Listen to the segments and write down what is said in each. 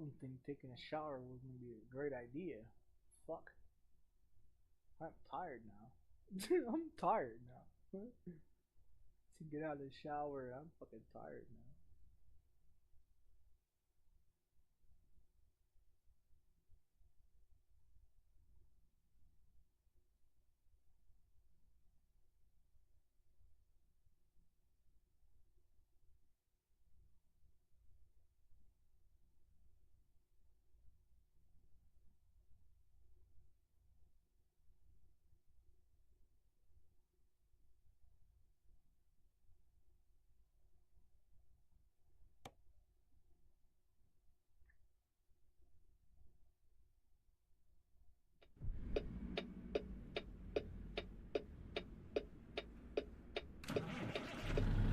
didn't think taking a shower was gonna be a great idea. Fuck. I'm tired now. I'm tired now. To get out of the shower, I'm fucking tired now.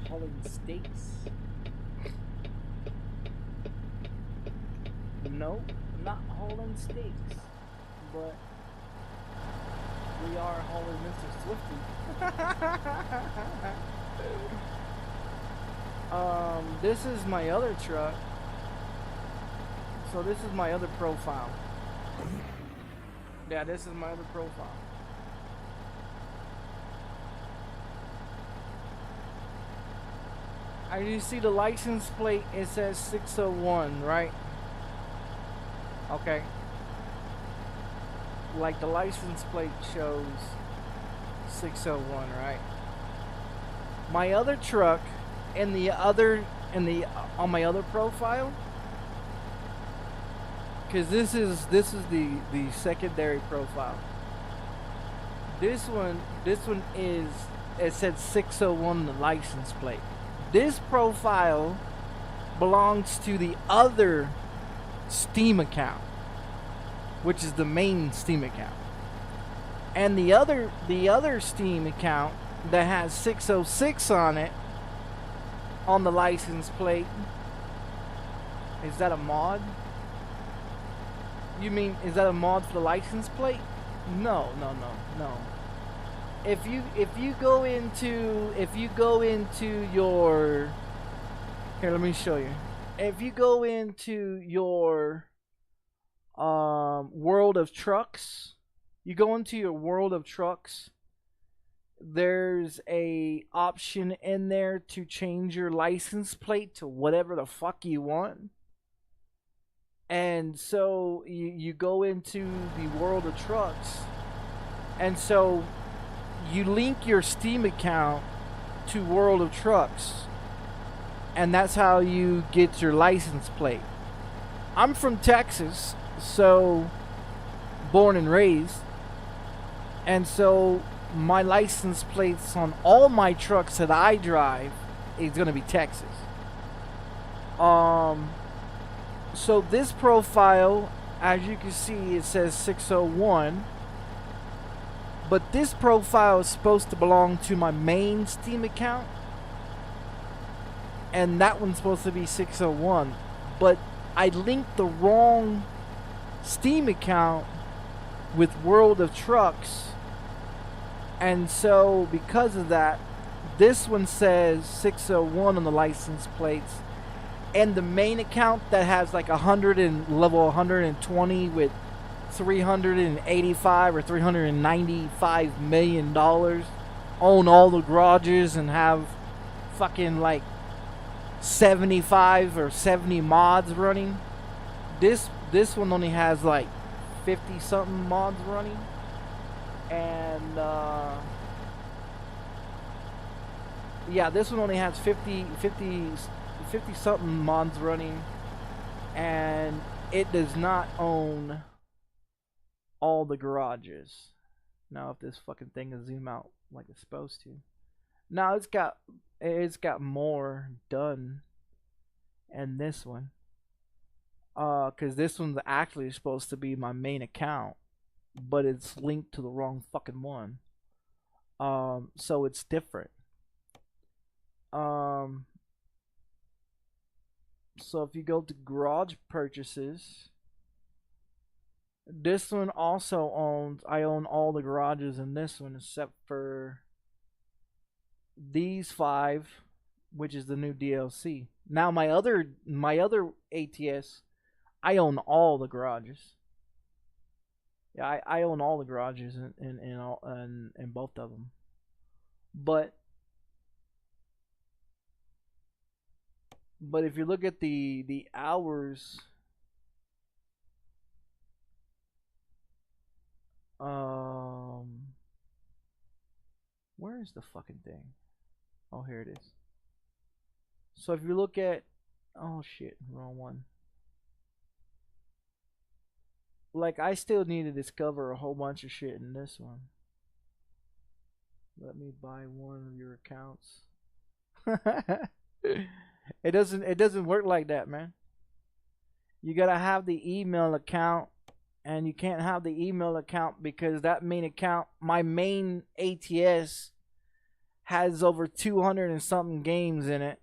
Hauling steaks? No, not hauling steaks, but we are hauling Mr. Swifty. This is my other truck. So this is my other profile. Yeah, this is my other profile. As you see the license plate, it says 601, right? Okay. Like the license plate shows 601, right? My other truck on my other profile, because this is the secondary profile. This one is, it said 601 on the license plate. This profile belongs to the other Steam account, which is the main Steam account. And the other Steam account that has 606 on it, on the license plate, is that a mod? You mean, is that a mod for the license plate? No. If you go into your, here, let me show you. If you go into your world of trucks, there's a option in there to change your license plate to whatever the fuck you want. And so you go into the world of trucks, and so you link your Steam account to World of Trucks, and that's how you get your license plate. I'm from Texas, so born and raised, and so my license plates on all my trucks that I drive is gonna be Texas. So this profile, as you can see, it says 601. But this profile is supposed to belong to my main Steam account, and that one's supposed to be 601. But I linked the wrong Steam account with World of Trucks, and so because of that, this one says 601 on the license plates, and the main account that has like level 120 with 385 or 395 million dollars, own all the garages and have fucking like 75 or 70 mods running. This one only has like 50 something mods running, and yeah, this one only has 50 something mods running, and it does not own all the garages. Now if this fucking thing will zoom out like it's supposed to. Now it's got more done in this one. Cause this one's actually supposed to be my main account, but it's linked to the wrong fucking one. So it's different. So if you go to garage purchases, this one also owns, I own all the garages in this one except for these 5, which is the new DLC. Now my other ATS, I own all the garages. Yeah, I own all the garages in both of them. But if you look at the hours, where is the fucking thing? Oh, here it is. So if you look at, oh shit, wrong one. Like, I still need to discover a whole bunch of shit in this one. Let me buy one of your accounts. It doesn't work like that, man. You gotta have the email account, and you can't have the email account because that main account, my main ATS, has over 200 and something games in it.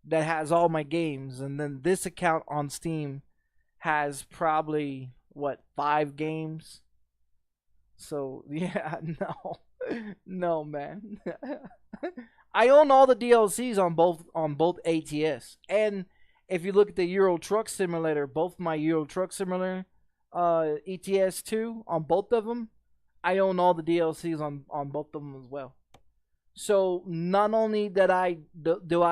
That has all my games, and then this account on Steam has probably what, 5 games. So yeah, no man. I own all the DLCs on both ATS, and if you look at the Euro Truck Simulator, both my Euro Truck Simulator ETS 2 on both of them, I own all the DLCs on both of them as well. So not only that do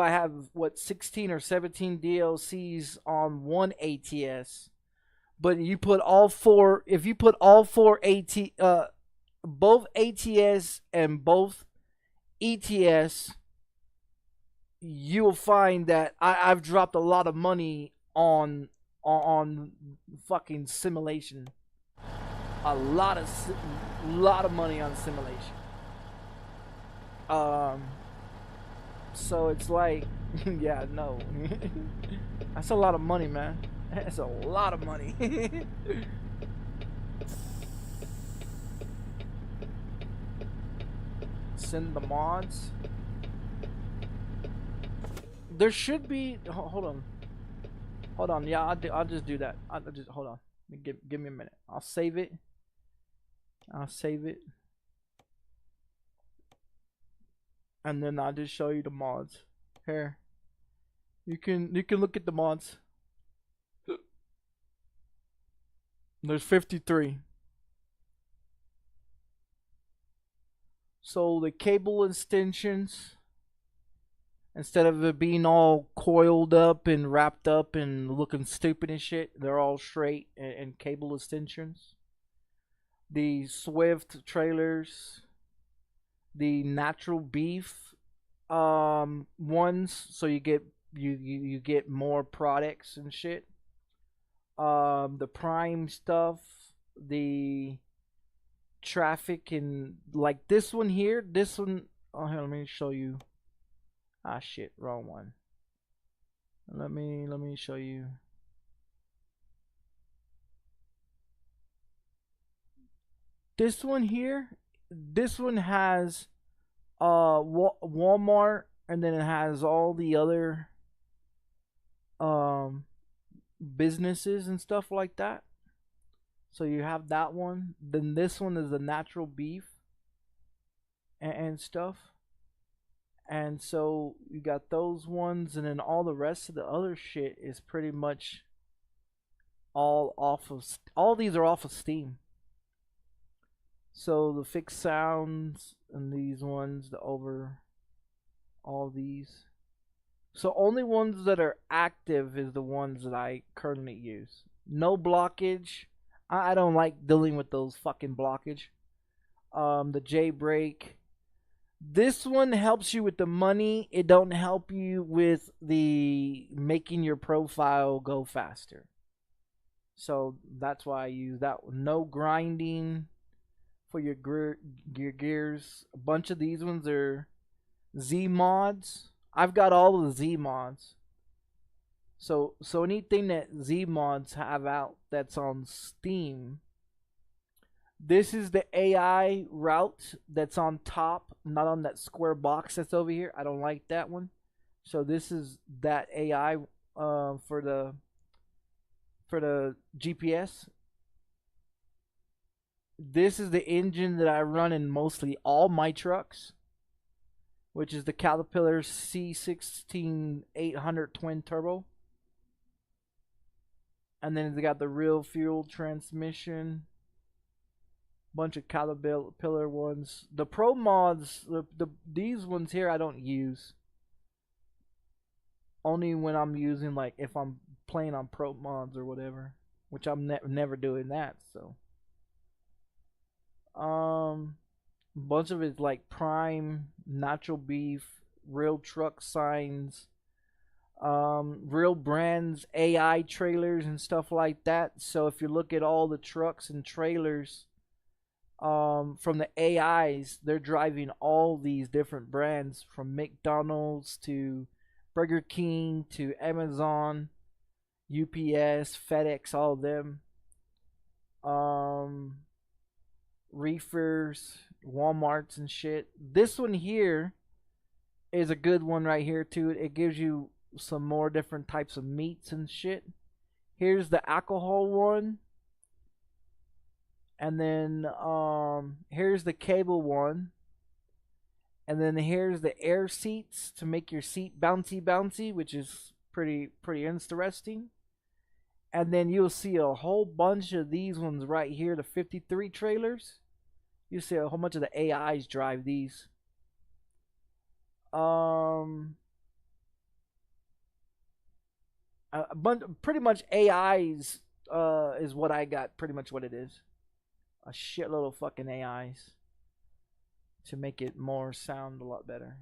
I have what, 16 or 17 DLCs on one ATS, but you put all four, if you put all four both ATS and both ETS, you will find that I've dropped a lot of money on fucking simulation. A lot of money on simulation. So it's like, yeah, no. That's a lot of money, man. That's a lot of money. Send the mods. There should be. Hold on. Yeah, I'll just do that. I'll just hold on. Give me a minute. I'll save it. And then I'll just show you the mods. Here. You can look at the mods. There's 53. So the cable extensions, instead of it being all coiled up and wrapped up and looking stupid and shit, they're all straight and cable extensions. The Swift trailers, the natural beef ones, so you get more products and shit. The Prime stuff, the traffic, and like this one here, oh, here, let me show you. Ah shit, wrong one. Let me show you. This one here, this one has Walmart, and then it has all the other businesses and stuff like that. So you have that one. Then this one is the natural beef and stuff. And so you got those ones, and then all the rest of the other shit is pretty much all these are off of Steam. So the fixed sounds and these ones, all these. So only ones that are active is the ones that I currently use. No blockage. I don't like dealing with those fucking blockage. The jailbreak. This one helps you with the money. It don't help you with the making your profile go faster. So that's why I use that one. No grinding for your gears. A bunch of these ones are Z mods. I've got all of the Z mods. So anything that Z mods have out that's on Steam, this is the AI route that's on top, not on that square box that's over here. I don't like that one. So this is that AI for the GPS. This is the engine that I run in mostly all my trucks, which is the Caterpillar C16800 twin turbo. And then it's got the real fuel transmission. Bunch of Caterpillar ones. The Pro mods, these ones here I don't use. Only when I'm using, like, if I'm playing on Pro mods or whatever, which I'm never doing that. So, bunch of it's like Prime, natural beef, real truck signs, real brands, AI trailers and stuff like that. So if you look at all the trucks and trailers, from the AIs, they're driving all these different brands, from McDonald's to Burger King to Amazon, UPS, FedEx, all of them. Reefers, Walmarts and shit. This one here is a good one right here too. It gives you some more different types of meats and shit. Here's the alcohol one. And then here's the cable one. And then here's the air seats to make your seat bouncy, which is pretty interesting. And then you'll see a whole bunch of these ones right here, the 53 trailers. You see a whole bunch of the AIs drive these. Pretty much AIs is what I got. Pretty much what it is. A shitload of fucking AIs to make it more sound a lot better.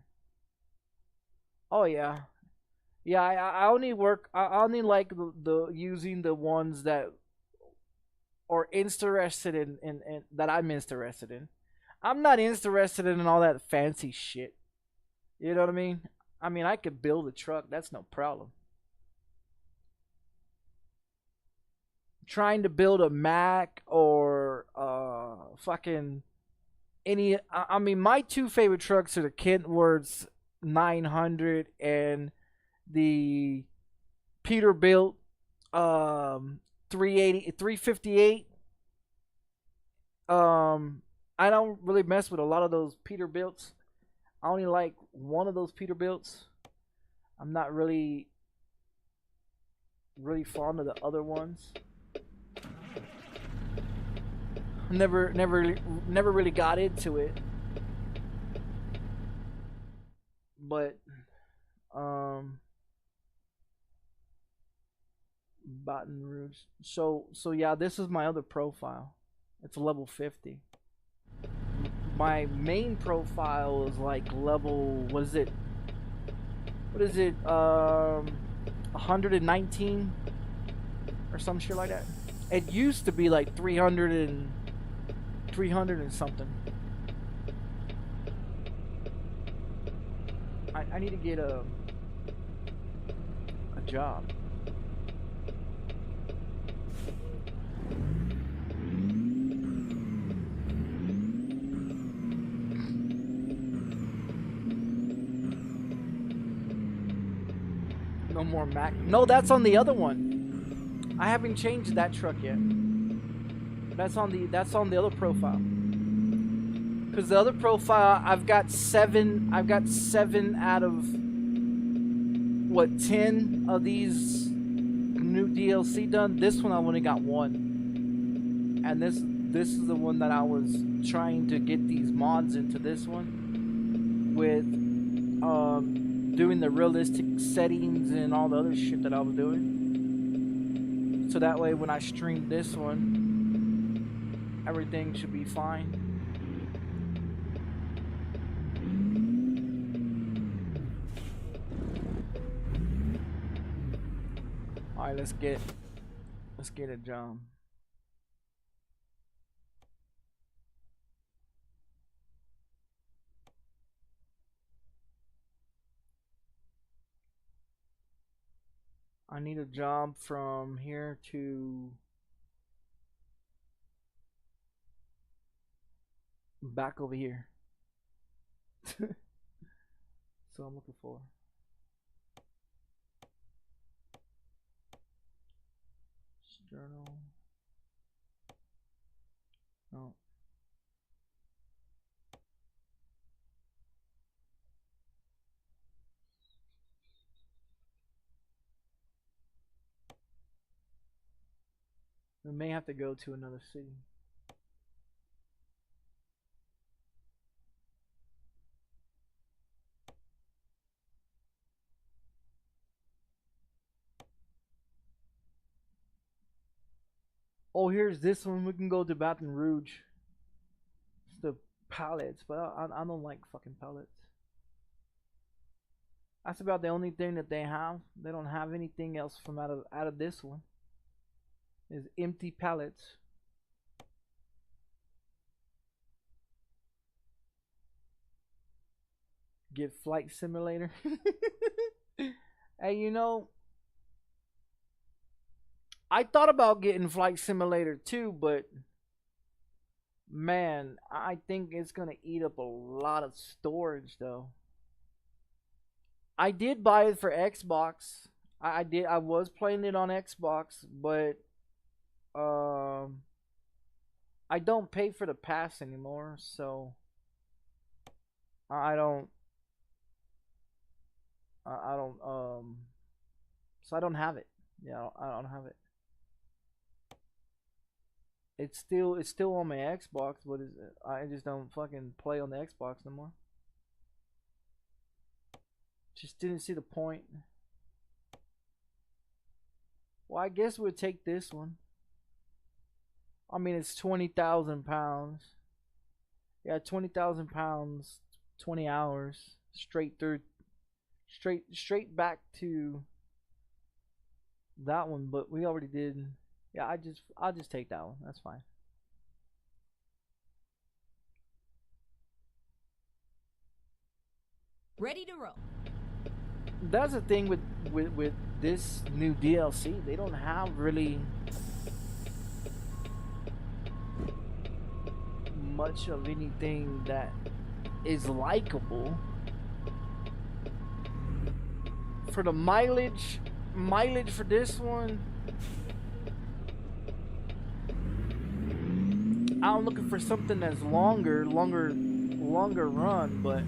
Oh yeah, yeah. I only like the using the ones that are interested in that I'm interested in. I'm not interested in all that fancy shit. You know what I mean? I mean, I could build a truck. That's no problem. Trying to build a Mac or fucking any. I mean, my two favorite trucks are the Kentworth 900 and the Peterbilt 358. I don't really mess with a lot of those Peterbilts. I only like one of those Peterbilts. I'm not really fond of the other ones. Never really got into it. But Baton Rouge. So yeah, this is my other profile. It's level 50. My main profile is like level, what is it? 119 or some shit like that. It used to be like 300 and something. I need to get a job. No more Mac. No, that's on the other one. I haven't changed that truck yet. That's on the other profile. Because the other profile, I've got seven out of what, 10 of these new DLC done. This one I only got one, and this is the one that I was trying to get these mods into. This one with doing the realistic settings and all the other shit that I was doing, so that way when I stream this one, everything should be fine. Alright, let's get a job. I need a job from here to back over here. So I'm looking for journal. No. We may have to go to another city. Oh, here's this one. We can go to Baton Rouge. It's the pallets, but I don't like fucking pallets. That's about the only thing that they have. They don't have anything else from out of this one. Is empty pallets. Get Flight Simulator. Hey, you know, I thought about getting Flight Simulator too, but man, I think it's gonna eat up a lot of storage though. I did buy it for Xbox. I did. I was playing it on Xbox, but I don't pay for the pass anymore, so I don't. So I don't have it. Yeah, I don't have it. It's still on my Xbox, but I just don't fucking play on the Xbox no more. Just didn't see the point. Well, I guess we'll take this one. I mean, it's 20,000 pounds. Yeah, 20,000 pounds, 20 hours straight through, straight back to that one. But we already did. Yeah, I'll just take that one. That's fine. Ready to roll. That's the thing with this new DLC. They don't have really much of anything that is likable. For the mileage for this one, I'm looking for something that's longer run, but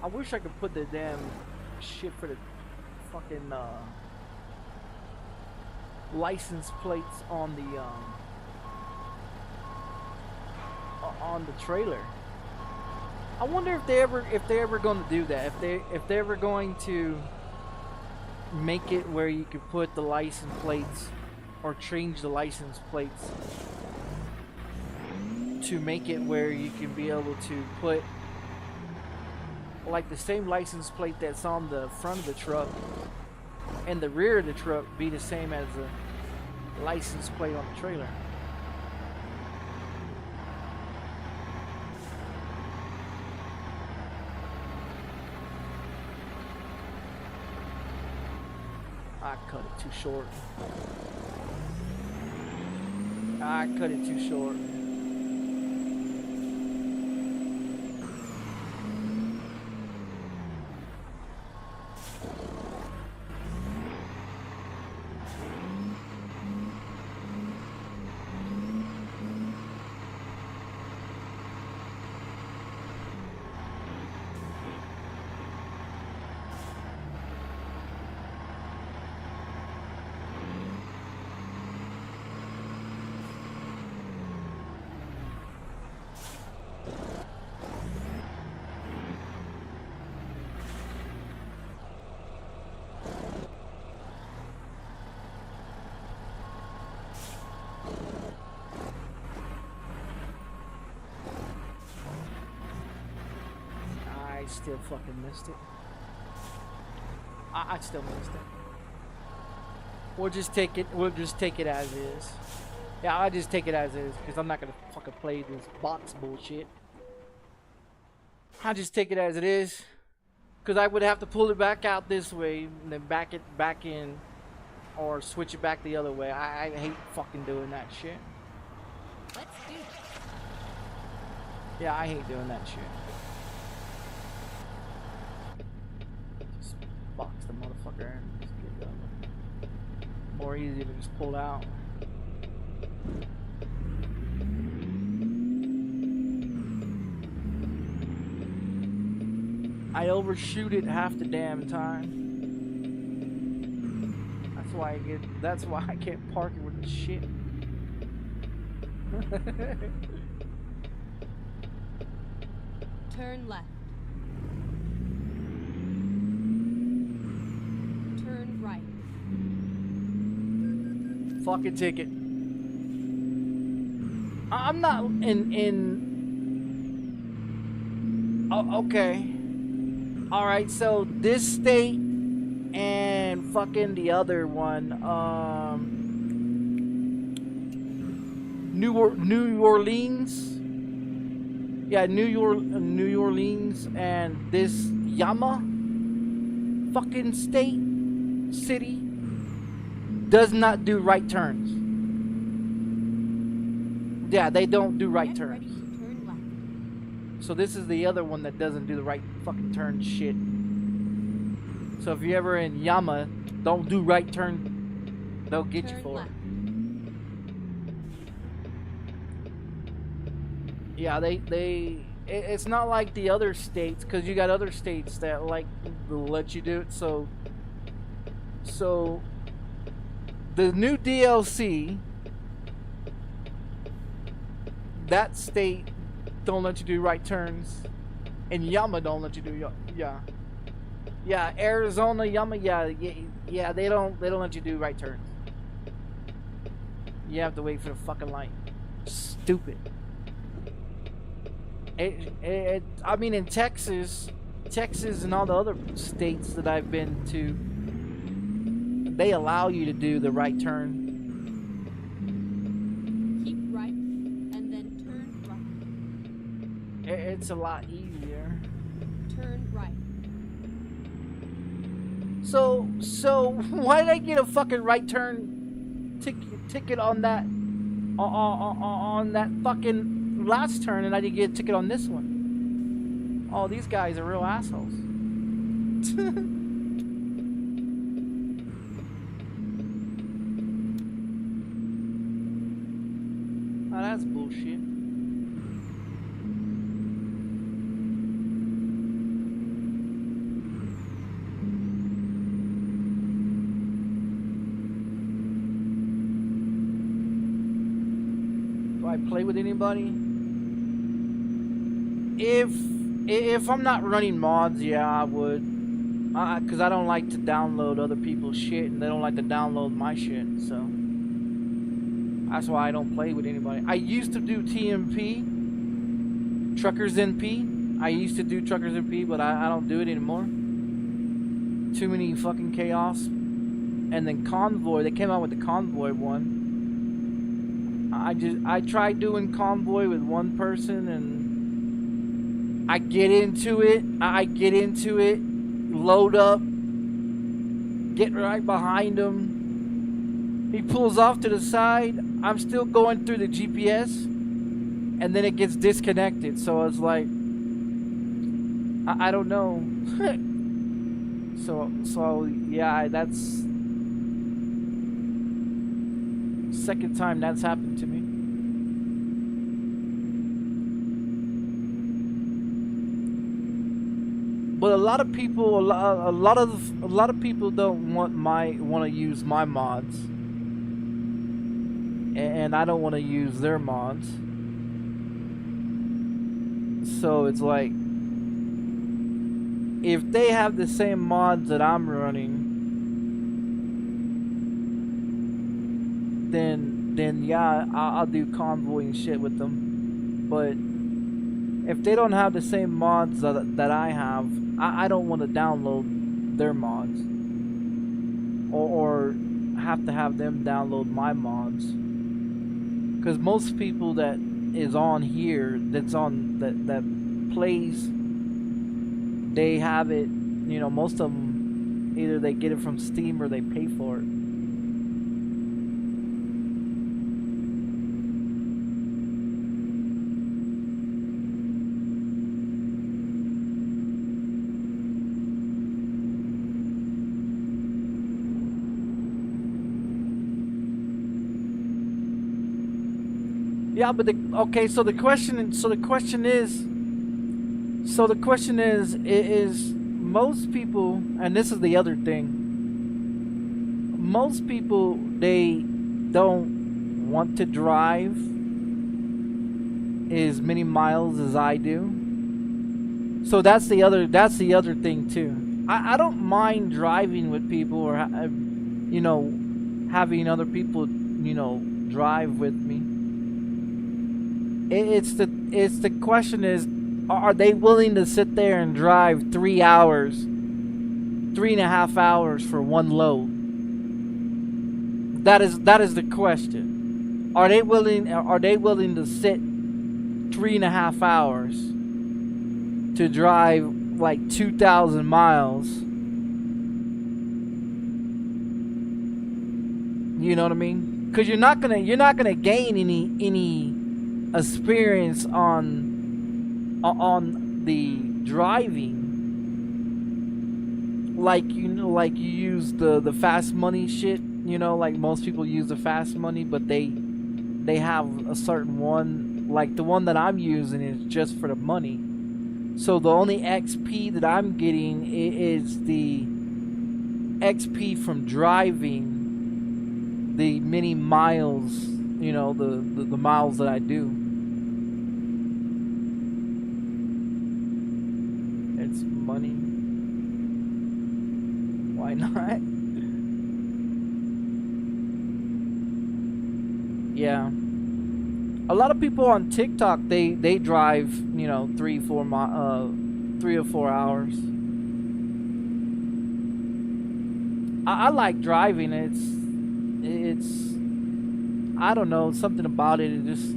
I wish I could put the damn shit for the fucking license plates on the trailer. I wonder if they ever going to do that. If they ever going to make it where you can put the license plates or change the license plates to make it where you can be able to put like the same license plate that's on the front of the truck and the rear of the truck be the same as the license plate on the trailer. I cut it too short. I cut it too short. Still fucking missed it. I still missed it. We'll just take it as is. Yeah, I'll just take it as is because I'm not gonna fucking play this box bullshit. I'll just take it as it is because I would have to pull it back out this way and then back it back in or switch it back the other way. I hate fucking doing that shit. Let's do this. Yeah, I hate doing that shit. Box the motherfucker and just get done. More easy to just pull out. I overshoot it half the damn time. That's why I can't park it with the shit. Turn left. Turn right. Fucking ticket. I'm not oh, okay. Alright, so this state and fucking the other one, New Orleans. Yeah, New Orleans and this Yama fucking city does not do right turns. Yeah, they don't do right turns. Ready to turn left. So this is the other one that doesn't do the right fucking turn shit. So if you're ever in Yama, don't do right turn. They'll get you for it. Yeah, it's not like the other states, because you got other states that like will let you do it. So the new DLC, that state don't let you do right turns, and Yama don't let you do yeah, Arizona, Yama, yeah, they don't let you do right turns. You have to wait for the fucking light. Stupid. I mean, in Texas and all the other states that I've been to, they allow you to do the right turn. Keep right and then turn right. It's a lot easier. Turn right. So why did I get a fucking right turn ticket on that on that fucking last turn, and I didn't get a ticket on this one? Oh, these guys are real assholes. Oh, that's bullshit. Do I play with anybody? If I'm not running mods, yeah, I would. Cause I don't like to download other people's shit, and they don't like to download my shit, so that's why I don't play with anybody. I used to do TMP, Truckers NP. I used to do Truckers NP, but I don't do it anymore. Too many fucking chaos. And then Convoy, they came out with the Convoy one. I tried doing Convoy with one person, and I get into it, load up, get right behind him. He pulls off to the side. I'm still going through the GPS, and then it gets disconnected. So I was like, I don't know. so yeah, that's second time that's happened to me. But a lot of people, a lot of people don't want to use my mods, and I don't want to use their mods. So it's like, if they have the same mods that I'm running, then yeah, I'll do Convoy and shit with them. But if they don't have the same mods that I have, I don't want to download their mods, or have to have them download my mods. Because most people that is on here, that plays, they have it, you know, most of them, either they get it from Steam or they pay for it. Yeah, but okay. So the question is most people, and this is the other thing. Most people, they don't want to drive as many miles as I do. So that's the other thing too. I don't mind driving with people, or you know, having other people, you know, drive with me. It's the question is, are they willing to sit there and drive 3 hours, 3.5 hours for one load? That is the question. Are they willing to sit 3.5 hours to drive like 2,000 miles? You know what I mean? Because you're not gonna gain any experience on the driving, like like you use the fast money shit. You know, like most people use the fast money, but they have a certain one. Like the one that I'm using is just for the money. So the only XP that I'm getting is the XP from driving the many miles, you know, the miles that I do. It's money. Why not? Yeah. A lot of people on TikTok, they drive, you know, 3 or 4 hours. I like driving. It's I don't know, something about it. It just,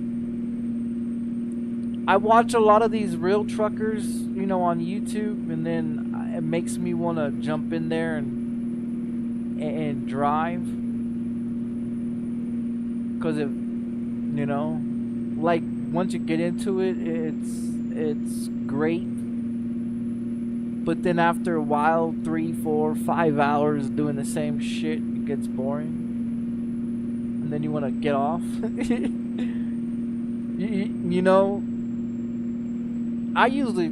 I watch a lot of these real truckers, you know, on YouTube, and then it makes me want to jump in there and drive. Because if, you know, like once you get into it, it's great. But then after a while, 3, 4, 5 hours doing the same shit, it gets boring. And then you want to get off. you know, I usually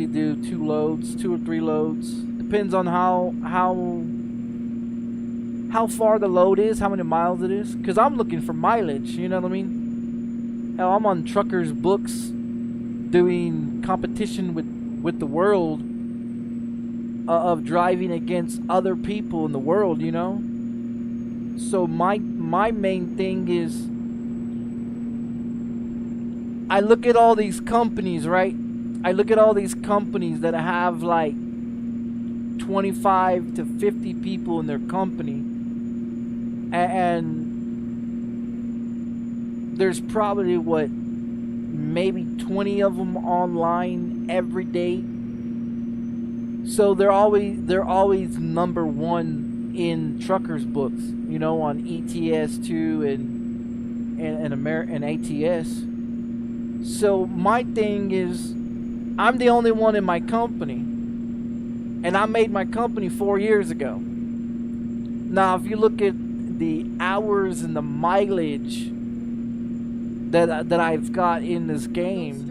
do 2 loads, 2 or 3 loads. Depends on how far the load is, how many miles it is. Because I'm looking for mileage, you know what I mean? Hell, I'm on truckers' books doing competition with the world of driving against other people in the world, you know? So my main thing is, I look at all these companies, right? I look at all these companies that have like 25 to 50 people in their company, and there's probably what, maybe 20 of them online every day. So they're always number 1 in truckers' books, you know, on ETS2 and ATS. So my thing is, I'm the only one in my company, and I made my company 4 years ago. Now, if you look at the hours and the mileage that I've got in this game,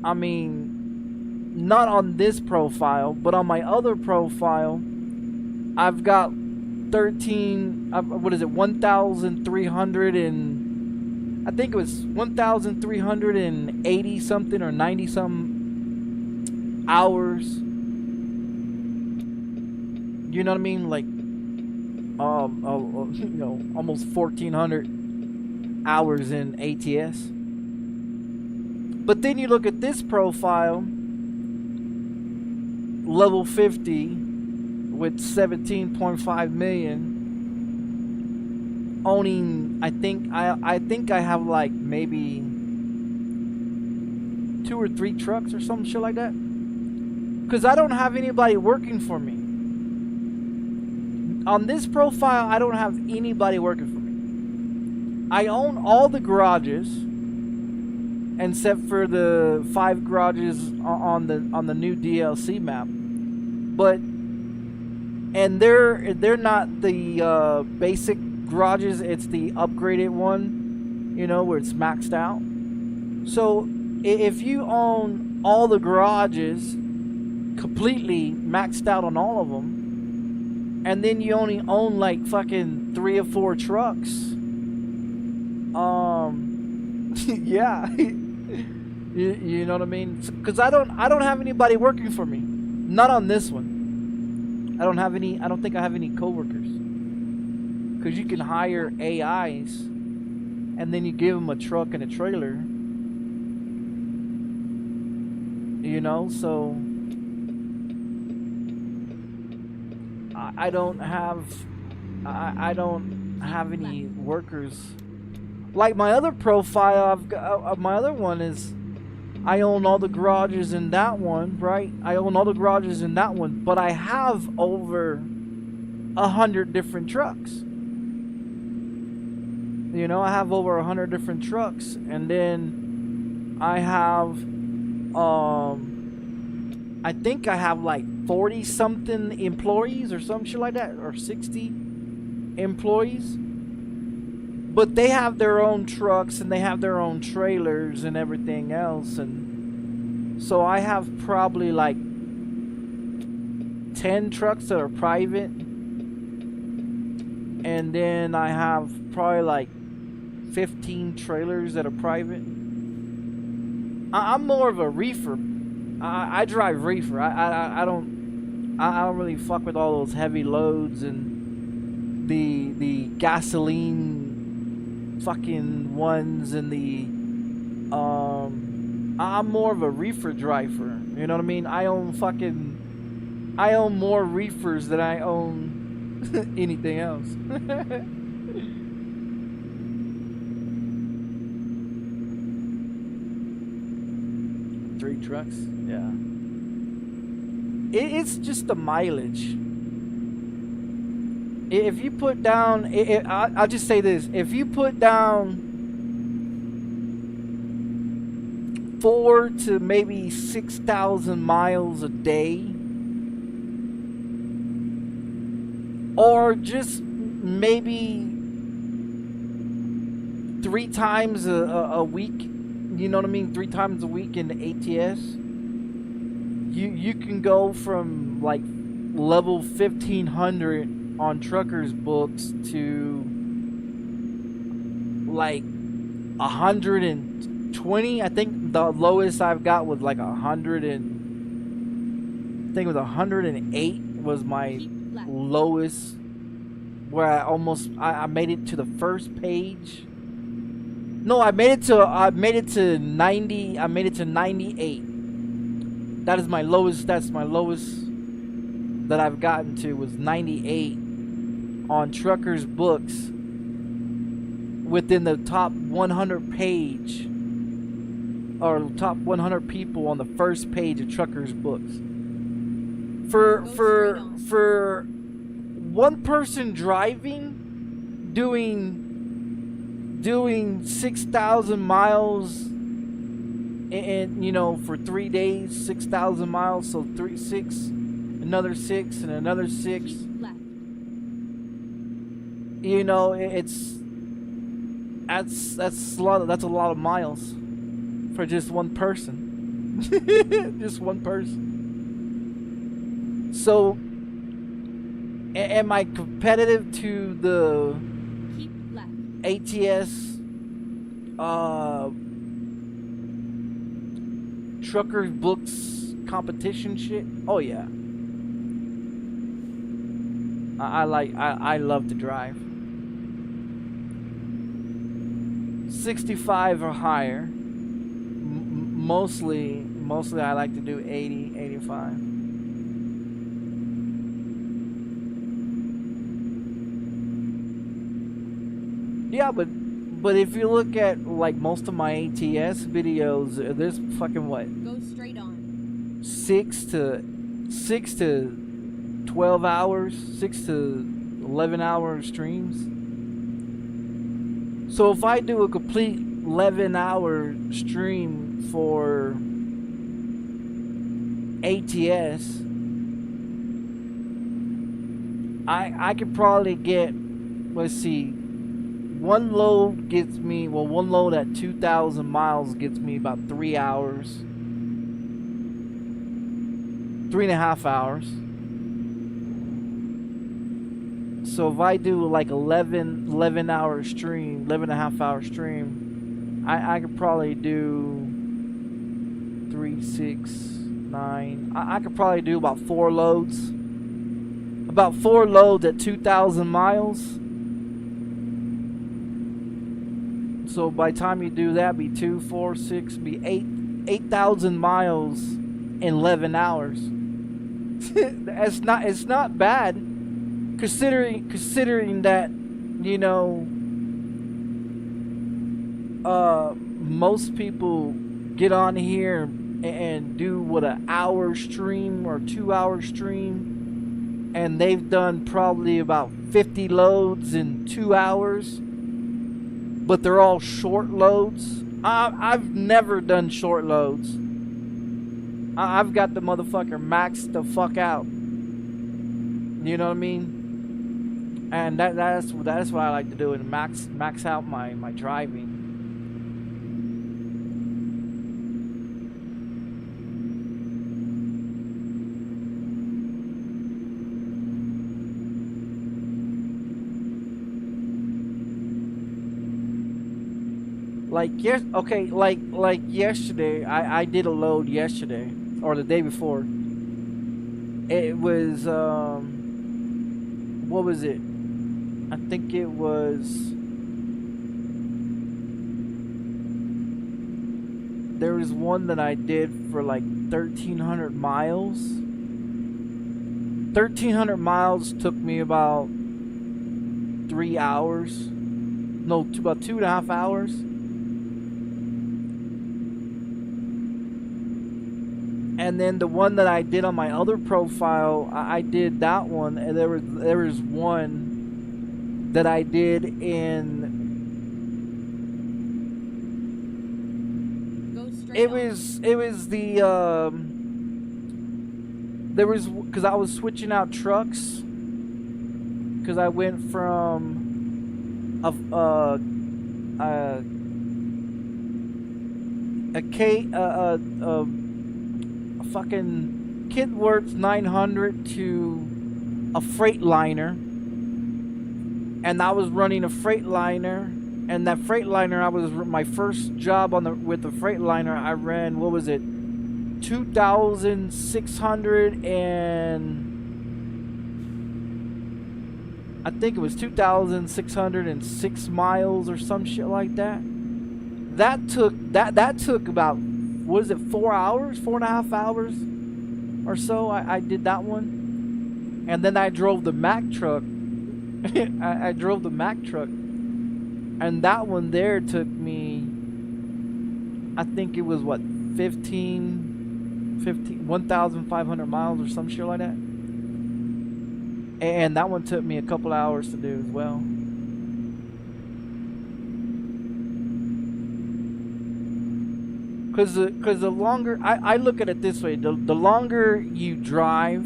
I mean, not on this profile, but on my other profile, I've got 1,300 and I think it was 1,380 something or 90 some hours. You know what I mean? Like, you know, almost 1,400 hours in ATS. But then you look at this profile, level 50 with 17.5 million, owning, I think I have like maybe 2 or 3 trucks or some shit like that, because I don't have anybody working for me. On this profile, I don't have anybody working for me. I own all the garages, except for the 5 garages on the new DLC map. But they're not the basic garages, it's the upgraded one. you know, where it's maxed out. So if you own all the garages completely maxed out on all of them, and then you only own like fucking 3 or 4 trucks, yeah, you know what I mean? Because I don't have anybody working for me, not on this one. I don't think I have any coworkers, because you can hire AIs, and then you give them a truck and a trailer, you know. So I don't have any workers. Like my other profile, I've got my other one is I own all the garages in that one, right? I own all the garages in that one, but I have over 100 different trucks. You know, I have over 100 different trucks, and then I have I think I have like 40 something employees or some shit like that, or 60 employees. But they have their own trucks and they have their own trailers and everything else, and so I have probably like 10 trucks that are private, and then I have probably like 15 trailers that are private. I'm more of a reefer. I drive reefer. I don't really fuck with all those heavy loads and the gasoline fucking ones and the I'm more of a reefer driver. You know what I mean? I own more reefers than I own anything else. 3 trucks, yeah. It's just the mileage. If you put down, I'll just say this: if you put down 4 to maybe 6,000 miles a day, or just maybe 3 times a week. You know what I mean? 3 times a week in the ATS. You can go from like level 1500 on truckers books to like 120. I think the lowest I've got was like 100 and I think it was 108 was my lowest, where I made it to the first page. No, I made it to 90. I made it to 98. That is my lowest. That's my lowest that I've gotten to, was 98 on truckers books within the top 100 page, or top 100 people on the first page of truckers books. For one person driving, doing 6,000 miles, and you know, for 3 days, 6,000 miles, so 6, another 6, and another 6. You know, that's a lot of miles for just one person. Just one person. So am I competitive to the ATS truckers books competition shit? Oh yeah. I love to drive. 65 or higher. Mostly I like to do 80, 85. Yeah, but if you look at like most of my ATS videos, there's fucking what? Go straight on. 6 to 12 hours, 6 to 11 hour streams. So if I do a complete 11-hour stream for ATS, I could probably get, let's see, one load gets me, well, one load at 2,000 miles gets me about 3 hours, 3.5 hours. So if I do like 11 hour stream, 11.5 hour stream, I could probably do 3, 6, 9. I could probably do about 4 loads. About 4 loads at 2,000 miles. So by the time you do that, be 2, 4, 6, be 8,000 miles in 11 hours. It's not bad, considering that, you know, most people get on here and do what, an hour stream or 2 hour stream, and they've done probably about 50 loads in 2 hours, but they're all short loads. I've never done short loads. I've got the motherfucker maxed the fuck out. You know what I mean? And that's what I like to do, and max out my driving. Like like yesterday, I did a load yesterday, or the day before. It was what was it? I think it was, there was one that I did for like 1,300 miles. 1,300 miles took me about 3 hours. No, about 2.5 hours. And then the one that I did on my other profile, I did that one, and there was one that I did in. It was the there was, because I was switching out trucks, because I went from a fucking Kidworth 900 to a Freightliner, and I was running a Freightliner, and that Freightliner, my first job with the Freightliner, I ran, what was it, 2,600 and I think it was 2,606 miles or some shit like that. That took about, what is it, 4 hours, 4.5 hours or so. I did that one, and then I drove the Mack truck. I drove the Mack truck, and that one there took me, I think it was what, 1,500 miles or some shit like that. And that one took me a couple hours to do as well. Cause the longer, I look at it this way, the longer you drive,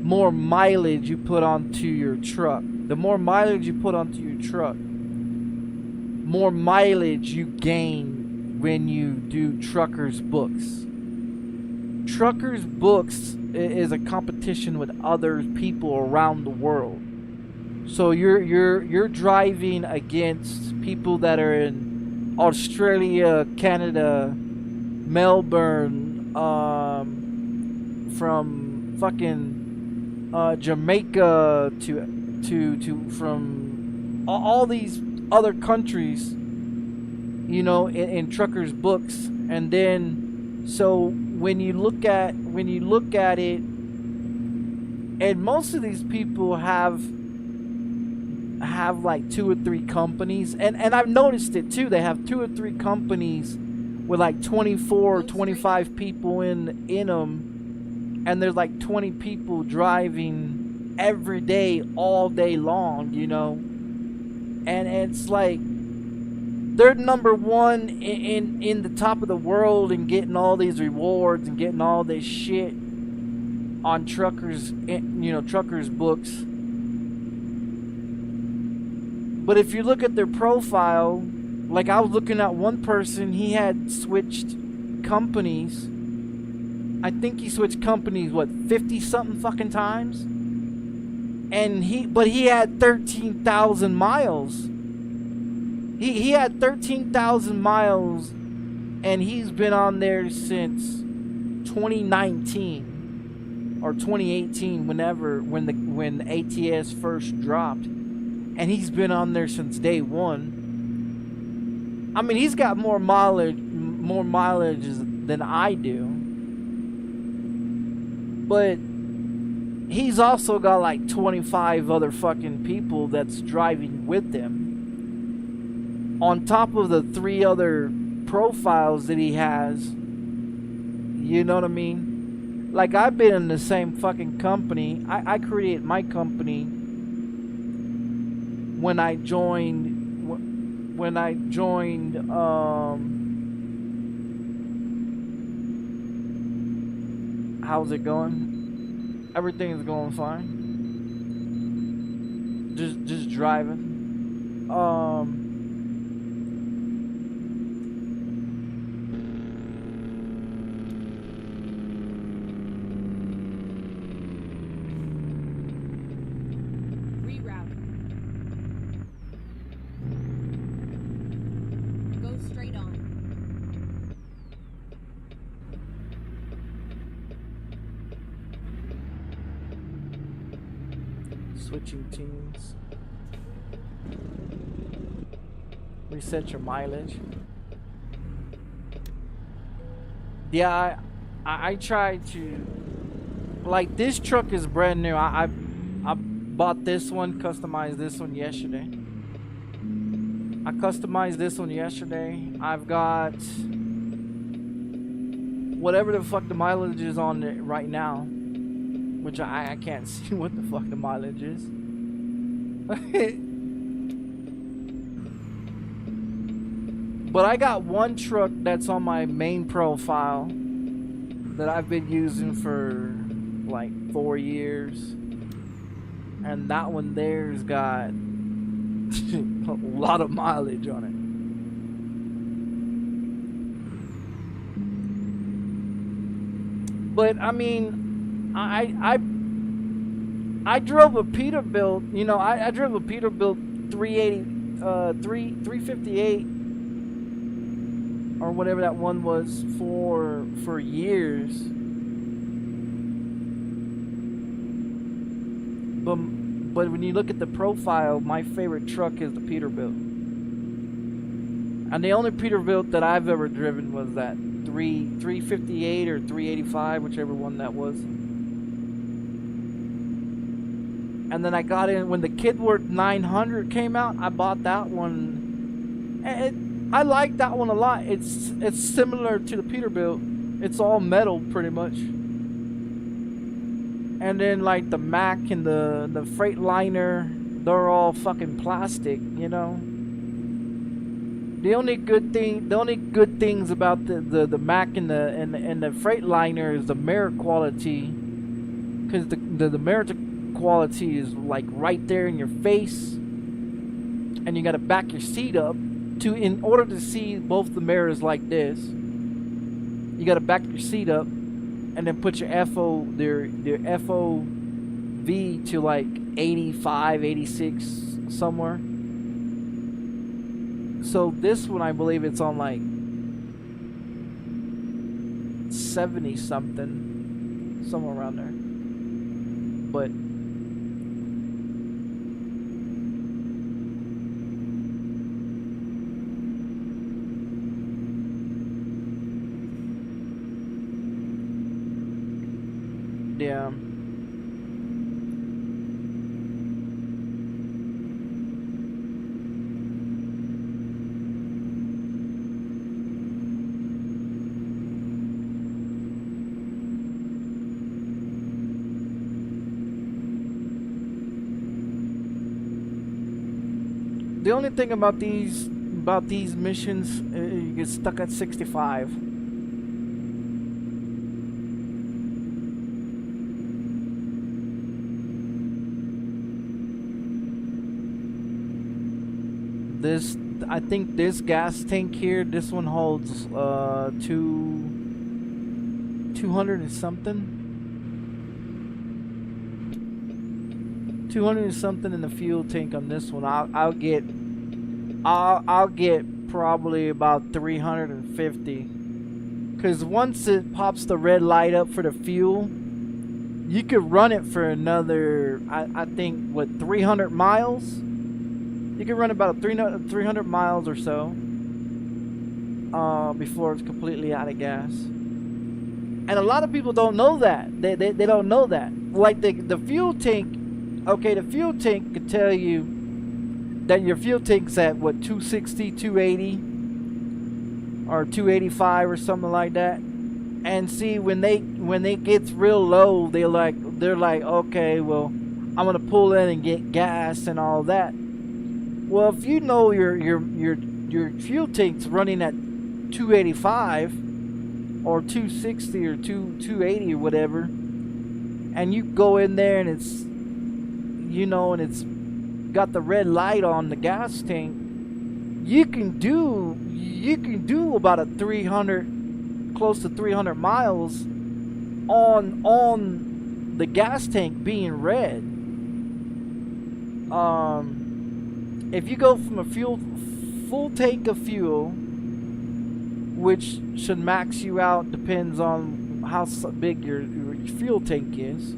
more mileage you put onto your truck. The more mileage you put onto your truck, more mileage you gain when you do Trucker's Books. Trucker's Books is a competition with other people around the world. So you're driving against people that are in Australia, Canada, Melbourne, from fucking Jamaica to from all these other countries, you know, in Trucker's Books. And then so when you look at it, and most of these people have like 2 or 3 companies, and I've noticed it too. They have 2 or 3 companies with like 24 or 25 people in them, and there's like 20 people driving every day, all day long, you know. And it's like they're number one in the top of the world and getting all these rewards and getting all this shit on Trucker's, you know, Trucker's Books. But if you look at their profile, like I was looking at one person, he had switched companies. I think he switched companies, what, 50 something fucking times? And he had 13,000 miles. He had 13,000 miles, and he's been on there since 2019 or 2018, when the ATS first dropped, and he's been on there since day one. I mean, he's got more mileage than I do, but he's also got like 25 other fucking people that's driving with him, on top of the 3 other profiles that he has. You know what I mean? Like, I've been in the same fucking company. I created my company when I joined how's it going? Everything's going fine. Just driving. Reroute. Go straight on. Switching teams. Reset your mileage. Yeah, I tried to, like, this truck is brand new. I bought this one, customized this one yesterday. I customized this one yesterday. I've got whatever the fuck the mileage is on it right now, which I can't see what the fuck the mileage is. But I got one truck that's on my main profile that I've been using for like 4 years, and that one there's got a lot of mileage on it. But I mean, I drove a Peterbilt, you know, I drove a Peterbilt 358 or whatever that one was for years. But when you look at the profile, my favorite truck is the Peterbilt. And the only Peterbilt that I've ever driven was that 358 or 385, whichever one that was. And then I got in when the Kidworth 900 came out. I bought that one. I like that one a lot. It's similar to the Peterbilt. It's all metal pretty much. And then like the Mac and the Freightliner, they're all fucking plastic, you know. The only good things about the Mac and the Freightliner is the mirror quality, because the mirror quality is like right there in your face, and you got to back your seat up in order to see both the mirrors like this. You got to back your seat up and then put your FOV to like 85, 86 somewhere. So this one, I believe it's on like 70 something, somewhere around there. But yeah. The only thing about these missions, you get stuck at 65. This, I think this gas tank here, this one holds 200 and something. 200 and something in the fuel tank on this one. I'll get probably about 350. Cause once it pops the red light up for the fuel, you could run it for another, I think, what, 300 miles? You can run about 300 miles or so before it's completely out of gas. And a lot of people don't know that. They don't know that. Like the fuel tank, okay, the fuel tank could tell you that your fuel tank's at what, 260, 280 or 285 or something like that. And see, when it gets real low, they're like, okay, well, I'm gonna pull in and get gas and all that. Well, if you know your fuel tank's running at 285 or 260 or 280 or whatever, and you go in there and it's, you know, and it's got the red light on the gas tank, you can do about a 300, close to 300 miles on the gas tank being red. If you go from a full tank of fuel, which should max you out, depends on how big your fuel tank is.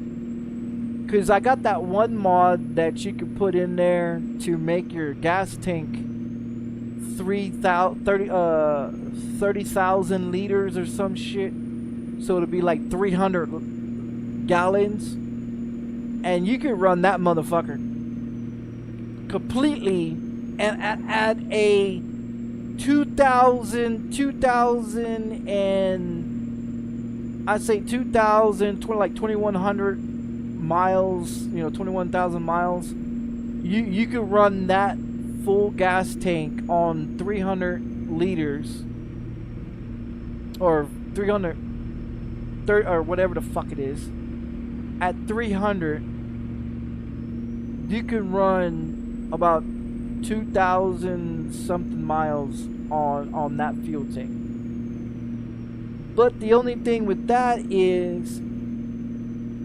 Because I got that one mod that you could put in there to make your gas tank 30,000 liters or some shit. So it'll be like 300 gallons. And you can run that motherfucker completely and at a 2000 and I'd say 2000, like 2100 miles, you know, 21,000 miles. You could run that full gas tank on 300 liters or 330 or whatever the fuck it is. At 300, you can run about 2,000 something miles on that fuel tank. But the only thing with that is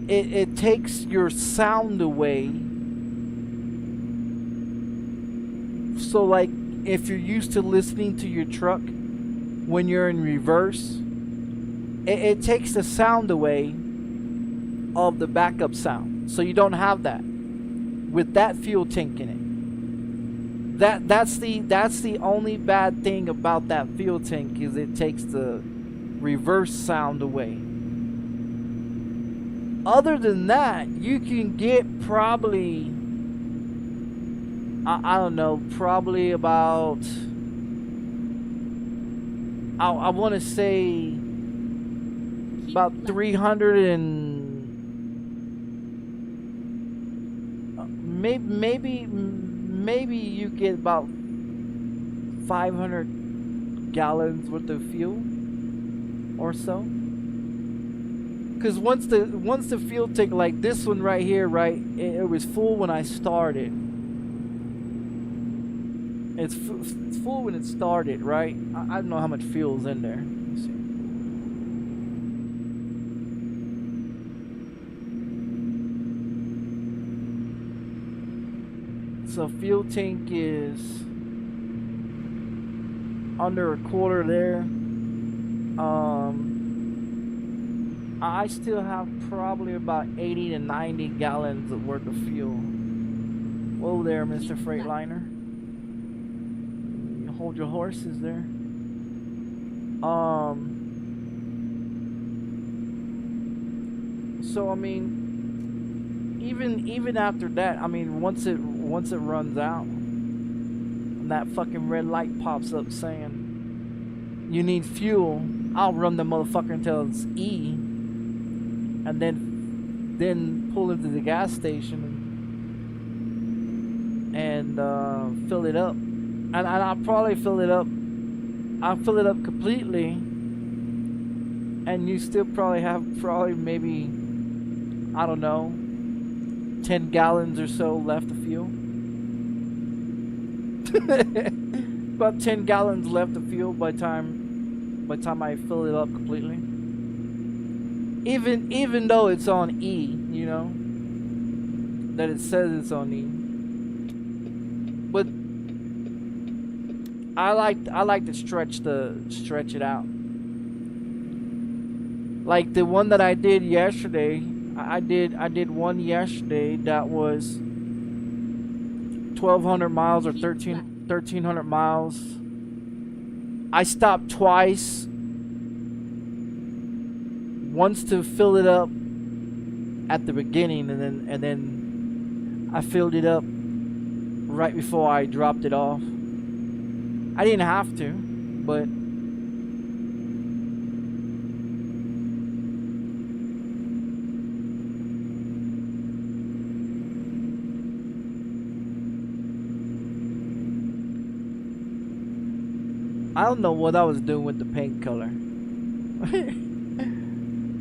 it takes your sound away. So like if you're used to listening to your truck when you're in reverse, it takes the sound away of the backup sound. So you don't have that with that fuel tank in it. That's the only bad thing about that fuel tank, is it takes the reverse sound away. Other than that, you can get probably, I don't know, probably about, I want to say about 300 and maybe you get about 500 gallons worth of fuel or so. Because once the fuel tank, like this one right here, right, it was full when I started. It's full when it started, right? I don't know how much fuel's in there. Let's see. So fuel tank is under a quarter there. I still have probably about 80 to 90 gallons worth of fuel. Whoa there, Mr. Freightliner. You hold your horses there. So I mean, even after that, I mean, once it runs out, and that fucking red light pops up saying you need fuel, I'll run the motherfucker until it's E, and then pull into the gas station and fill it up. And I'll probably fill it up. I'll fill it up completely, and you still probably have maybe, I don't know, 10 gallons or so left of fuel. About 10 gallons left of fuel by time I fill it up completely. Even though it's on E, you know, that it says it's on E. But I like to stretch it out. Like the one that I did yesterday, I did one yesterday that was 1,200 miles or 1,300 miles. I stopped twice. Once to fill it up at the beginning, and then I filled it up right before I dropped it off. I didn't have to, but I don't know what I was doing with the paint color.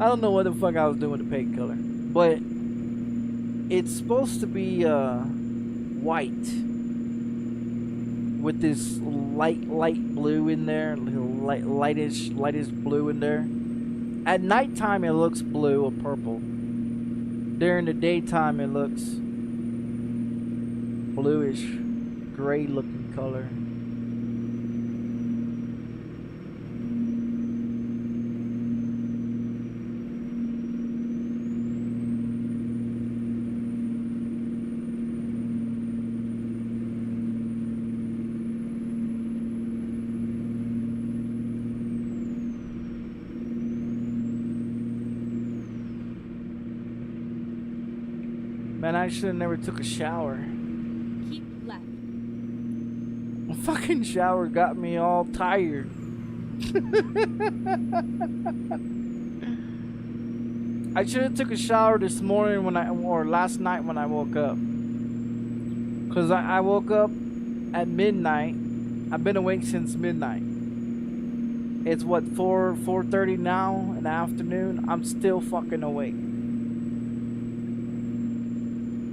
I don't know what the fuck I was doing with the paint color, but it's supposed to be white with this light blue in there, lightish blue in there. At nighttime it looks blue or purple. During the daytime it looks bluish, gray looking color. Man, I should have never took a shower. Keep left. A fucking shower got me all tired. I should have took a shower this morning or last night when I woke up. Cause I woke up at midnight. I've been awake since midnight. It's what, 4:30 now in the afternoon. I'm still fucking awake.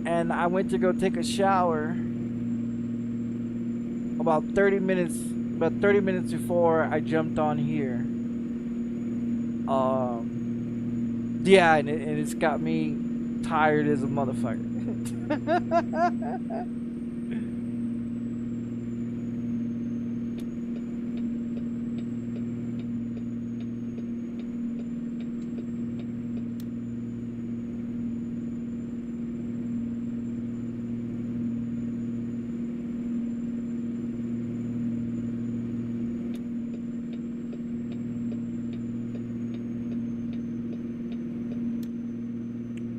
And I went to go take a shower about 30 minutes before I jumped on here. Yeah, and it's got me tired as a motherfucker.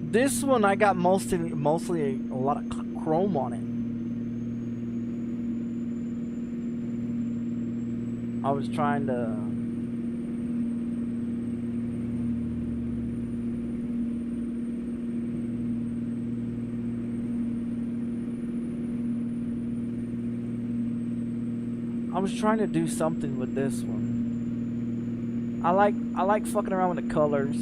This one I got mostly a lot of chrome on it. I was trying to do something with this one. I like fucking around with the colors.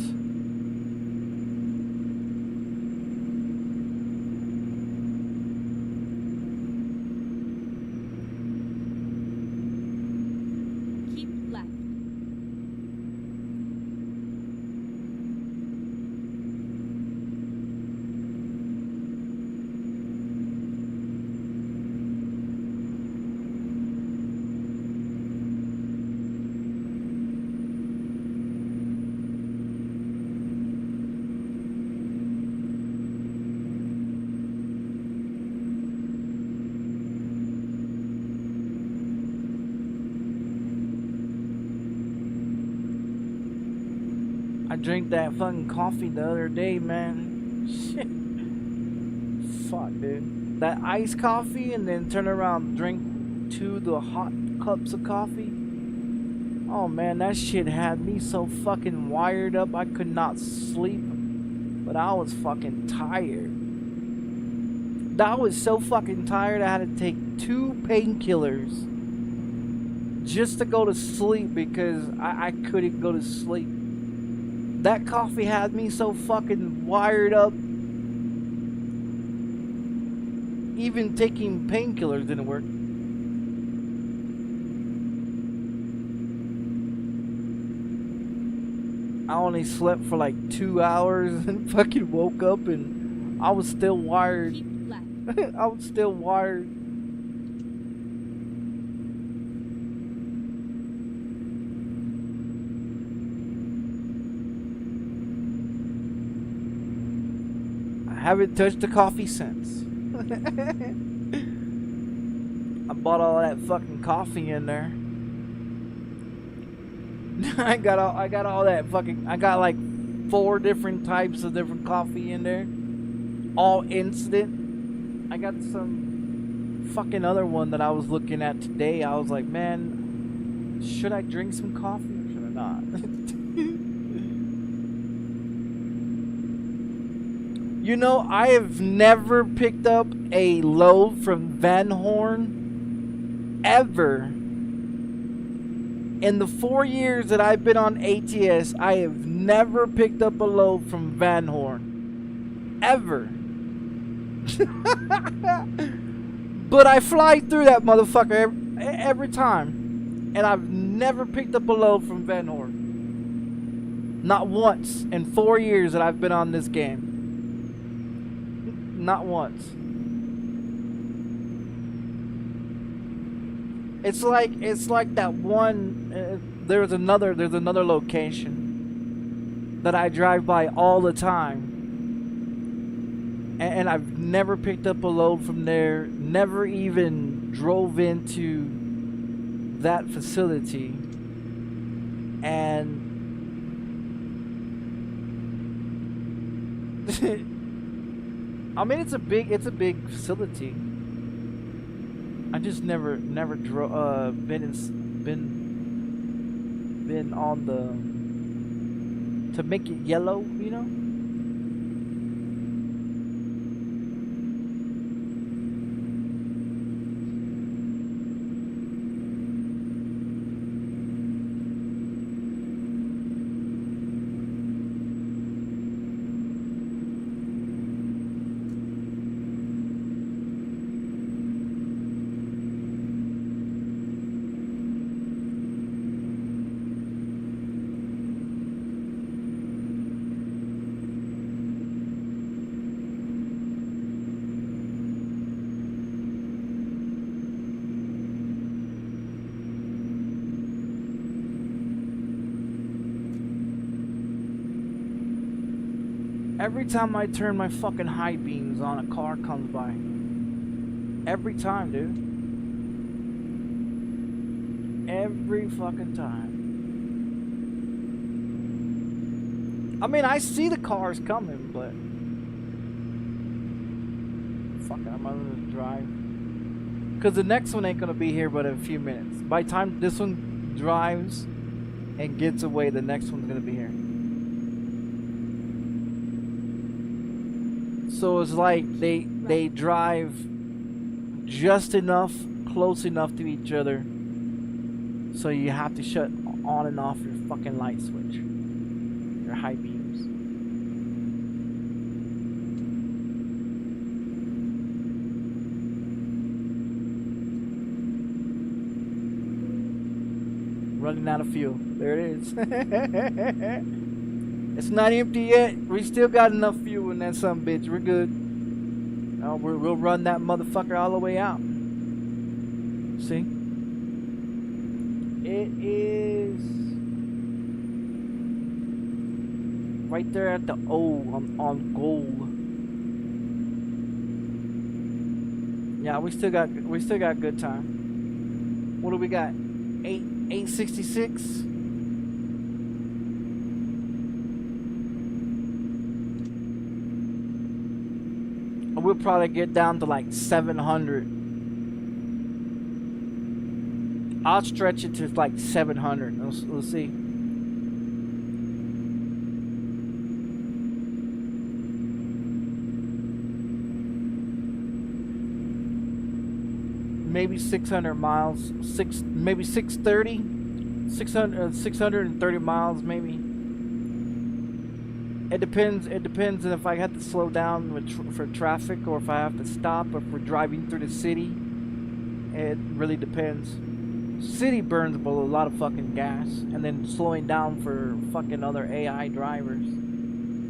I drank that fucking coffee the other day, man. Shit. Fuck, dude. That iced coffee and then turn around and drink 2 of the hot cups of coffee. Oh man, that shit had me so fucking wired up I could not sleep. But I was fucking tired. I was so fucking tired I had to take 2 painkillers just to go to sleep because I couldn't go to sleep. That coffee had me so fucking wired up. Even taking painkillers didn't work. only slept for like 2 hours and fucking woke up and I was still wired. Keep left. I was still wired. I haven't touched the coffee since. I bought all that fucking coffee in there. I got all that fucking. I got like 4 different types of different coffee in there, all instant. I got some fucking other one that I was looking at today. I was like, man, should I drink some coffee or should I not? You know, I have never picked up a load from Van Horn ever. In the 4 years that I've been on ATS, I have never picked up a load from Van Horn. Ever. But I fly through that motherfucker every time. And I've never picked up a load from Van Horn. Not once in 4 years that I've been on this game. Not once. It's like that one. There's another location that I drive by all the time, and I've never picked up a load from there. Never even drove into that facility, and I mean it's a big facility. I just never been on the to make it yellow, you know. Every time I turn my fucking high beams on, a car comes by. Every time, dude. Every fucking time. I mean, I see the cars coming, but fuck it, I'm gonna drive. Cause the next one ain't gonna be here but in a few minutes. By the time this one drives and gets away, the next one's gonna be here. So it's like they drive just enough, close enough to each other, so you have to shut on and off your fucking light switch, your high beams. Running out of fuel. There it is. It's not empty yet. We still got enough fuel in that son bitch. We're good. We'll run that motherfucker all the way out. See? It is right there at the O on gold. Yeah, we still got good time. What do we got? 866. We'll probably get down to like 700. I'll stretch it to like 700. We'll see. Maybe 600 miles. Maybe 630. 630 miles maybe. It depends if I have to slow down for traffic or if I have to stop or if we're driving through the city. It really depends. City burns up a lot of fucking gas, and then slowing down for fucking other AI drivers.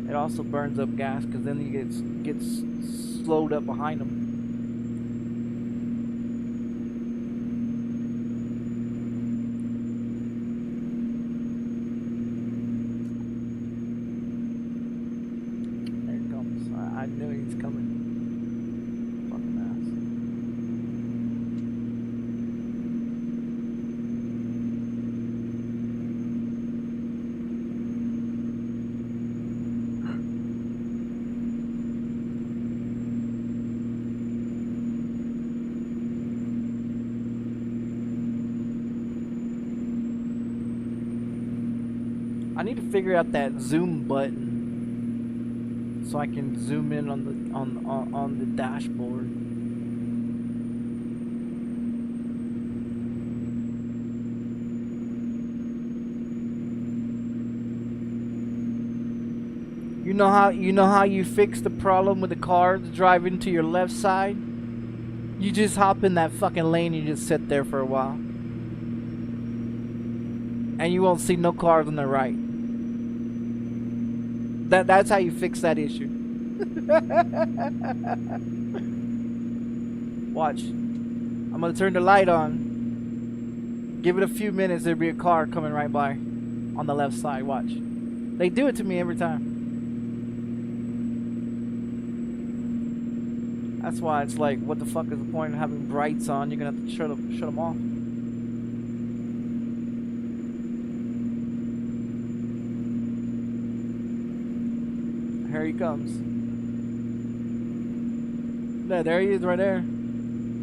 It also burns up gas because then you gets slowed up behind them. There it comes. I knew he's coming. Fucking ass. I need to figure out that zoom button so I can zoom in on the dashboard. You know how you fix the problem with the cars driving to your left side? You just hop in that fucking lane and you just sit there for a while. And you won't see no cars on the right. That's how you fix that issue. Watch. I'm gonna turn the light on. Give it a few minutes, there'll be a car coming right by on the left side. Watch. They do it to me every time. That's why it's like, what the fuck is the point of having brights on? You're gonna have to shut them off. Here he comes. There he is right there.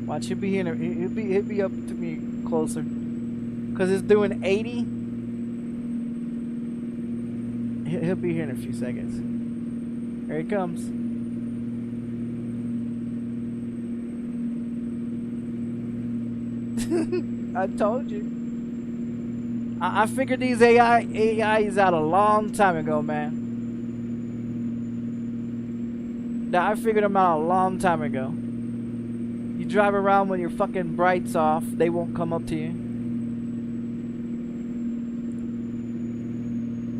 Watch, he'll be up to me closer. Cause it's doing 80. He'll be here in a few seconds. Here he comes. I told you. I figured these AIs out a long time ago, man. I figured them out a long time ago. You drive around with your fucking brights off, they won't come up to you.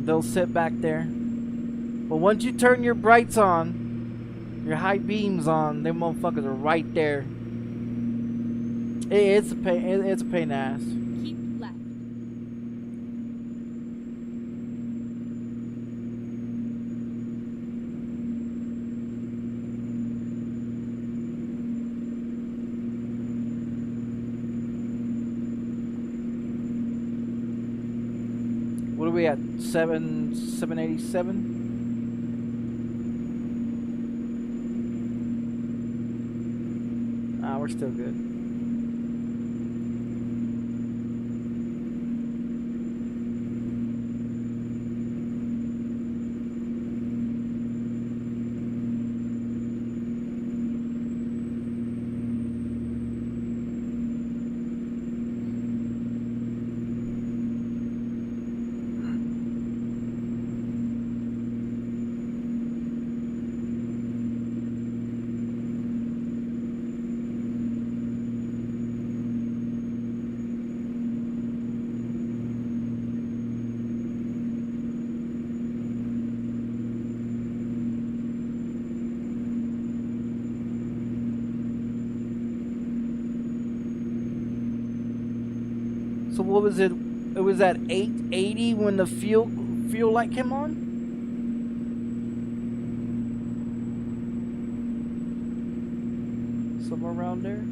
They'll sit back there. But once you turn your brights on, your high beams on, them motherfuckers are right there. It's a pain. It's a pain in the ass. Keep left. What are we at? 787? Ah, we're still good. So what was it? It was at 880 when the fuel light came on? Somewhere around there?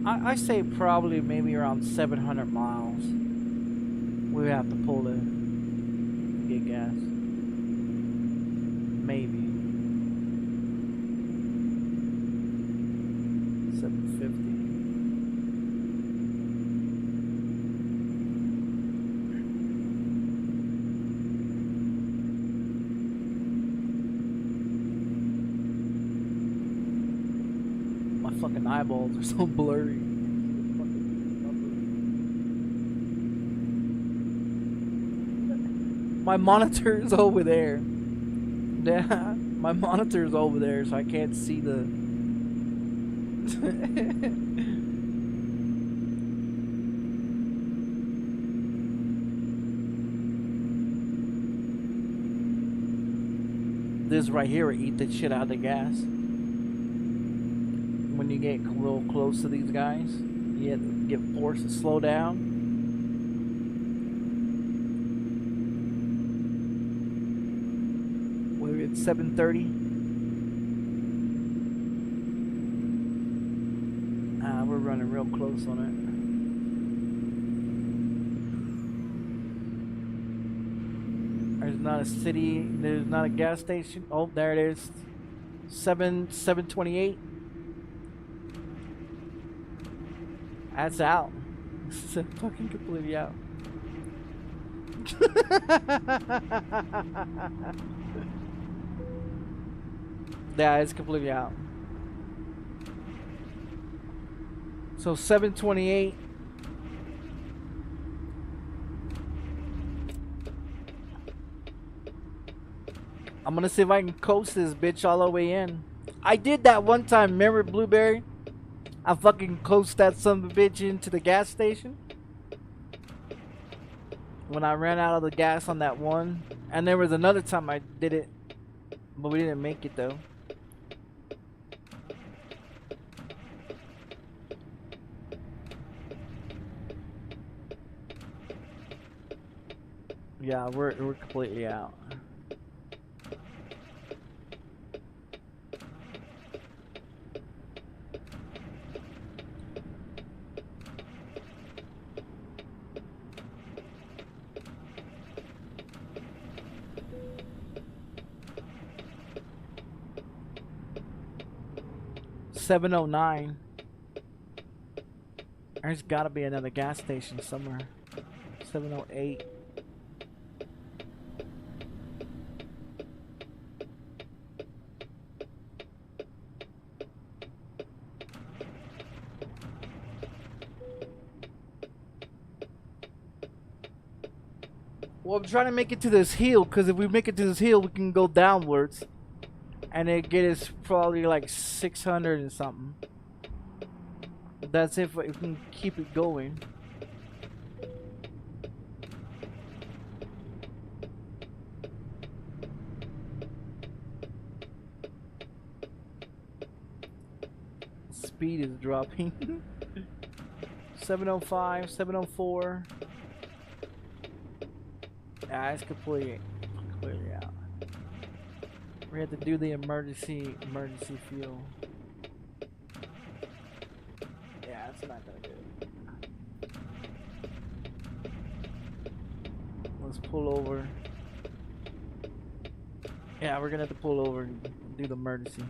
I say probably maybe around 700 miles. We have to pull in, get gas. Maybe 750. fucking eyeballs are so blurry. My monitor is over there. Yeah, my monitor is over there, so I can't see the. This right here will eat the shit out of the gas. When you get real close to these guys, you have to get forced to slow down. We're at 730. We're running real close on it. There's not a city. There's not a gas station. Oh, there it is. 728. That's out. It's fucking completely out. Yeah, it's completely out. So 728. I'm gonna see if I can coast this bitch all the way in. I did that one time, remember, Blueberry? I fucking coast that son of a bitch into the gas station when I ran out of the gas on that one. And there was another time I did it, but we didn't make it though. Yeah, we're completely out. $7.09. There's gotta be another gas station somewhere. 708. Well, I'm trying to make it to this hill, because if we make it to this hill, we can go downwards. And it get us probably like 600 and something. That's if we can keep it going. Speed is dropping. 705, 704. Yeah, it's completely out. We have to do the emergency fuel. Yeah, it's not gonna do it. Let's pull over. Yeah, we're gonna have to pull over and do the emergency.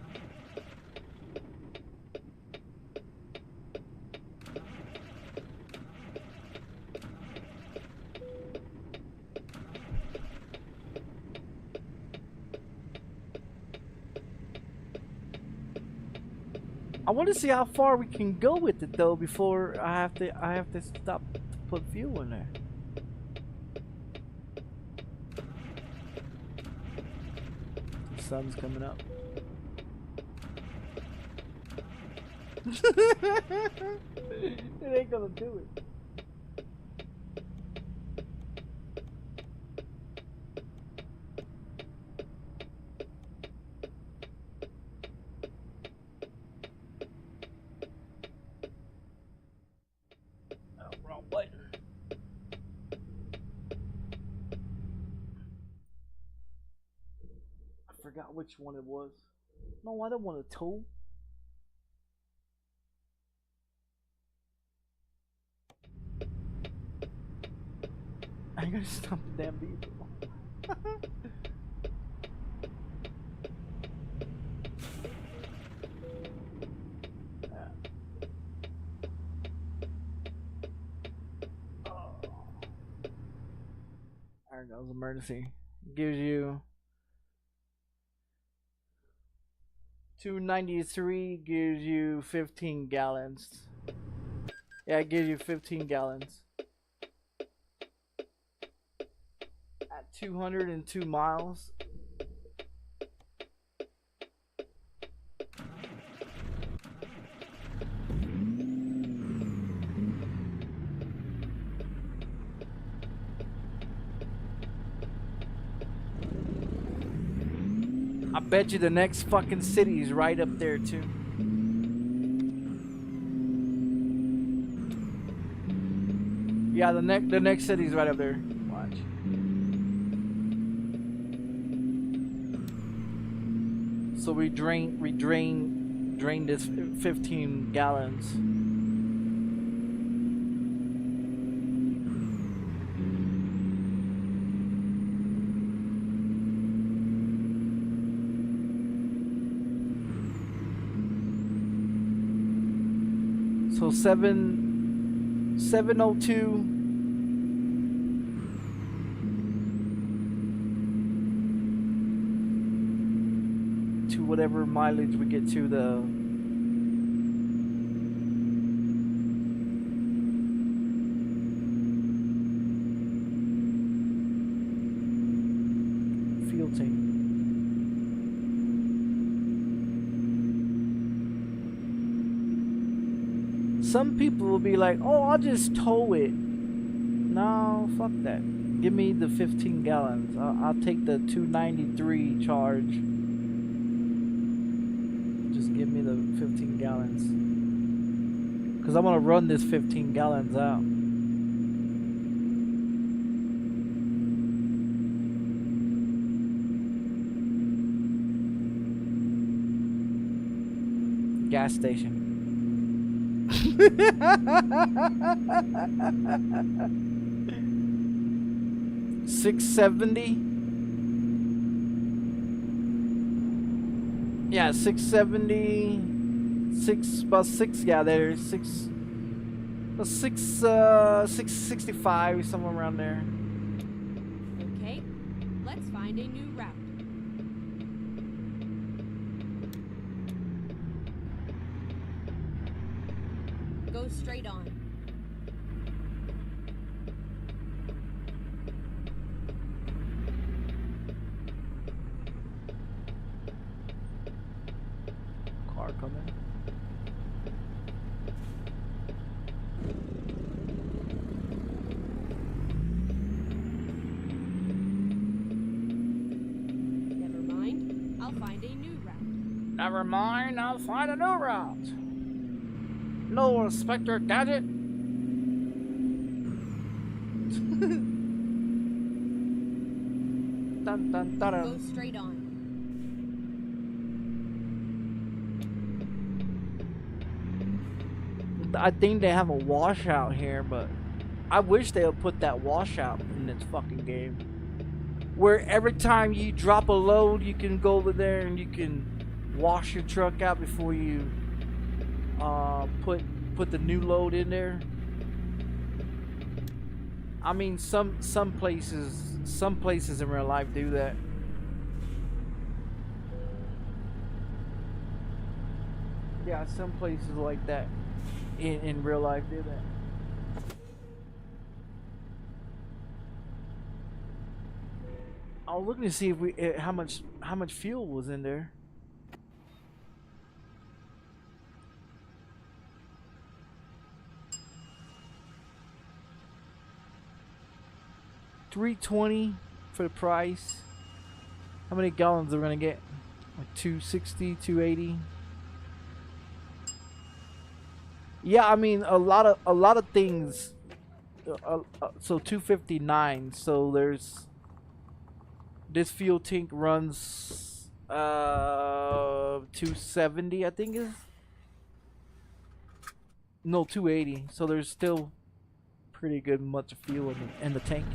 I want to see how far we can go with it though before I have to stop to put fuel in there. The sun's coming up. It ain't gonna do it. Forgot which one it was. No, I don't want a tool. I gotta stop the damn vehicle. There goes emergency. Gives you 293 gives you 15 gallons. Yeah, it gives you 15 gallons. At 202 miles. I bet you the next fucking city is right up there too. Yeah, the next city's right up there. Watch. So we drain this 15 gallons. So 702 to whatever mileage we get to the fuel tank. Some people will be like, oh, I'll just tow it. No, fuck that. Give me the 15 gallons. I'll take the 293 charge. Just give me the 15 gallons. Because I'm going to run this 15 gallons out. Gas station. 670. Yeah, 670. About six. Yeah, there's 665, somewhere around there. Okay, let's find a new route. Go straight on. Car coming. Never mind, I'll find a new route. Never mind, I'll find a new route. No, Inspector Gadget. Dun, dun, dun, dun. Go straight on. I think they have a washout here, but I wish they would put that washout in this fucking game. Where every time you drop a load, you can go over there and you can wash your truck out before you put the new load in there. I mean, some places in real life do that. Yeah, some places like that in real life do that. I was looking to see if how much fuel was in there. $320 for the price. How many gallons are we gonna get? Like 260, 280. Yeah, I mean a lot of things. So 259. So there's this fuel tank runs 270, I think is. No, 280. So there's still pretty good much fuel in the tank.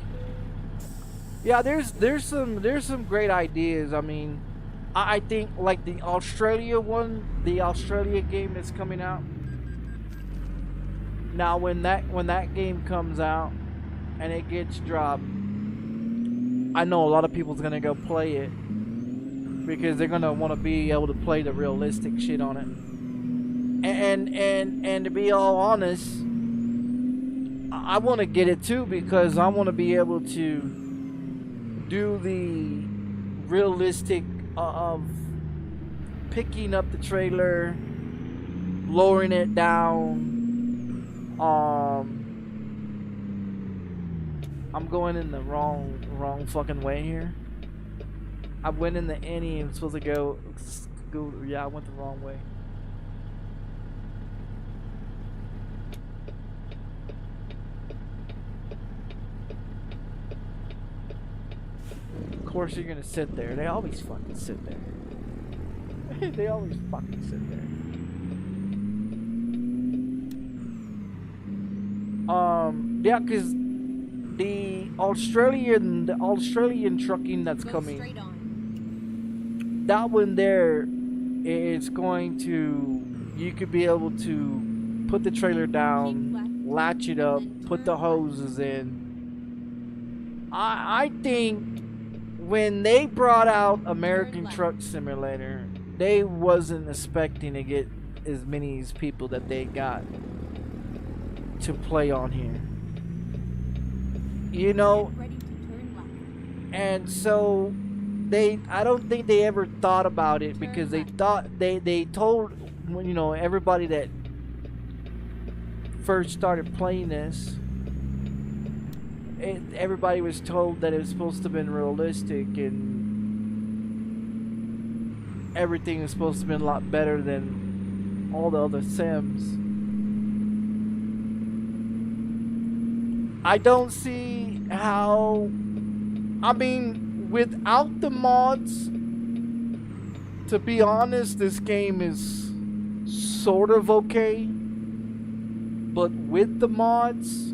Yeah, there's some great ideas. I mean, I think like the Australia game that's coming out. Now when that game comes out and it gets dropped, I know a lot of people's gonna go play it because they're gonna want to be able to play the realistic shit on it. And to be all honest, I want to get it too because I want to be able to do the realistic of picking up the trailer, lowering it down. I'm going in the wrong fucking way here. I went in the any and supposed to go. Yeah, I went the wrong way. Of course you're gonna sit there. They always fucking sit there. They always fucking sit there. Yeah, cause the Australian trucking that's coming, that one there, it's going to, you could be able to put the trailer down, latch it up, put the hoses in. I think when they brought out American Truck Simulator, they wasn't expecting to get as many people that they got to play on here, you know. And so I don't think they ever thought about it, because they thought they told, you know, everybody that first started playing this, everybody was told that it was supposed to have been realistic and everything was supposed to have been a lot better than all the other sims. I don't see how, I mean, without the mods, to be honest, this game is sort of okay. But with the mods,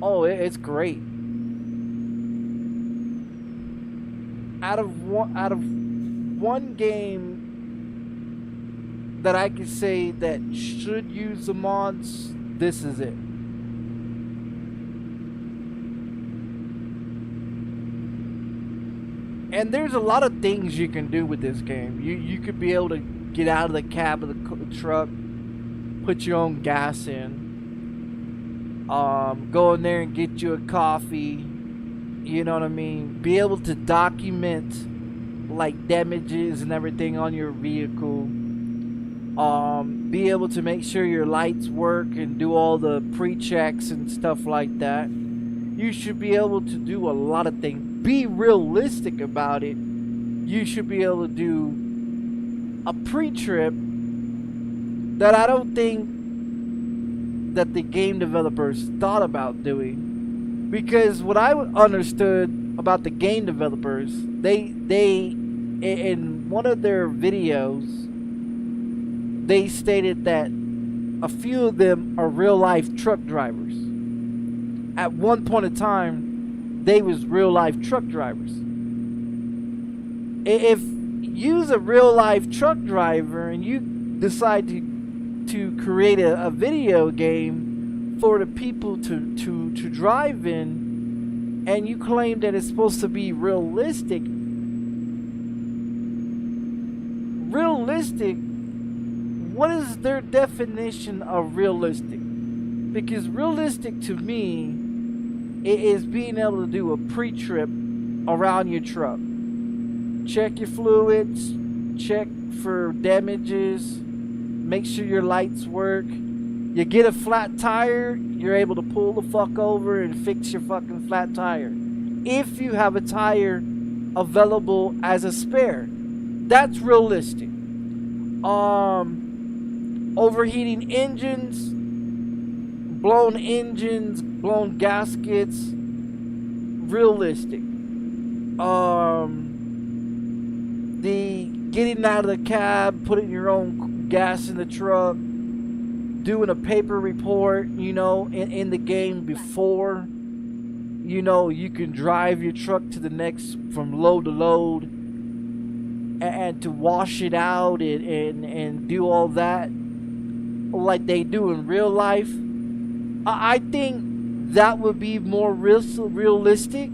oh, it's great. Out of one game that I could say that should use the mods, this is it. And there's a lot of things you can do with this game. You could be able to get out of the cab of the truck, put your own gas in, go in there and get you a coffee, you know what I mean? Be able to document like damages and everything on your vehicle. Be able to make sure your lights work and do all the pre-checks and stuff like that. You should be able to do a lot of things. Be realistic about it. You should be able to do a pre-trip that I don't think that the game developers thought about doing. Because what I understood about the game developers, they in one of their videos, they stated that a few of them are real life truck drivers. At one point in time, they was real life truck drivers. If you's a real life truck driver and you decide to create a video game for the people to drive in, and you claim that it's supposed to be realistic, what is their definition of realistic? Because realistic to me, it is being able to do a pre-trip around your truck. Check your fluids, check for damages, make sure your lights work. You get a flat tire, you're able to pull the fuck over and fix your fucking flat tire. If you have a tire available as a spare, that's realistic. Overheating engines, blown gaskets, realistic. The getting out of the cab, putting your own gas in the truck, doing a paper report, you know, in the game before, you know, you can drive your truck to the next, from load to load, and to wash it out and do all that like they do in real life. I think that would be more realistic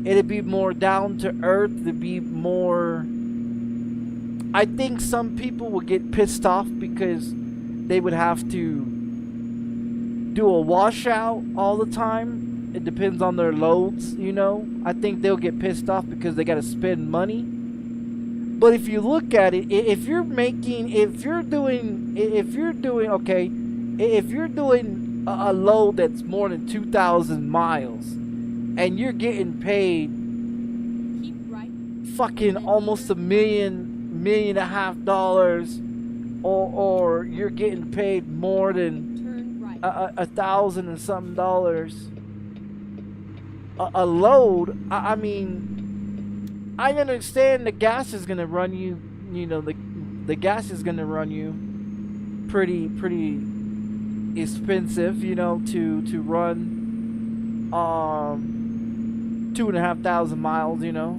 It'd be more down to earth. It'd be more. I think some people would get pissed off because they would have to do a washout all the time. It depends on their loads, you know. I think they'll get pissed off because they got to spend money. But if you look at it, if you're doing a load that's more than 2,000 miles, and you're getting paid fucking almost $1.5 million, or you're getting paid more than $1,000 and something dollars a load. I mean, I understand the gas is gonna run you, you know, the gas is gonna run you pretty expensive, you know, to run 2,500 miles, you know,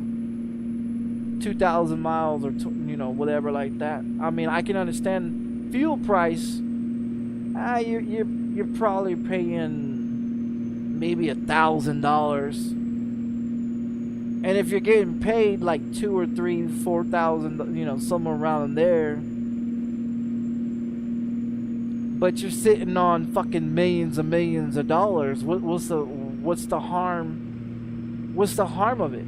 2,000 miles, or you know, whatever like that. I mean, I can understand fuel price. You're probably paying maybe $1,000. And if you're getting paid like 2 or 3, 4,000, you know, somewhere around there, but you're sitting on fucking millions and millions of dollars, what's the harm? What's the harm of it?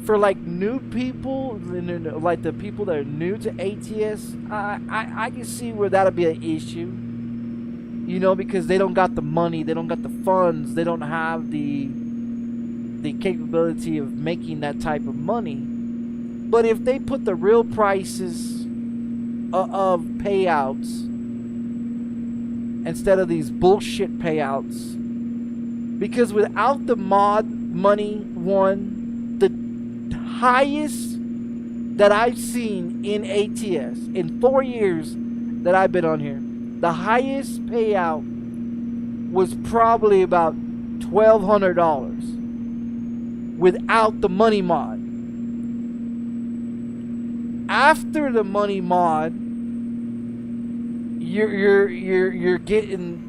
For like new people, like the people that are new to ATS, I can see where that'll be an issue. You know, because they don't got the money, they don't got the funds, they don't have the capability of making that type of money. But if they put the real prices of payouts instead of these bullshit payouts, because without the mod money, the highest that I've seen in ATS in 4 years that I've been on here, the highest payout was probably about $1,200 without the money mod. After the money mod, you're getting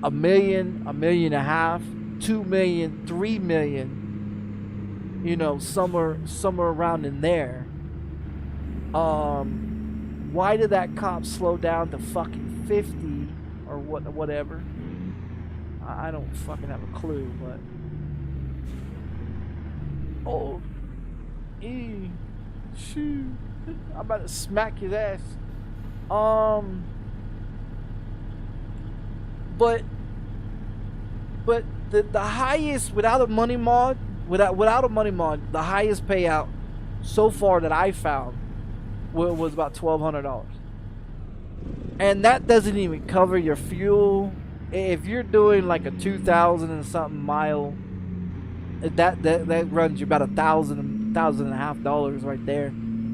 $1 million, $1.5 million, $2 million, $3 million. You know, somewhere around in there. Why did that cop slow down to fucking 50 or whatever? I don't fucking have a clue, but oh, shoot, I'm about to smack his ass. But the highest without a money mod, the highest payout so far that I found was about $1,200, and that doesn't even cover your fuel. If you're doing like a 2,000 and something mile, that runs you about $1,500 right there,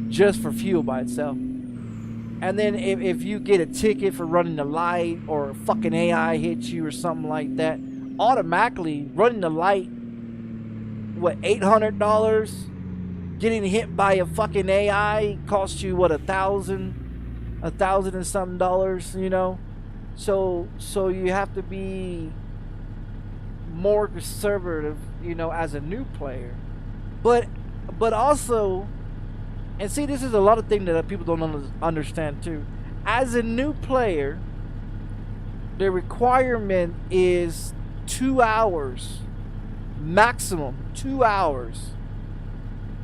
just for fuel by itself. And then if you get a ticket for running the light, or a fucking AI hits you or something like that, automatically running the light, what, $800? Getting hit by a fucking AI costs you what, $1,000 and something dollars, you know. So you have to be more conservative, you know, as a new player. But also, and see, this is a lot of things that people don't understand too. As a new player, the requirement is 2 hours, maximum 2 hours,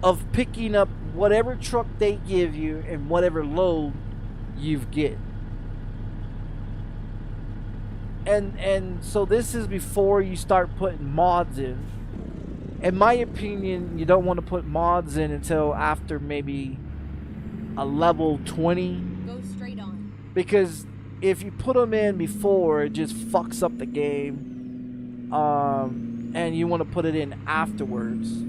of picking up whatever truck they give you and whatever load you've get. And so this is before you start putting mods in. In my opinion, you don't want to put mods in until after maybe a level 20. Go straight on. Because if you put them in before, it just fucks up the game. And you want to put it in afterwards.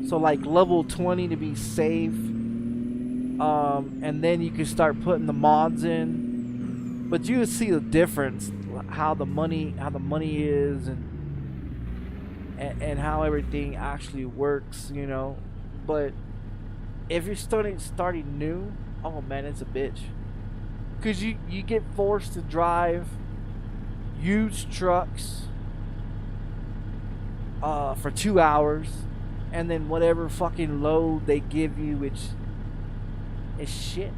So like level 20 to be safe. And then you can start putting the mods in. But you see the difference, how the money is, and how everything actually works, you know. But if you're starting new, oh man, it's a bitch. Cause you get forced to drive used trucks for 2 hours, and then whatever fucking load they give you, it's shit.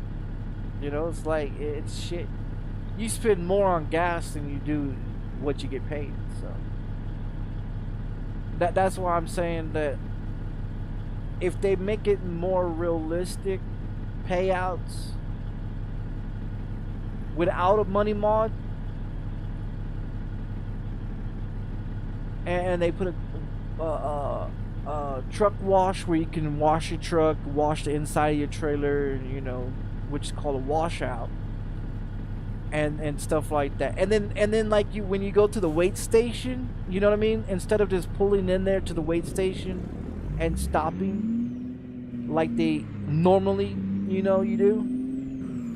You know, it's like, it's shit. You spend more on gas than you do what you get paid. So that's why I'm saying that if they make it more realistic payouts without a money mod, and they put a truck wash where you can wash your truck, wash the inside of your trailer, you know, which is called a washout, and stuff like that. And then like when you go to the weight station, you know what I mean, instead of just pulling in there to the weight station and stopping like they normally, you know, you do,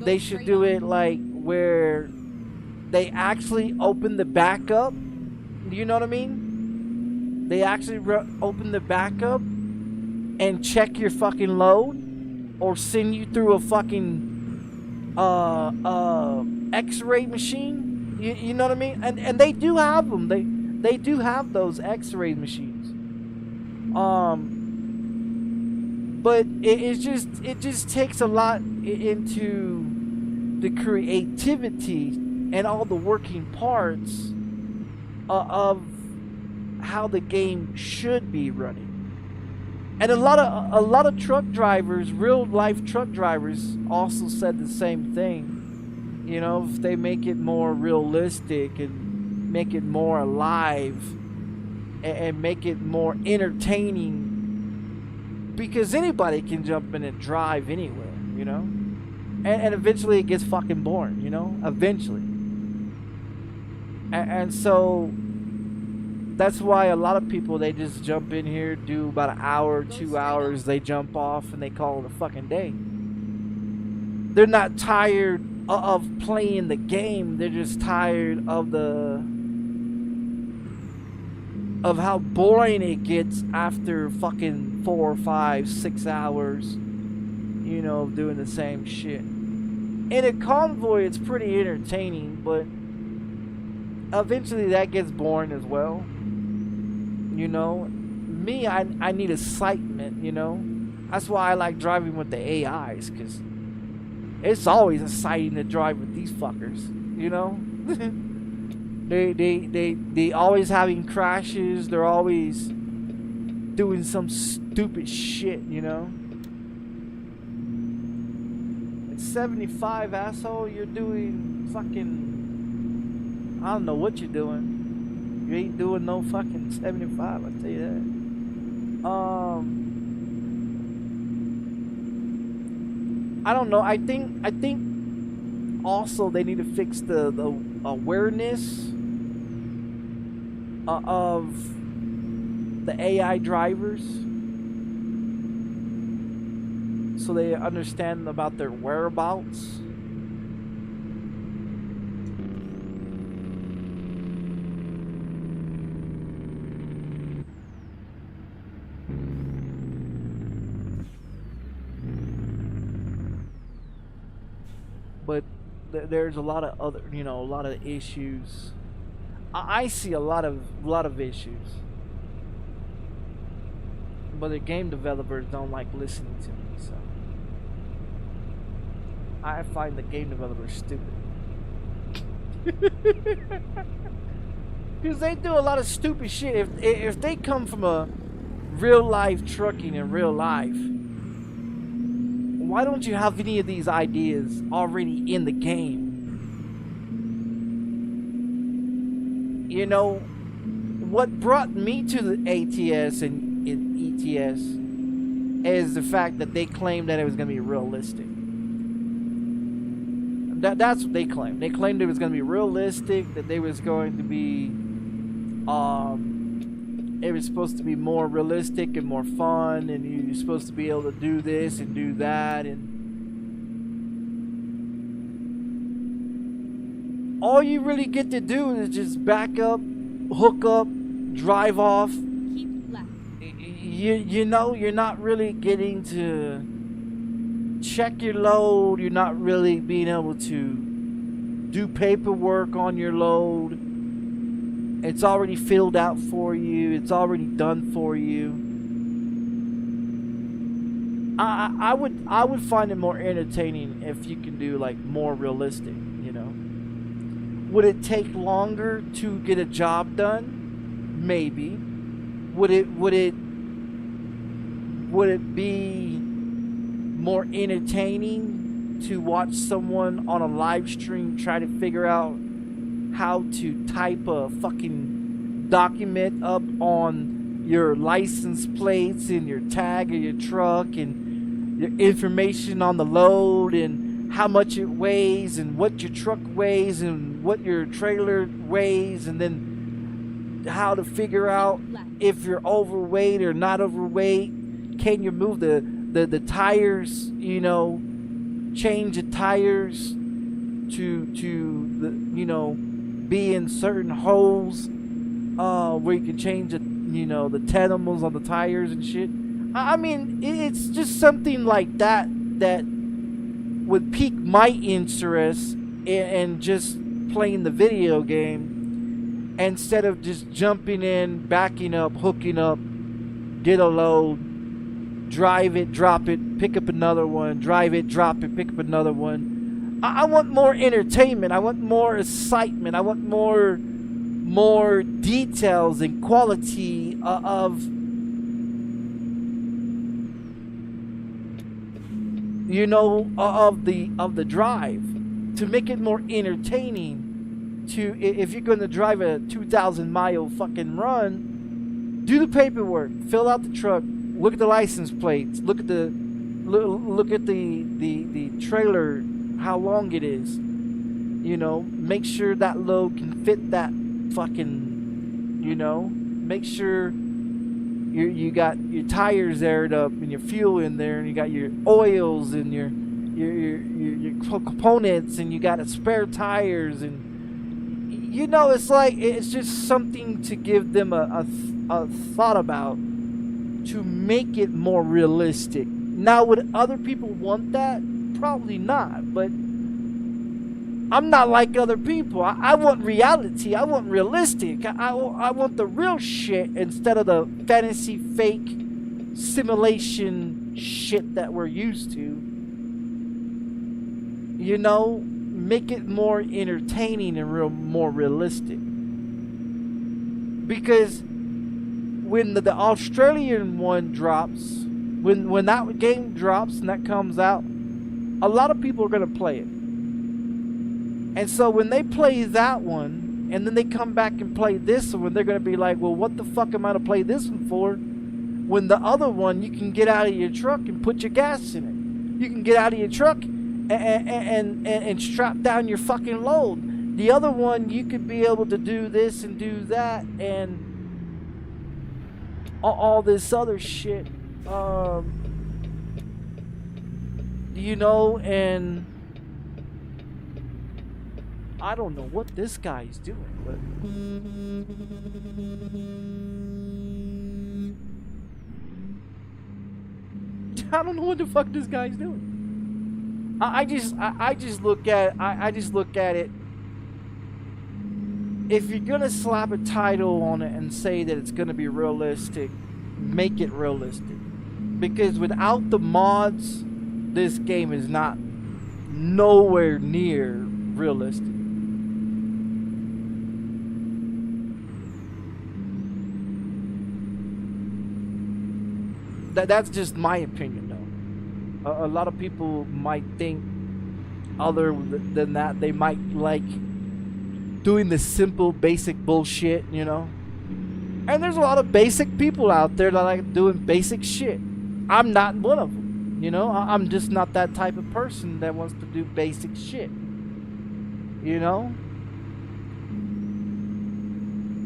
they should do it like where they actually open the back up. You know what I mean? They actually open the back up and check your fucking load, or send you through a fucking X-ray machine. You know what I mean? And they do have them. They do have those X-ray machines. But it just takes a lot into the creativity and all the working parts of how the game should be running. And a lot of truck drivers, real life truck drivers, also said the same thing. You know, if they make it more realistic and make it more alive and make it more entertaining, because anybody can jump in and drive anywhere, you know, and eventually it gets fucking boring, you know, eventually. And so that's why a lot of people, they just jump in here, do about an hour, 2 hours, they jump off and they call it a fucking day. They're not tired of playing the game, they're just tired of how boring it gets after fucking 4, 5, 6 hours, you know, of doing the same shit. In a convoy, it's pretty entertaining, but eventually that gets boring as well. You know, me, I need excitement, you know. That's why I like driving with the AIs, because it's always exciting to drive with these fuckers, you know. they always having crashes, they're always doing some stupid shit, you know. It's 75, asshole. You're doing fucking, I don't know what you're doing. You ain't doing no fucking 75, I'll tell you that. I don't know. I think also they need to fix the awareness of the AI drivers, so they understand about their whereabouts. But there's a lot of other, you know, a lot of issues. I see a lot of issues, but the game developers don't like listening to me, so I find the game developers stupid. Because they do a lot of stupid shit. If they come from a real life trucking in real life, why don't you have any of these ideas already in the game? You know, what brought me to the ATS and ETS is the fact that they claimed that it was going to be realistic. That's what they claimed. They claimed it was going to be realistic, that they was going to be, it was supposed to be more realistic and more fun, and you're supposed to be able to do this and do that, and all you really get to do is just back up, hook up, drive off. Keep left. You know, you're not really getting to check your load. You're not really being able to do paperwork on your load. It's already filled out for you. It's already done for you. I would find it more entertaining if you can do like more realistic, you know. Would it take longer to get a job done? Maybe. Would it be more entertaining to watch someone on a live stream try to figure out how to type a fucking document up on your license plates and your tag of your truck and your information on the load and how much it weighs and what your truck weighs and what your trailer weighs, and then how to figure out if you're overweight or not overweight? Can you move the tires, you know, change the tires to the, you know, be in certain holes where you can change the, you know, the tenimals on the tires and shit. I mean, it's just something like that that would pique my interest in just playing the video game, instead of just jumping in, backing up, hooking up, get a load, drive it, drop it, pick up another one, drive it, drop it, pick up another one. I want more entertainment. I want more excitement. I want more details and quality of, you know, of the drive, to make it more entertaining. To, if you're going to drive a 2,000 mile fucking run, do the paperwork, fill out the truck, look at the license plates, look at the trailer, how long it is, you know, make sure that load can fit that fucking, you know, make sure you got your tires aired up and your fuel in there, and you got your oils and your components, and you got spare tires, and you know, it's like, it's just something to give them a thought about, to make it more realistic. Now, would other people want that? Probably not, but I'm not like other people. I want reality. I want realistic. I want the real shit instead of the fantasy fake simulation shit that we're used to. You know, make it more entertaining and more realistic. Because when the Australian one drops, when that game drops and that comes out, a lot of people are going to play it. And so when they play that one, and then they come back and play this one, they're going to be like, well, what the fuck am I to play this one for? When the other one, you can get out of your truck and put your gas in it. You can get out of your truck and strap down your fucking load. The other one, you could be able to do this and do that and all this other shit. You know, and I don't know what this guy's doing, but I don't know what the fuck this guy's doing. I just look at it. If you're gonna slap a title on it and say that it's gonna be realistic, make it realistic. Because without the mods, this game is not nowhere near realistic. That's just my opinion, though. A lot of people might think other than that. They might like doing the simple, basic bullshit, you know. And there's a lot of basic people out there that like doing basic shit. I'm not one of them, you know. I'm just not that type of person that wants to do basic shit, you know.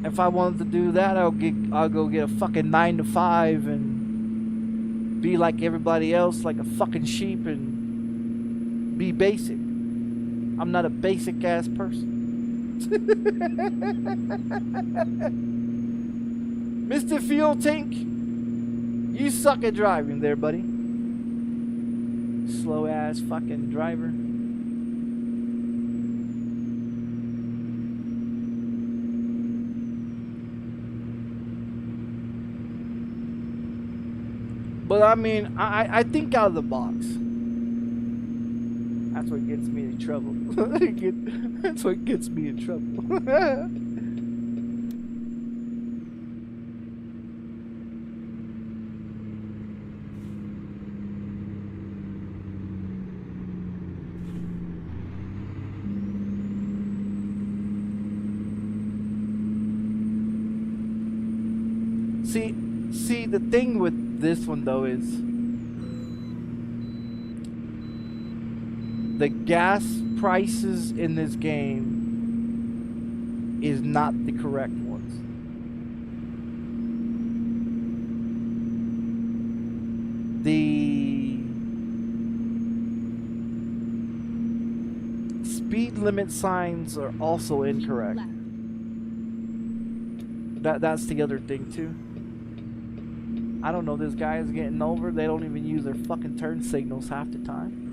If I wanted to do that, I'll go get a fucking 9 to 5 and be like everybody else, like a fucking sheep, and be basic. I'm not a basic ass person. Mr. Fuel Tank, you suck at driving there, buddy. Slow ass fucking driver. But I mean, I think out of the box. That's what gets me in trouble. That's what gets me in trouble. See, the thing with this one though is the gas prices in this game is not the correct ones. The speed limit signs are also incorrect. That's the other thing too. I don't know, this guy is getting over. They don't even use their fucking turn signals half the time.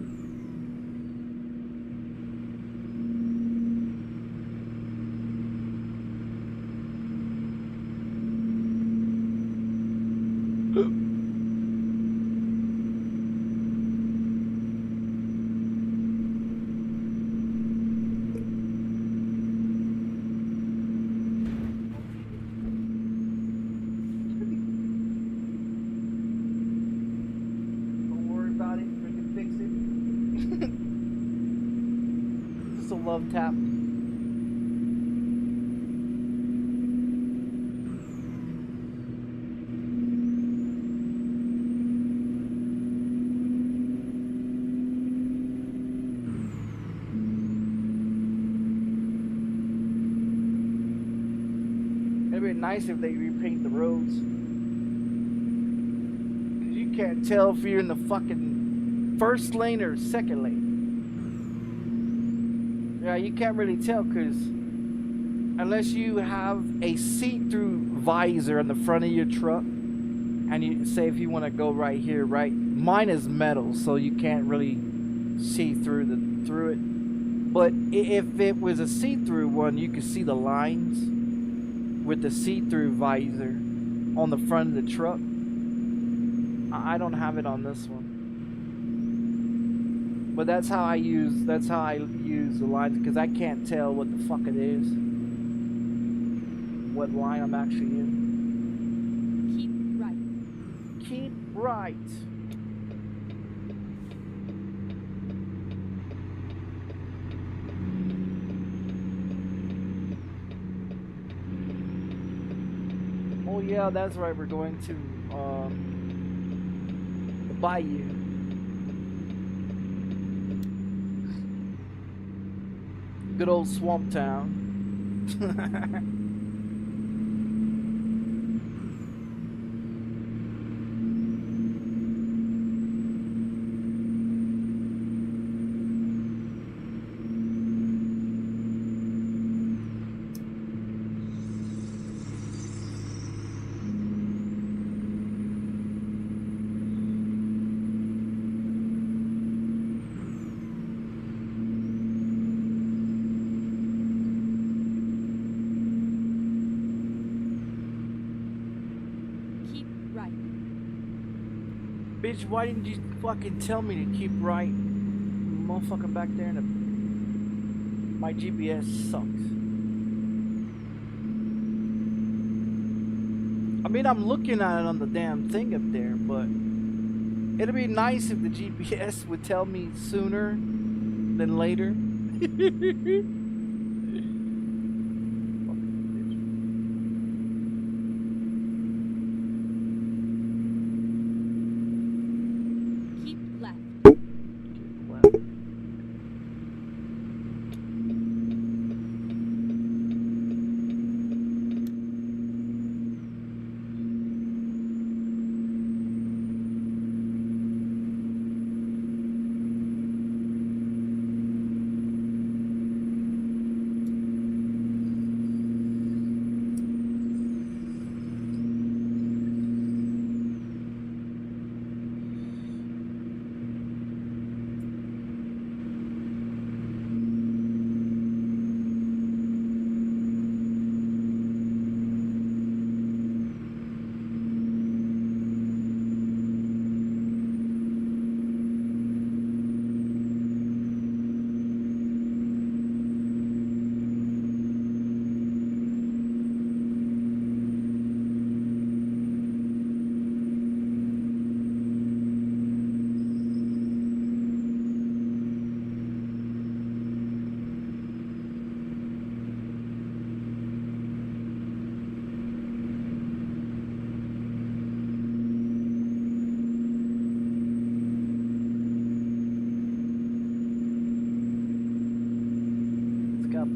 Love tap. It'd be nice if they repaint the roads. You can't tell if you're in the fucking first lane or second lane. Yeah, you can't really tell because unless you have a see-through visor on the front of your truck, and you say if you want to go right here, right? Mine is metal, so you can't really see through it. But if it was a see-through one, you could see the lines with the see-through visor on the front of the truck. I don't have it on this one. But that's how I use the lines, because I can't tell what the fuck it is, what line I'm actually in. Keep right. Keep right. Oh yeah, that's right. We're going to the bayou. Good old swamp town. Bitch, why didn't you fucking tell me to keep right? Motherfucker back there in my GPS sucks. I mean, I'm looking at it on the damn thing up there, but it'd be nice if the GPS would tell me sooner than later.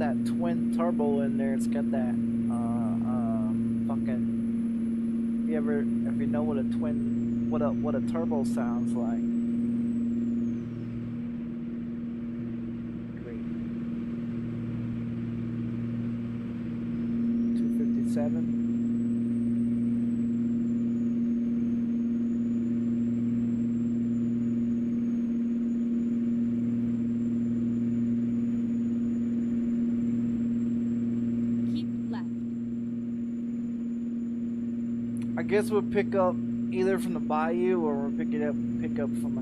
that twin turbo in there. It's got that fucking. If you know what a twin, what a turbo sounds like. Great. 257. I guess we'll pick up either from the bayou or we'll pick up from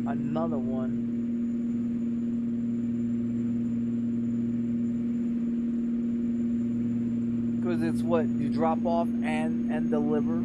another one. Because it's what you drop off and deliver.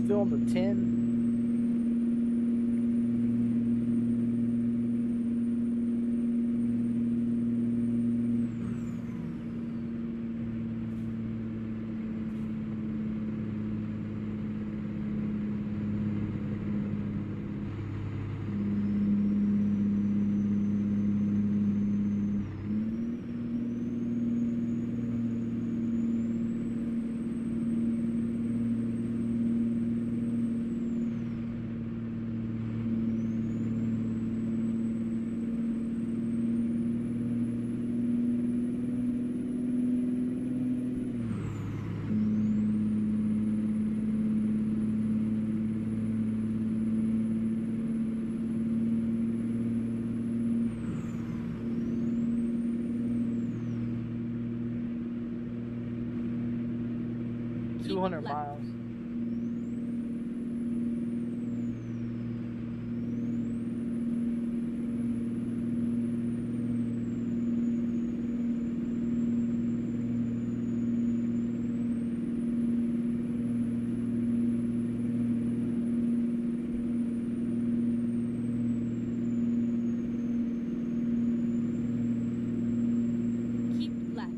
Still on the 10. Keep 200 left. miles. Keep left.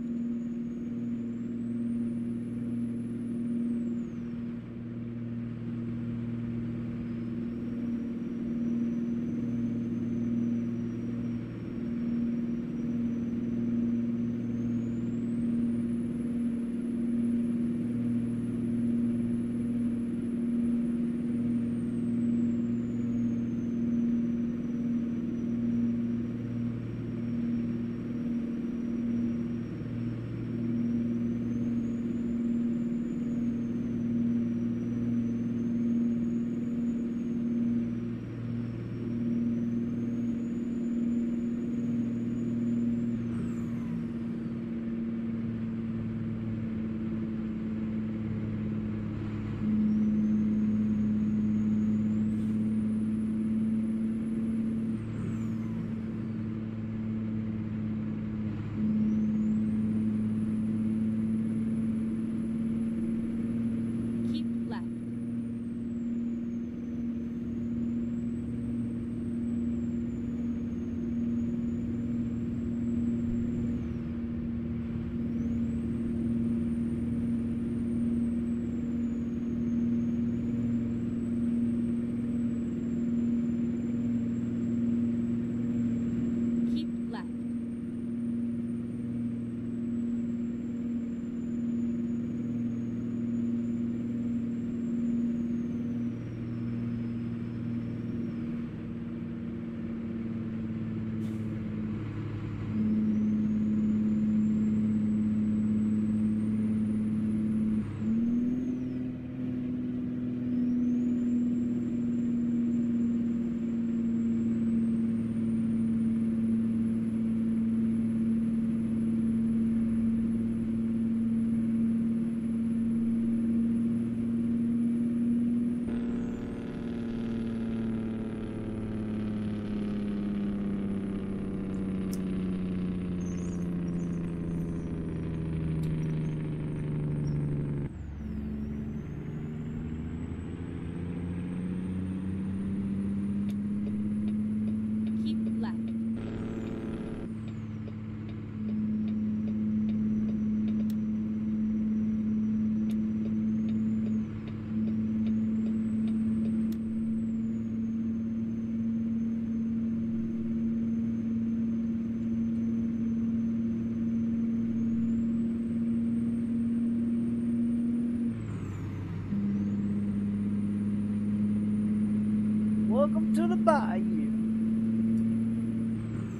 you.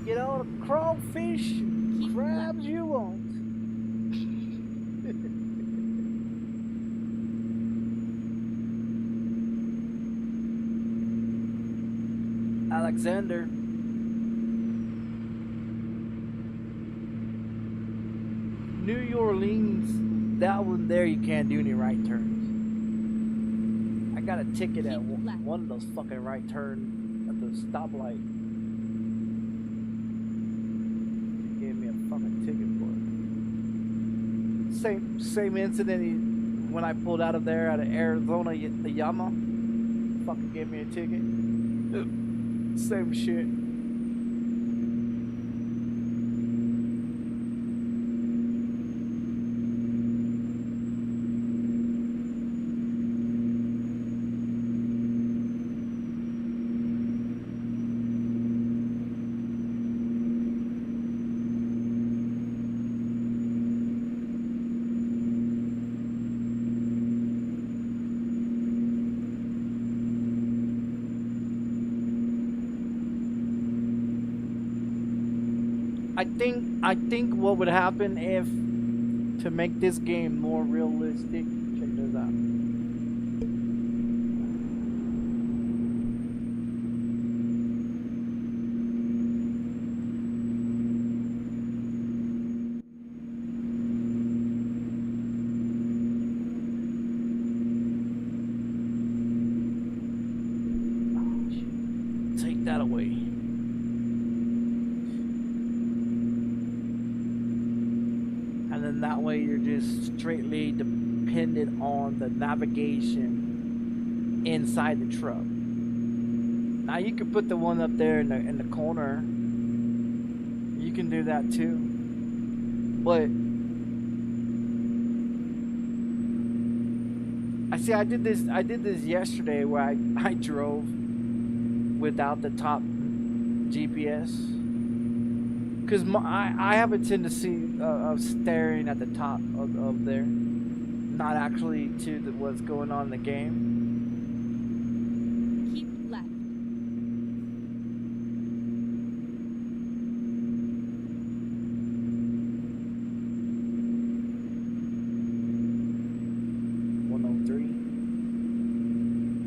Get all the crawfish and Keep crabs left. you want. Alexander. New Orleans, that one there you can't do any right turns. I got a ticket at one of those fucking right turns at the stoplight. They gave me a fucking ticket for it. Same incident when I pulled out of there out of Arizona, the Yama. Fucking gave me a ticket. Same shit. I think what would happen if, to make this game more realistic, check this out. Oh, shit. Take that away. And then that way you're just straightly dependent on the navigation inside the truck. Now you can put the one up there in the corner. You can do that too. But I did this yesterday where I drove without the top GPS. Because I have a tendency of staring at the top of there, not actually to what's going on in the game. Keep left.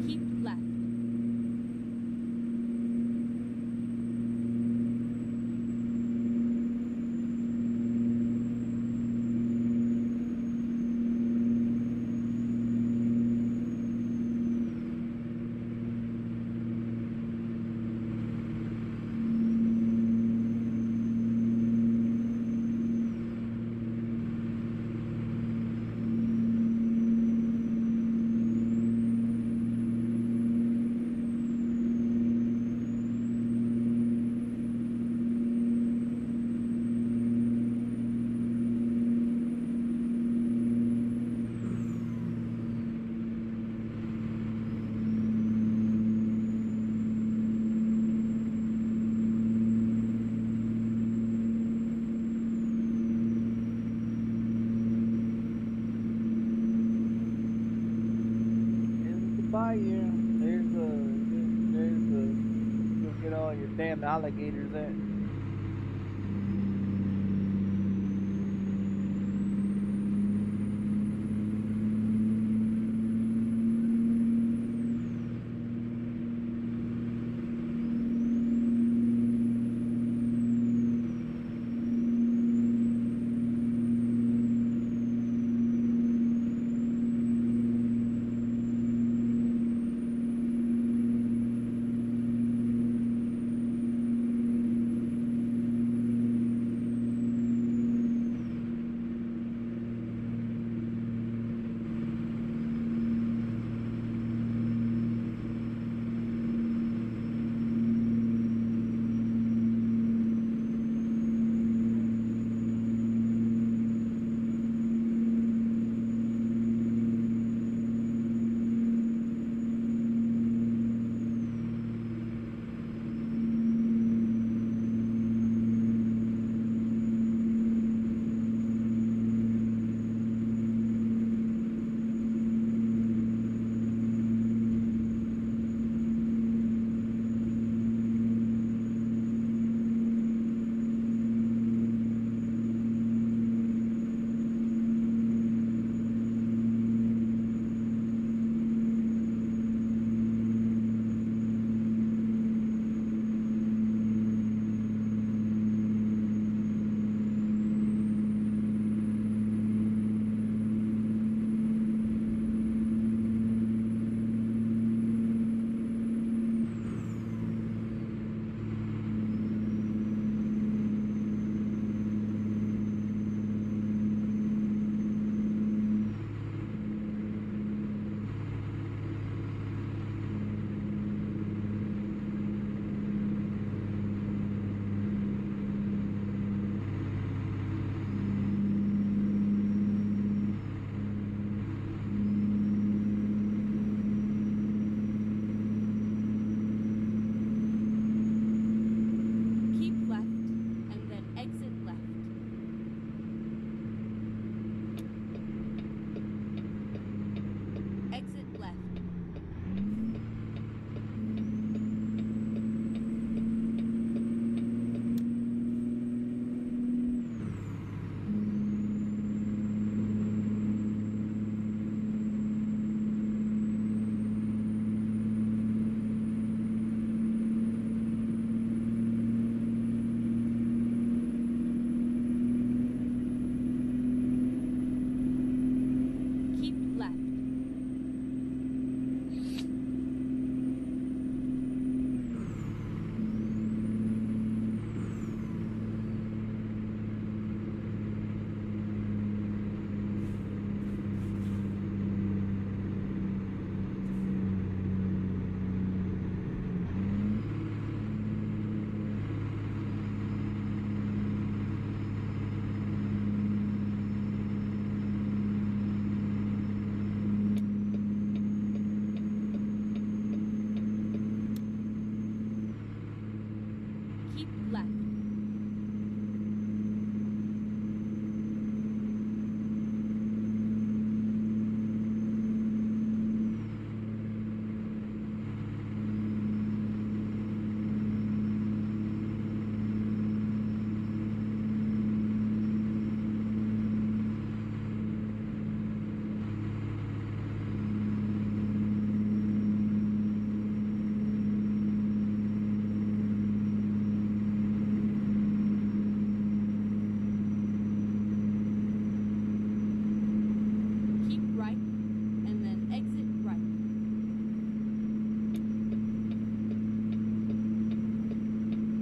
Keep left. You'll get all your damn alligators at.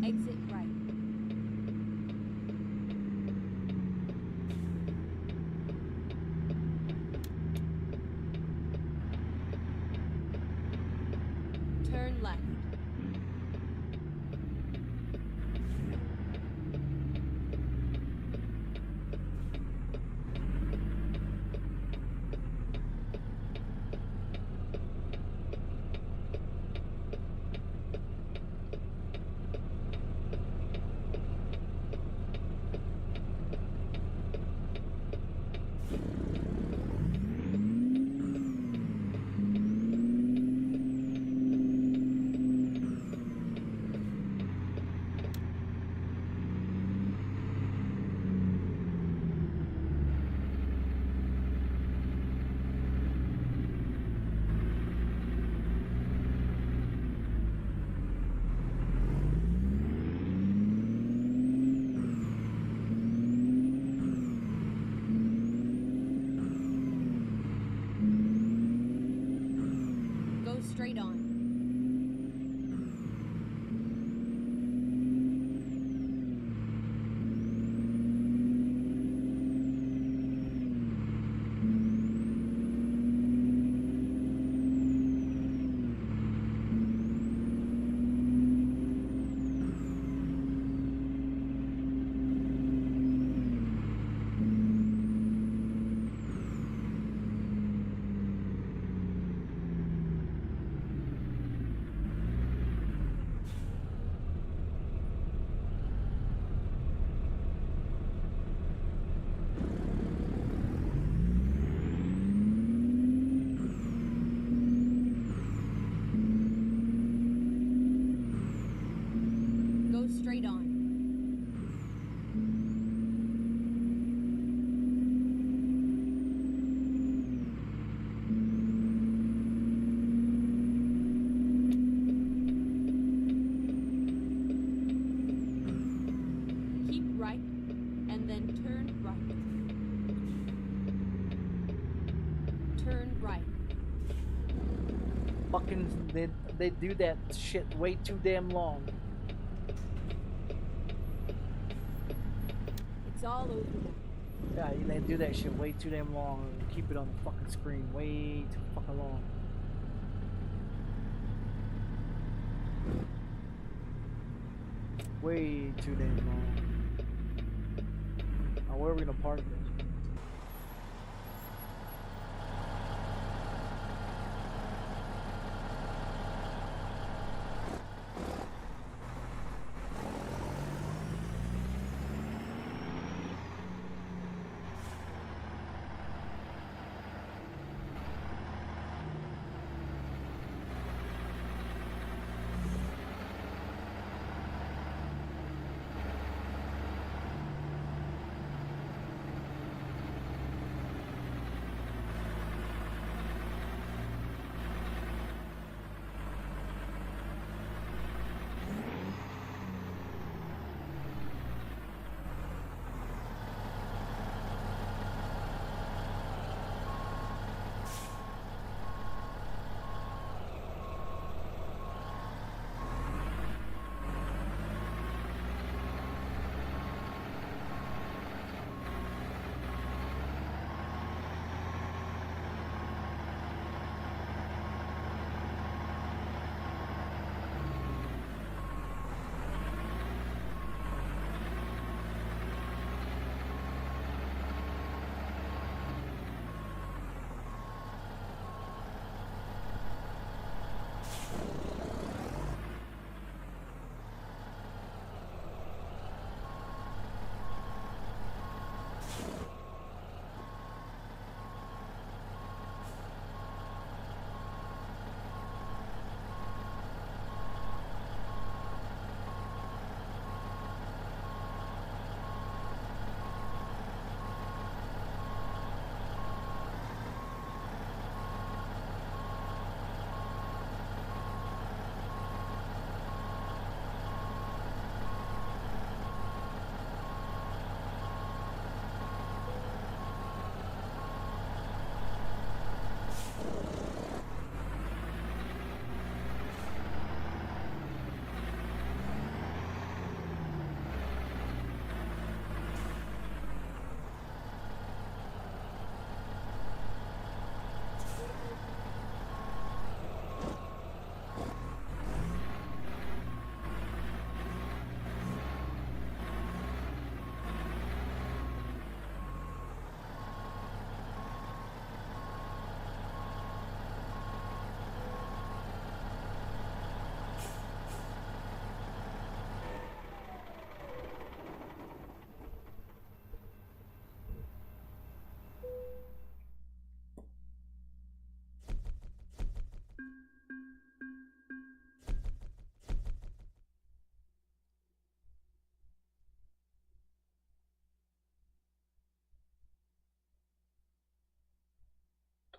Exit right. Turn left. Go straight on. Go straight on. Keep right and then turn right. Turn right. Fucking, they do that shit way too damn long. It's all over now. Yeah, they do that shit way too damn long. Keep it on the fucking screen way too fucking long. Way too damn long. Now, where are we gonna park this?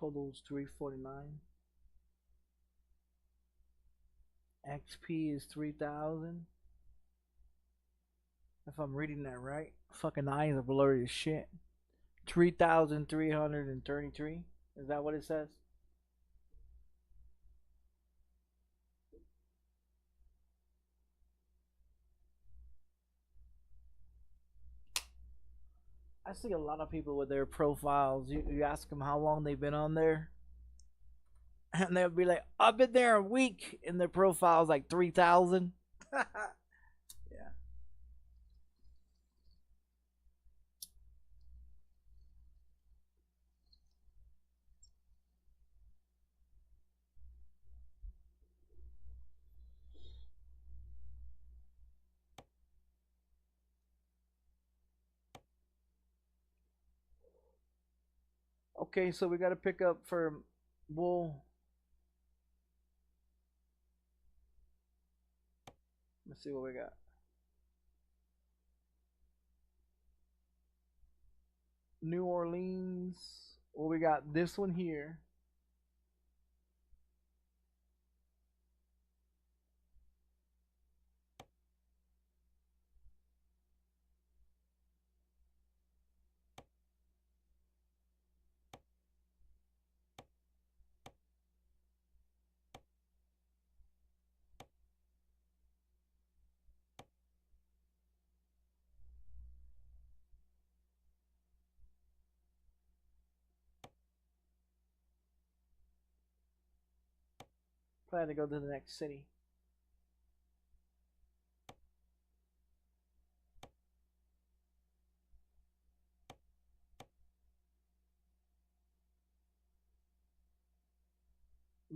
Total is 349. XP is 3,000. If I'm reading that right. Fucking eyes are blurry as shit. 3,333. Is that what it says? I see a lot of people with their profiles. You ask them how long they've been on there, and they'll be like, "I've been there a week," and their profile's like 3,000. Yeah. Okay, so we got to pick up for Bull. Let's see what we got. New Orleans. Well, we got this one here. Plan to go to the next city.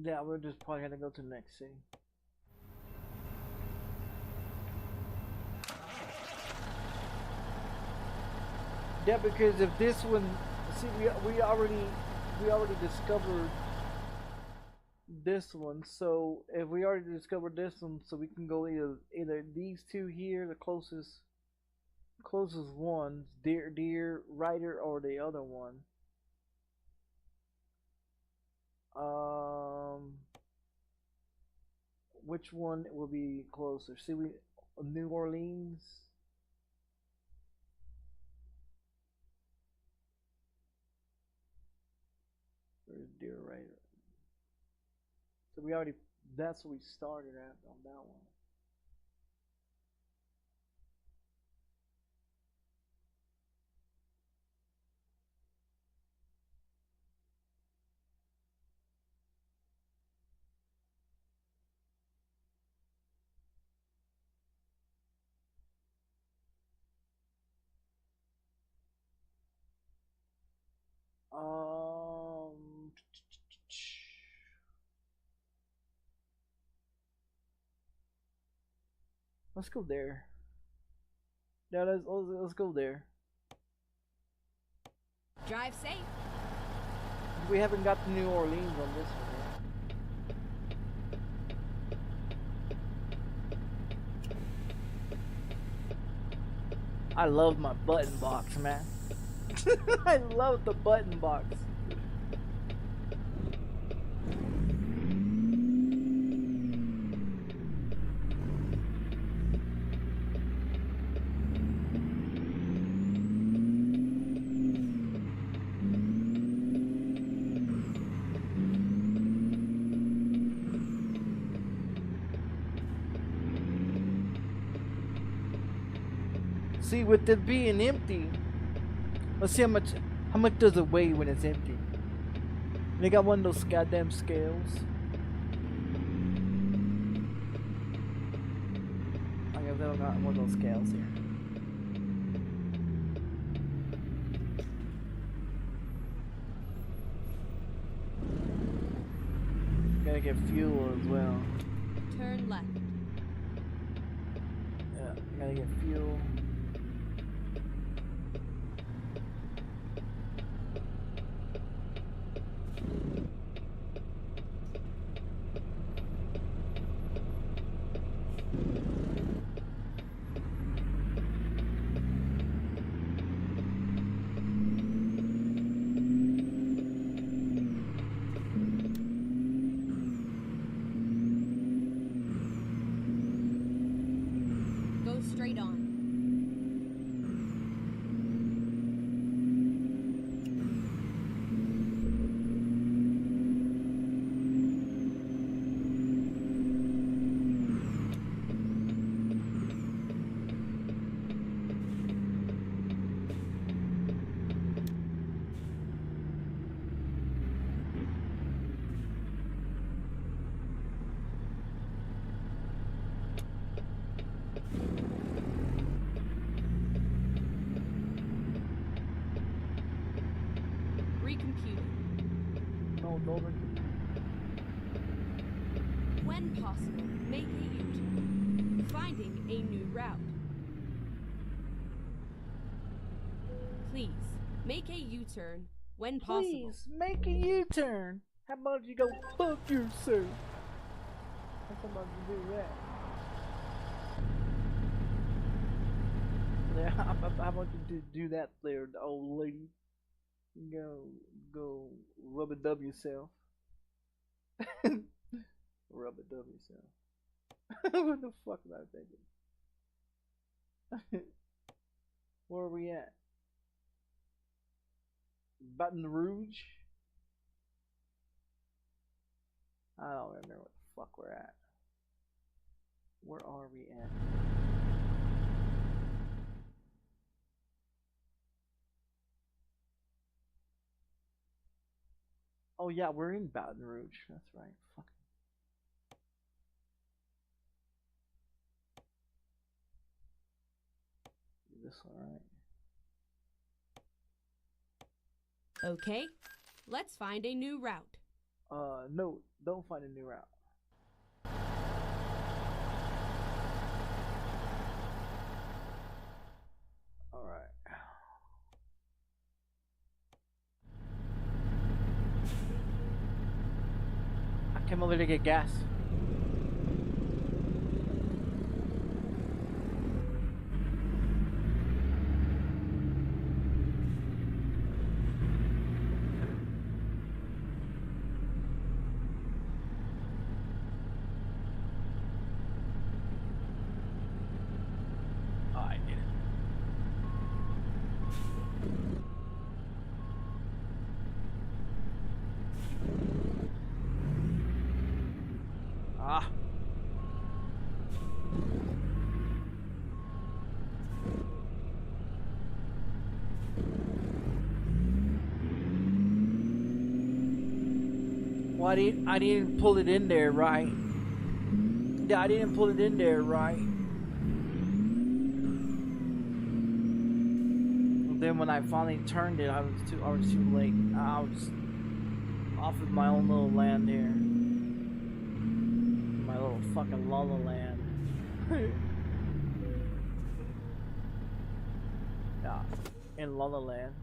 Yeah, we're just probably gonna go to the next city. Yeah, because if this one, see, we already discovered this one. So if we already discovered this one, so we can go either these two here, the closest ones, Deer Rider, or the other one. Which one will be closer? See, we New Orleans. Where's Deer Rider? So we already, that's what we started at on that one. Let's go there. Yeah, let's go there. Drive safe. We haven't got to New Orleans on this one yet. I love my button box, man. I love the button box. See, with it being empty, let's see how much does it weigh when it's empty. They got one of those goddamn scales. I guess they don't got one of those scales here. Gotta get fuel as well. Turn left. Yeah, gotta get fuel. hold over. When possible, make a U-turn. Finding a new route. Please, make a U-turn when possible. Please, make a U-turn. How about you go fuck yourself? How about you do that? Yeah, how about you do that there, the old lady? Go rub a dub yourself. Rub a dub yourself. What the fuck am I thinking? Where are we at? Baton Rouge? I don't remember what the fuck we're at. Where are we at? Oh yeah, we're in Baton Rouge. That's right. Fuck. This alright. Okay, let's find a new route. No, don't find a new route. Alright. I came over to get gas. Well, I didn't pull it in there right. Yeah, I didn't pull it in there right. Then when I finally turned it, I was too late. I was off of my own little land here. My little fucking la la land. Yeah, in La La Land.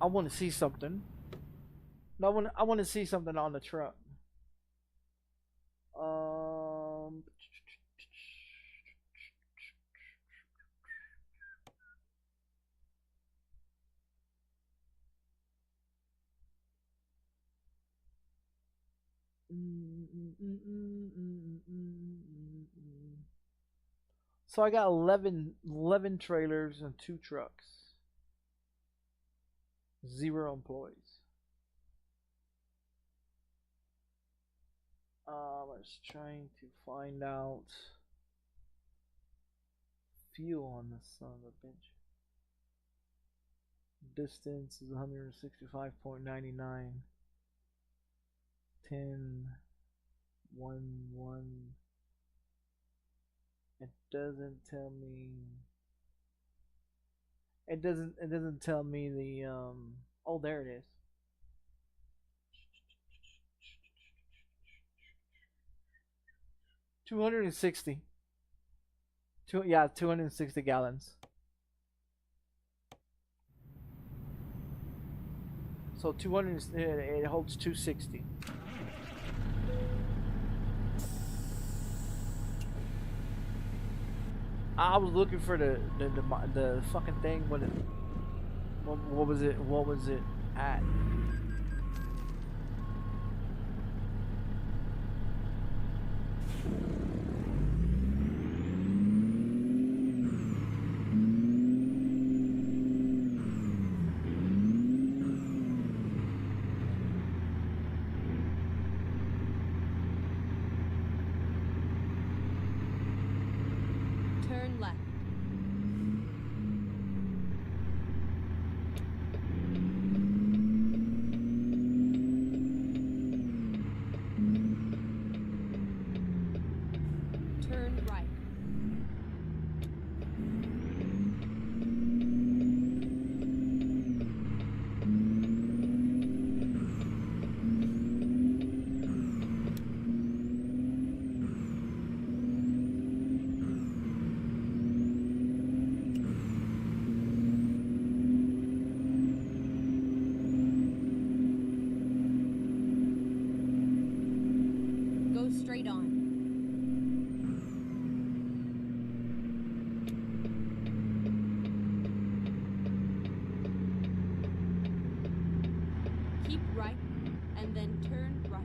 I want to see something. No, I want to see something on the truck. So I got 11 trailers and 2 trucks. 0 employees. I was trying to find out fuel on this son of a bitch. Distance is 165.99. 10 1 1. It doesn't tell me. It doesn't tell me the oh, there it is. $260. 260 gallons. So 200. It holds 260. I was looking for the fucking thing. What was it? What was it at? left. Turn right. Go straight on. Keep right, and then turn right.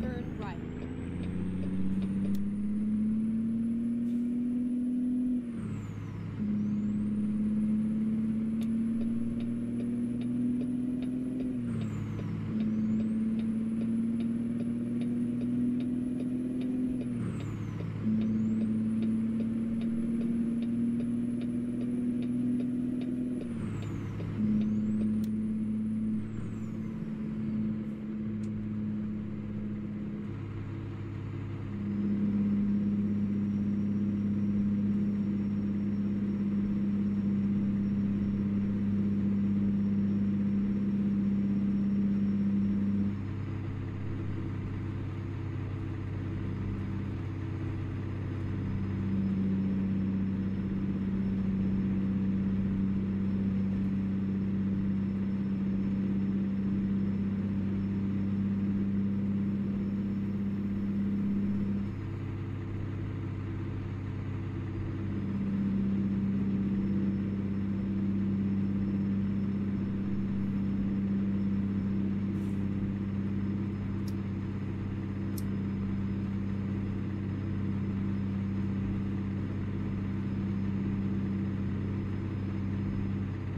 Turn right.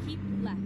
Keep left.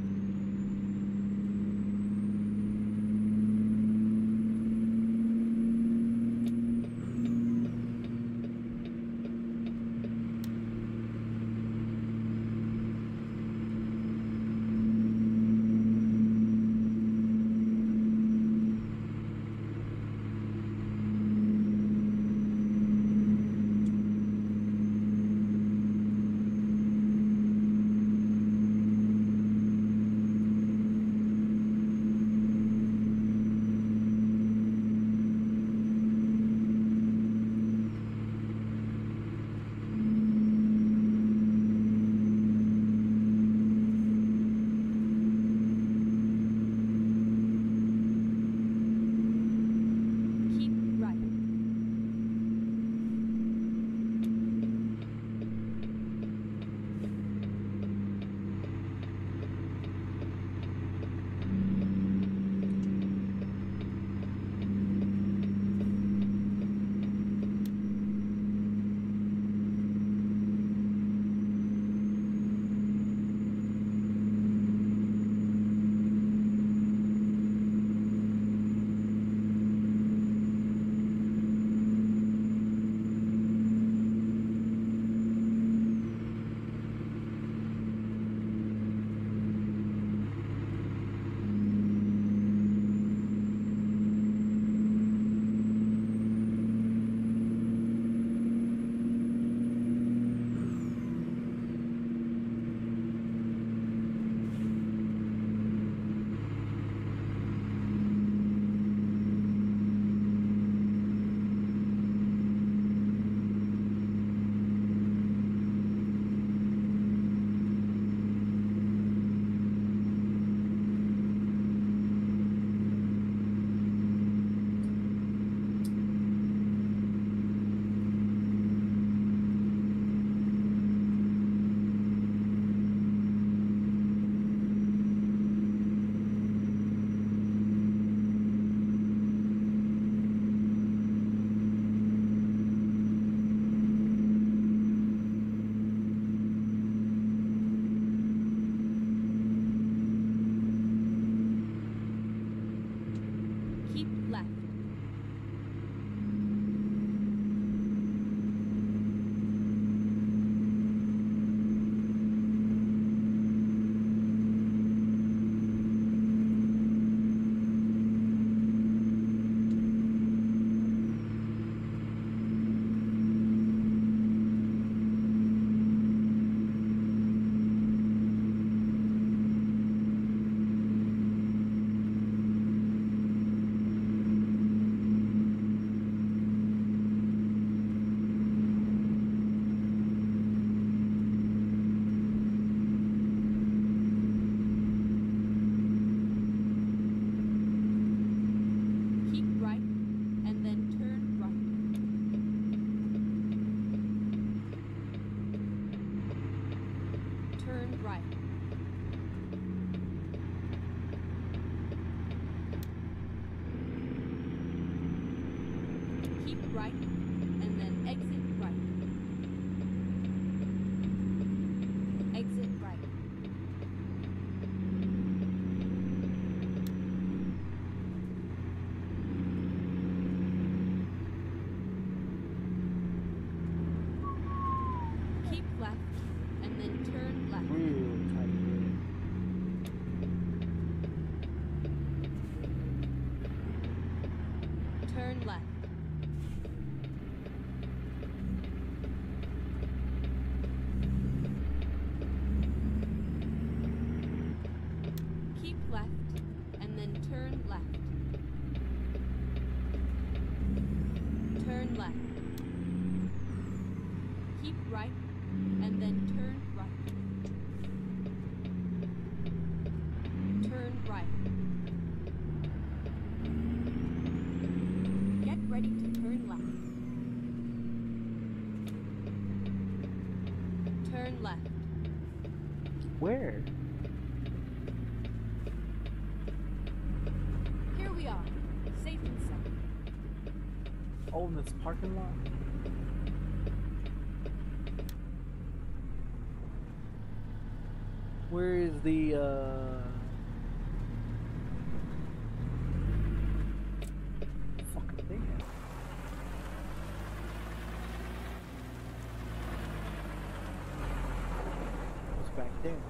right, and then exit right. Exit right. Keep left, and then turn left. Real tight. Turn left. Keep left, and then turn left. Turn left. Keep right, and then turn right. Turn right. Get ready to turn left. Turn left. Where? Here we are, safe and sound. Oh, in this parking lot? Where is the, fucking thing at? It's back there.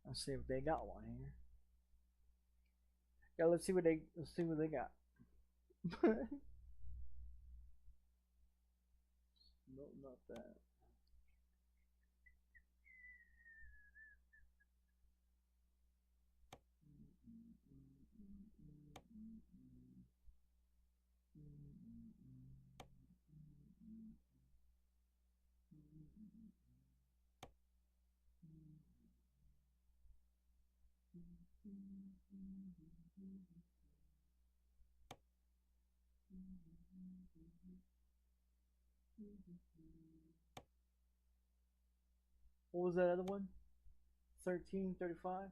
Let's see if they got one here. Yeah, let's see what they got. Nope, not that. What was that other one? 1335?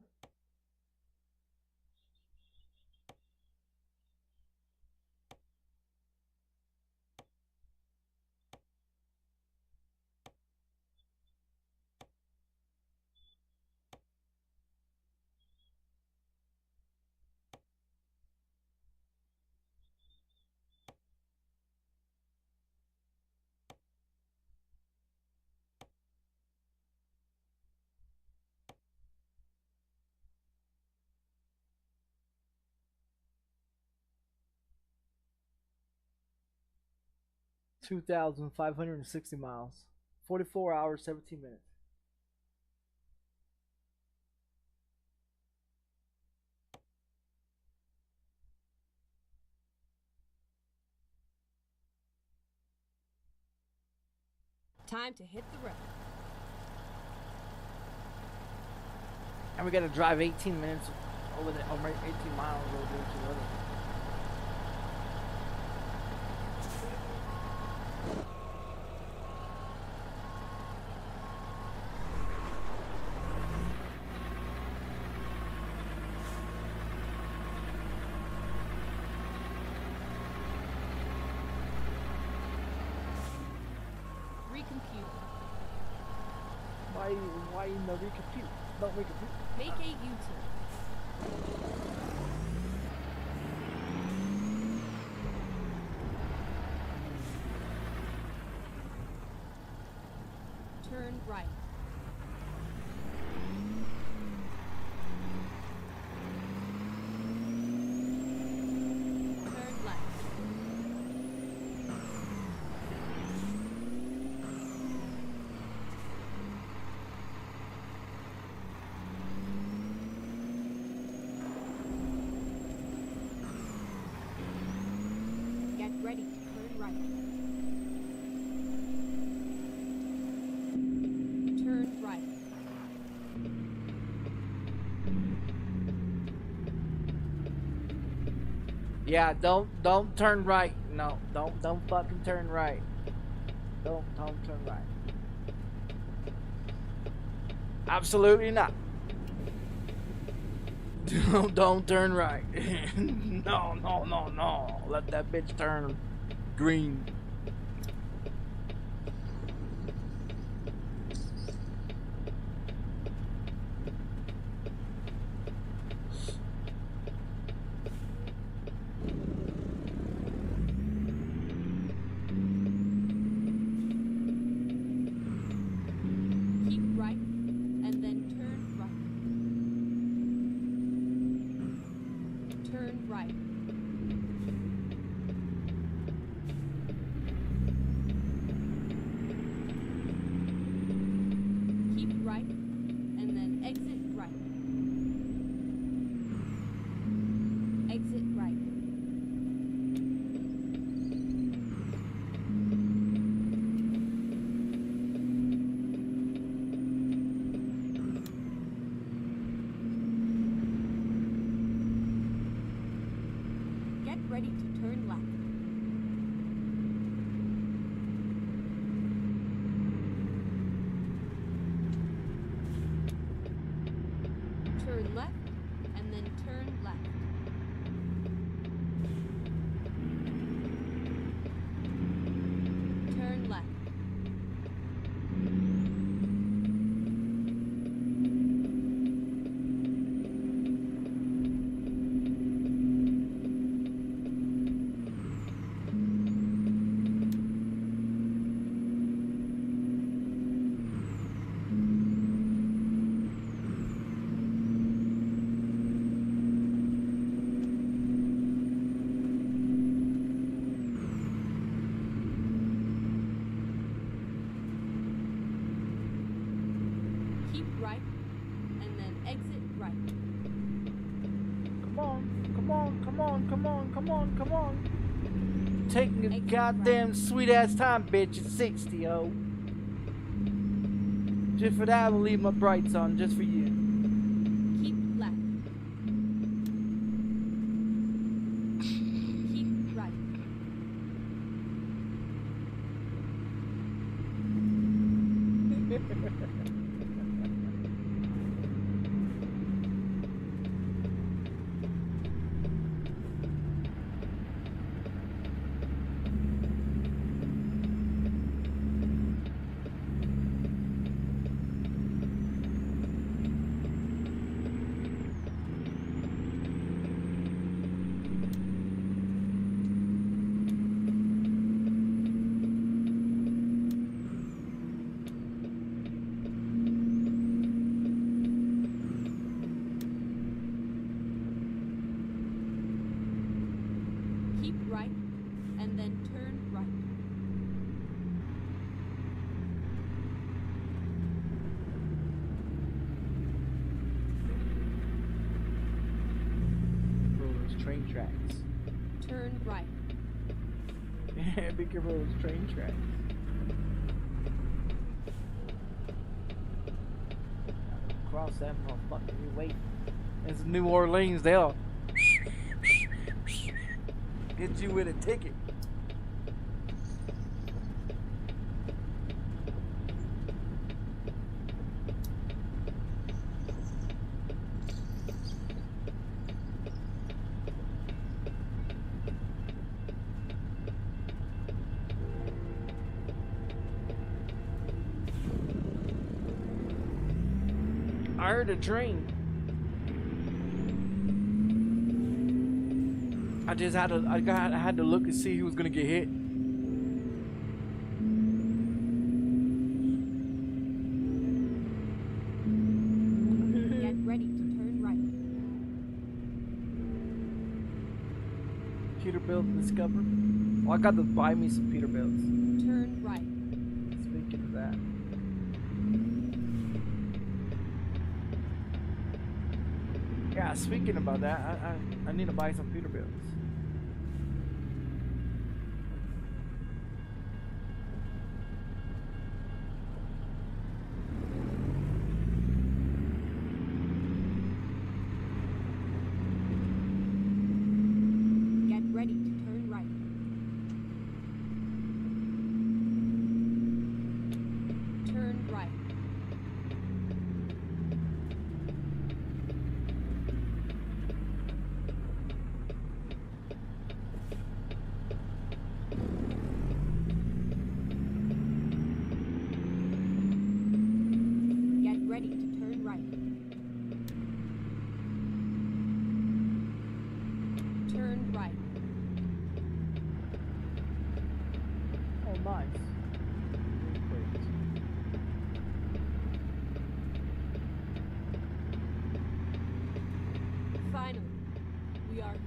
$2,560 miles. 44 hours, 17 minutes. Time to hit the road. And we gotta drive 18 minutes over the 18 miles over to the other. Why no recompute? Don't recompute. Make a U-turn. Turn right. Turn left. Get ready to turn right. Turn right. Yeah, don't turn right. No, don't fucking turn right. Don't turn right. Absolutely not. Don't turn right. No. Let that bitch turn green. Keep right and then turn right. Turn right. Keep right and then exit right. Exit right. Get ready to turn left. Turn left and then turn left. Turn left. Keep right and then exit right. Come on. Taking a Exit goddamn sweet ass time, bitch. It's 60, yo. Just for that, I will leave my brights on, just for you. Keep left. Keep right. Keep right and then turn right. Bro, those train tracks. Turn right. Be careful of those train tracks. Cross that motherfucker. You wait. It's New Orleans. They'll get you with a ticket. I heard a train. I had to look and see who was gonna get hit. Peterbilt discovered. Oh, I got to buy me some Peterbilts. Turn right. Speaking of that. Yeah, speaking about that, I need to buy some Peterbilts. Get ready to turn right. Turn right. Get ready to turn right. Turn right. Oh, nice. Great. Finally, we are here.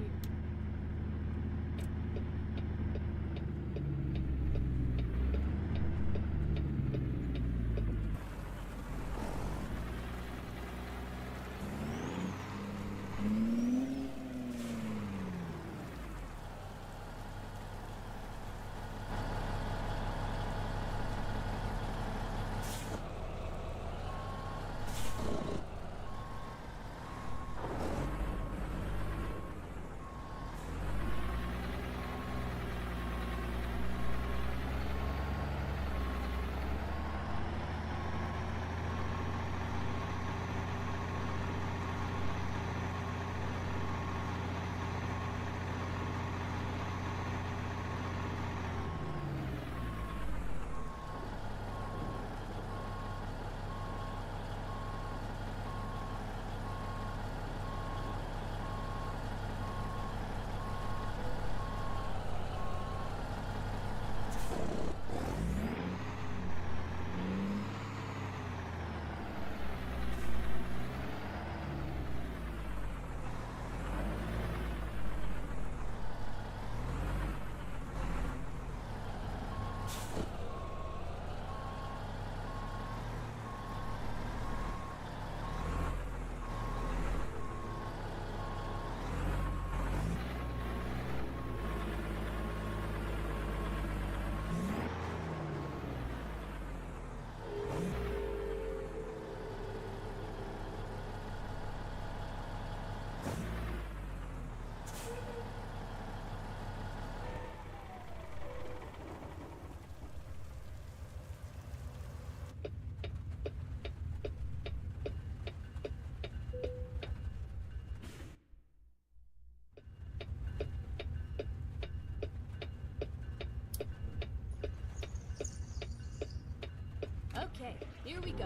Okay, here we go.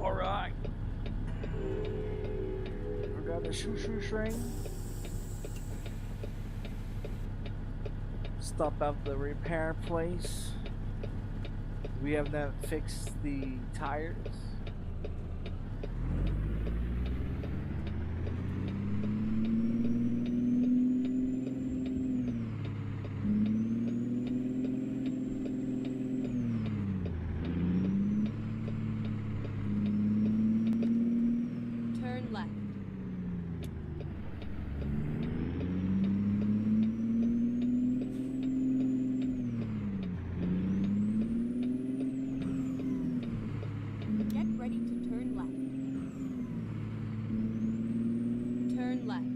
All right. I got a shoo-shoo train. Stop at the repair place. We have not fixed the tires. Turn left. Get ready to turn left. Turn left.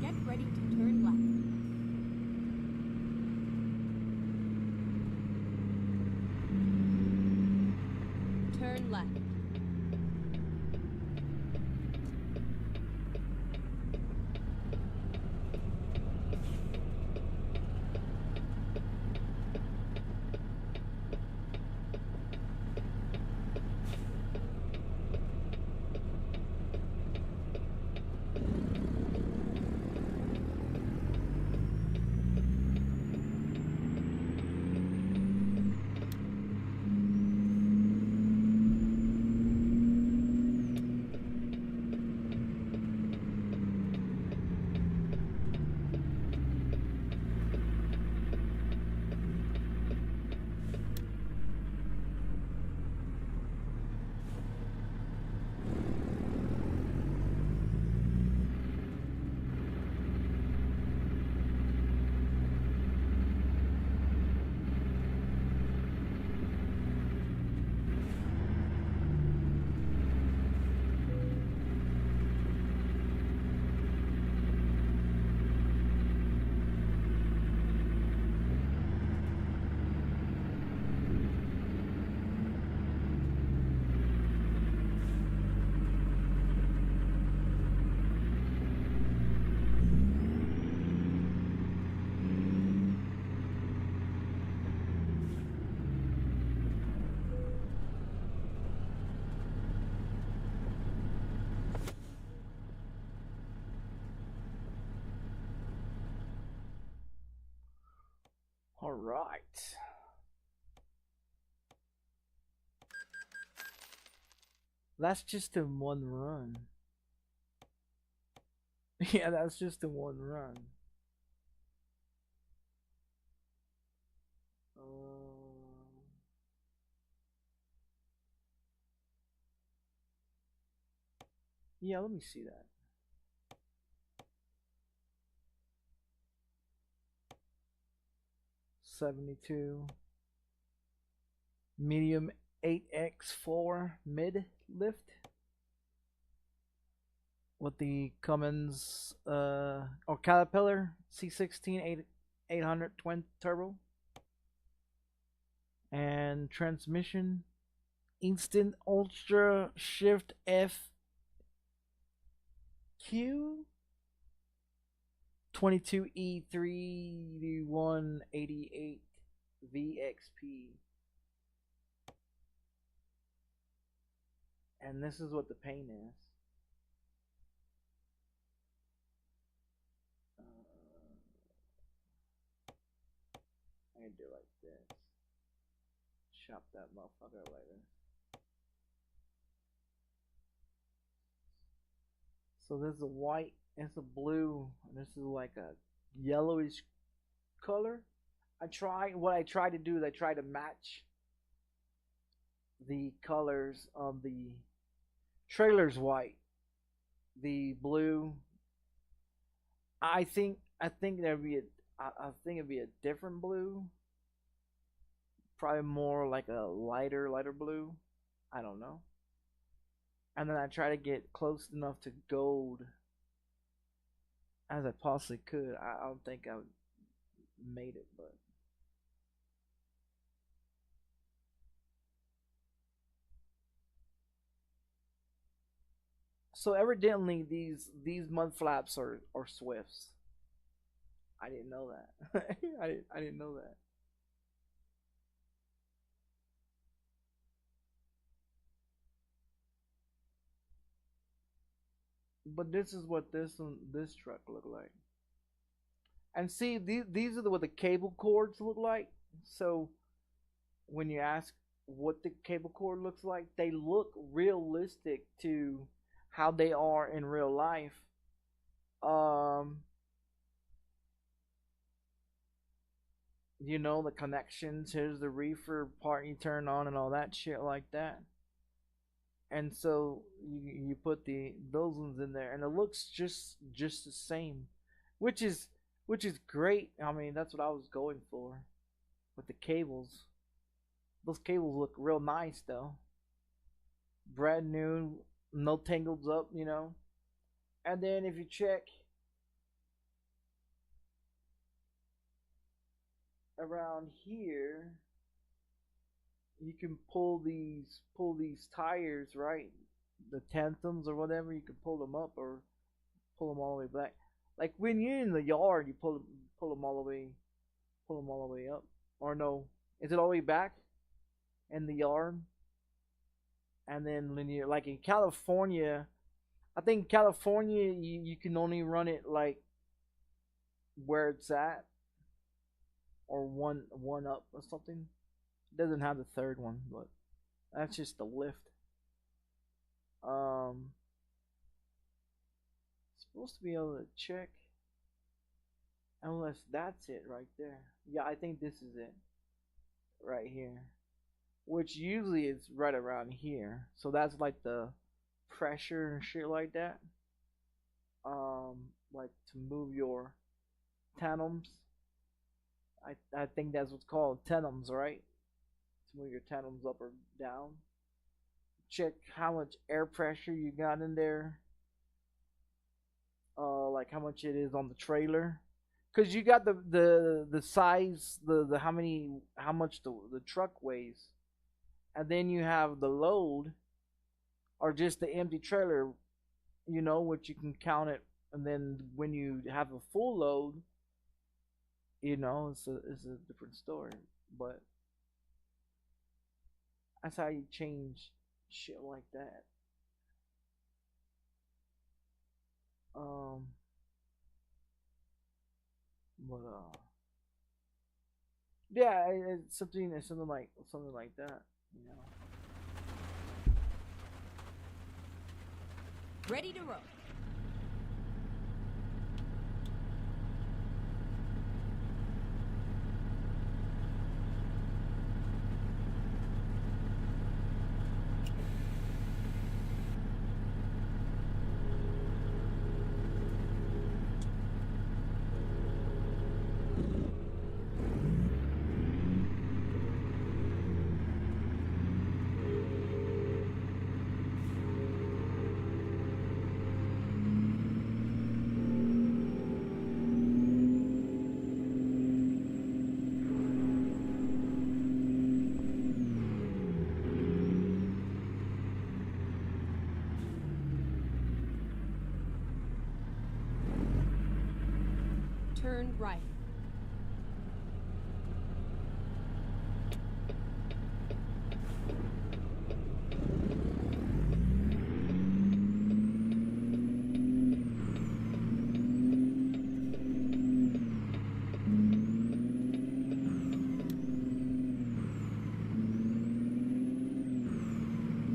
Get ready to turn left. Turn left. All right. That's just in one run. Yeah, that's just in one run. Yeah, let me see that. $72. Medium 8x4 mid lift with the Cummins or Caterpillar C16 800 twin turbo and transmission instant ultra shift F Q 22E3188 VXP. And this is what the paint is. I can do it like this. Chop that motherfucker later. So this is a white, it's a blue, and this is like a yellowish color. What I try to do is I try to match the colors of the trailer's white, the blue. I think there'd be I think it'd be a different blue, probably more like a lighter blue. I don't know. And then I try to get close enough to gold as I possibly could. I don't think I made it, but so evidently these mud flaps are Swifts. I didn't know that. I didn't know that. But this is what this truck looked like. And see, these are what the cable cords look like. So when you ask what the cable cord looks like, they look realistic to how they are in real life. You know, the connections. Here's the reefer part you turn on and all that shit like that. And so you put those ones in there, and it looks just the same, which is great. I mean, that's what I was going for with the cables. Those cables look real nice though, brand new, no tangles up, you know. And then if you check around here, you can pull these tires, right? The tandems or whatever, you can pull them up or pull them all the way back. Like when you're in the yard, you pull them all the way, pull them all the way up. Or no, is it all the way back in the yard? And then when you're like in California, I think California you can only run it like where it's at, or one up or something. It doesn't have the third one, but that's just the lift. Um, supposed to be able to check, unless that's it right there. Yeah, I think this is it right here, which usually is right around here. So that's like the pressure and shit like that. Like to move your tandems. I think that's what's called tandems, right? To move your tandems up or down. Check how much air pressure you got in there. Like how much it is on the trailer, because you got the size, the how much the truck weighs, and then you have the load, or just the empty trailer, you know, which you can count it, and then when you have a full load, you know, it's a different story. But that's how you change shit like that. Um, but Yeah, it's something like that, you know. Ready to roll. Turn right.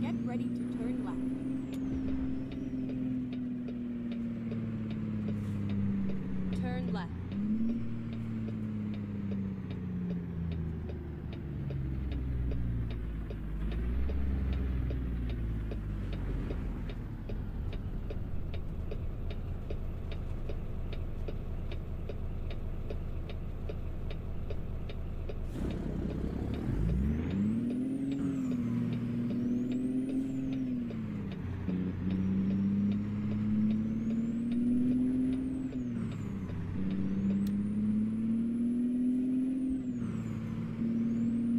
Get ready to turn left. Turn left.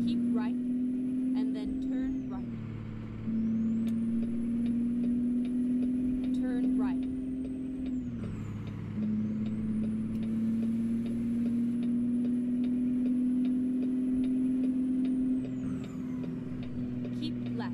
Keep right, and then turn right. Turn right. Keep left.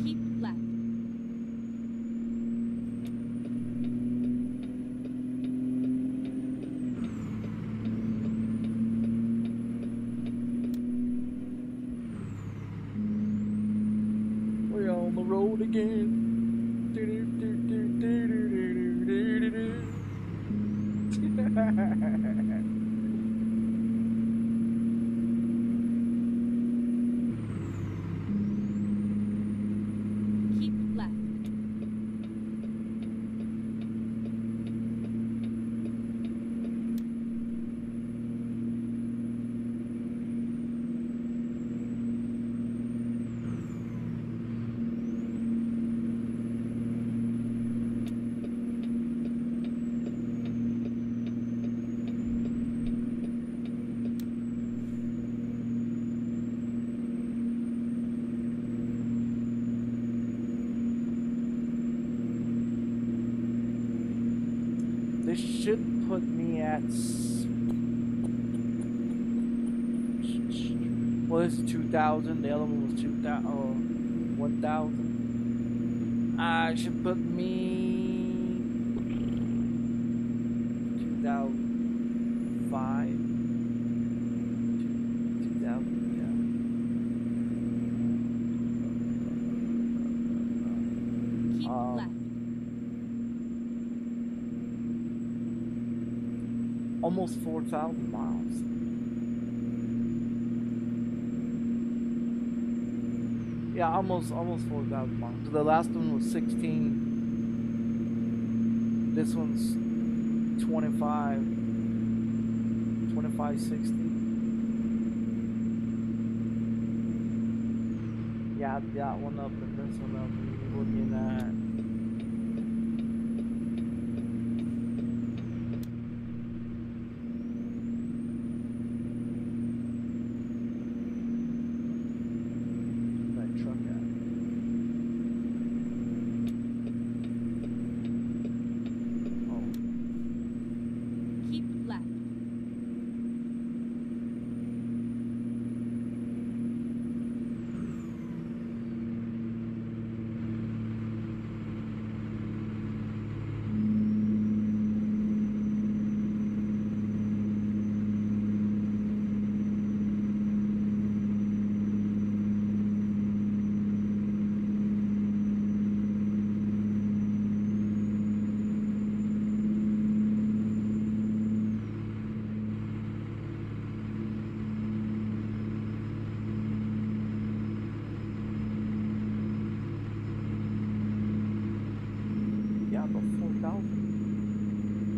Keep left. We're on the road again. Keep left. This should put me at. Well, this is 2,000. The other one was 2,000. 1,000. Should put me 2,005. 2,000. Keep left. Almost 4,000 miles. Yeah, almost 4,000 miles. The last one was 16. This one's 2560. got that one up and this one up. We're looking at.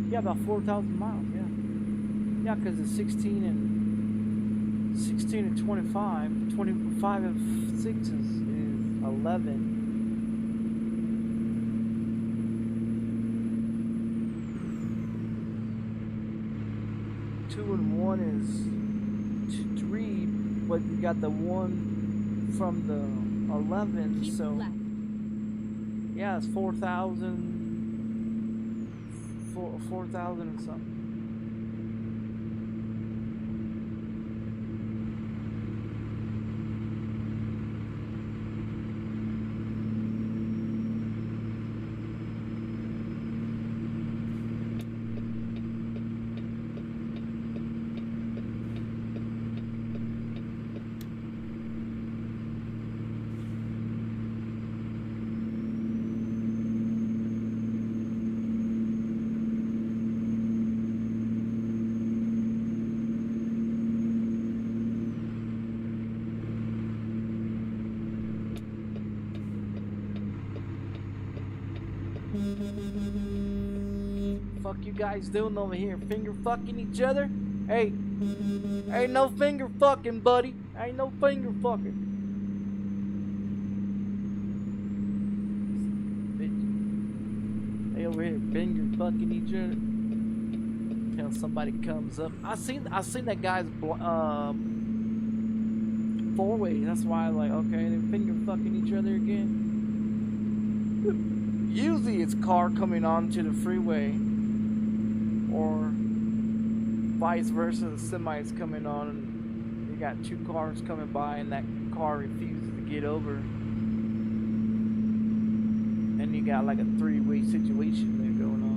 Yeah, about 4,000 miles. Yeah, because it's 16 and 25. 25 and 6 is 11. 2 and 1 is 3, but you got the 1 from the 11. Keep so left. yeah, it's 4,000. 4,000 and something. Fuck you guys doing over here? Finger fucking each other? Hey, ain't no finger fucking, buddy. Ain't no finger fucking. Bitch. They over here finger fucking each other. Till somebody comes up. I seen that guy's four-way. That's why I'm like, okay, they finger fucking each other again. Usually it's car coming onto the freeway, or vice versa, the semi is coming on and you got 2 cars coming by and that car refuses to get over, and you got like a 3-way situation there going on.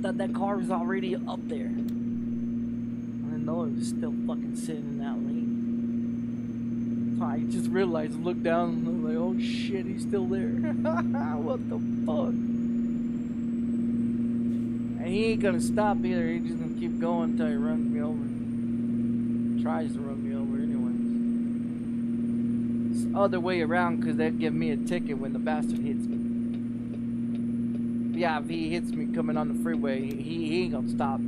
thought that car was already up there. I didn't know it was still fucking sitting in that lane. So I just realized, looked down, and I was like, oh shit, he's still there. What the fuck? And he ain't gonna stop either. He's just gonna keep going until he runs me over. Tries to run me over anyways. It's the other way around, because that'd give me a ticket when the bastard hits me. Yeah, if he hits me coming on the freeway, he ain't gonna stop.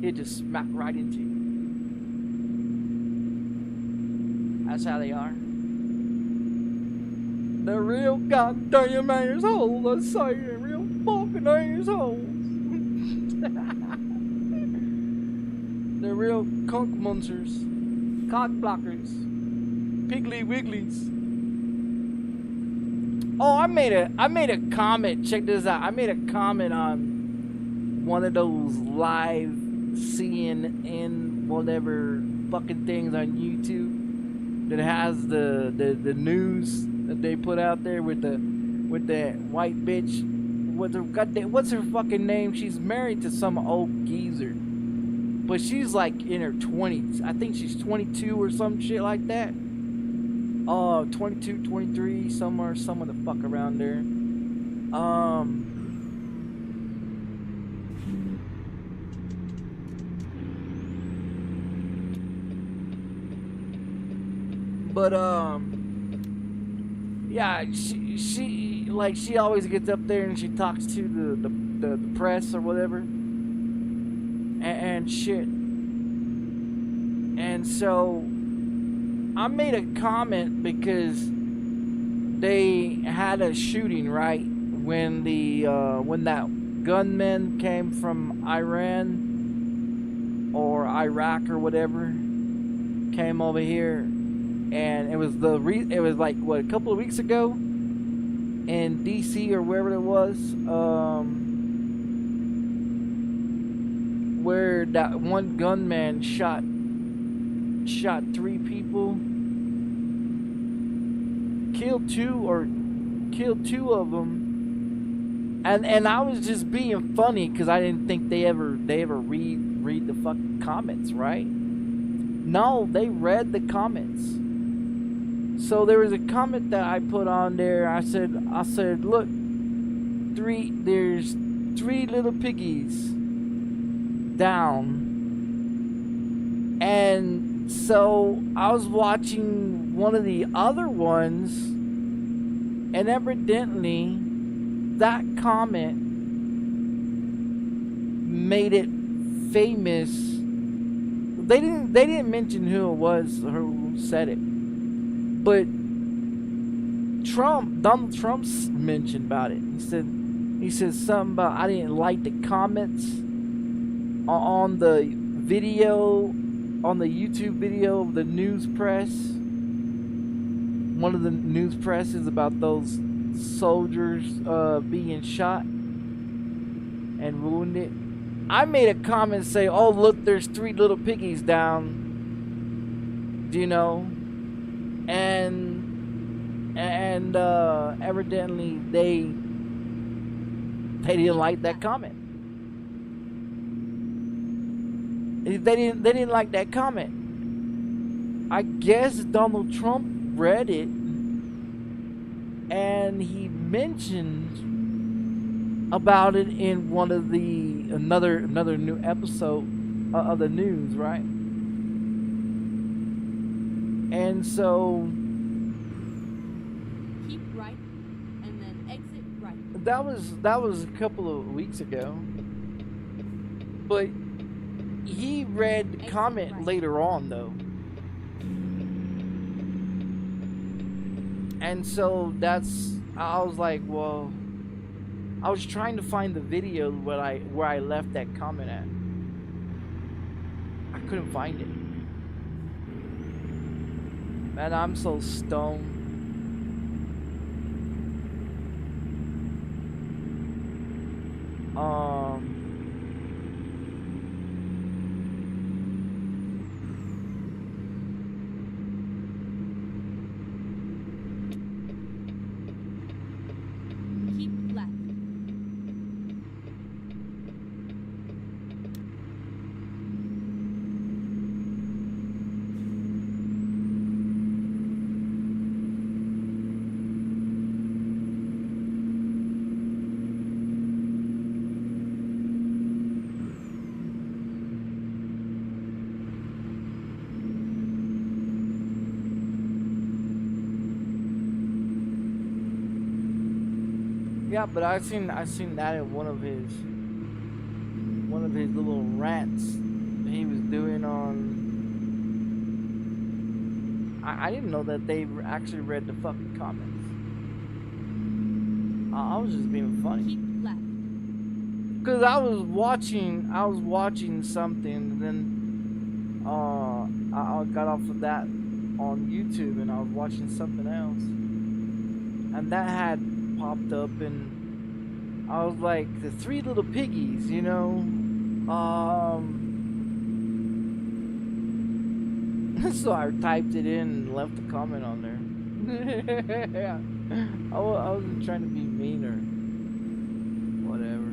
He'll just smack right into you. That's how they are. The real goddamn assholes, I say, the real fucking assholes. The real conk monsters, cock blockers, piggly wigglies. Oh, I made a comment. Check this out. I made a comment on one of those live CNN whatever fucking things on YouTube that has the news that they put out there with the white bitch. What's her fucking name? She's married to some old geezer, but she's like in her 20s. I think she's 22 or some shit like that. 22, 23, somewhere the fuck around there. Yeah, she always gets up there and she talks to the press or whatever, and shit. And so I made a comment because they had a shooting, right, when that gunman came from Iran or Iraq or whatever, came over here, and it was like what, a couple of weeks ago in DC or wherever it was, where that one gunman shot 3 people, killed 2 of them, and I was just being funny because I didn't think they ever read the fucking comments, right? No, they read the comments. So there was a comment that I put on there. I said, look, there's 3 little piggies down, and so I was watching one of the other ones, and evidently that comment made it famous. They didn't mention who it was or who said it, but Donald Trump mentioned about it. He said something about, I didn't like the comments on the video, on the YouTube video of the news press. One of the news presses about those soldiers being shot and wounded. I made a comment say, oh look, there's 3 little piggies down, you know, and evidently they didn't like that comment. They didn't like that comment. I guess Donald Trump read it, and he mentioned about it in one of the another new episode of the news, right? And so Keep right and then exit right. that was a couple of weeks ago, but he read the comment later on though. And so I was like, well, I was trying to find the video where I left that comment at. I couldn't find it. Man, I'm so stoned. Keep left. Yeah, but I seen that in one of his little rants he was doing on. I didn't know that they actually read the fucking comments. I was just being funny. Keep left. Cause I was watching something, and then I got off of that on YouTube, and I was watching something else, and that had popped up, and I was like, the Three Little Piggies, you know, so I typed it in and left a comment on there. Yeah, I wasn't trying to be mean or whatever.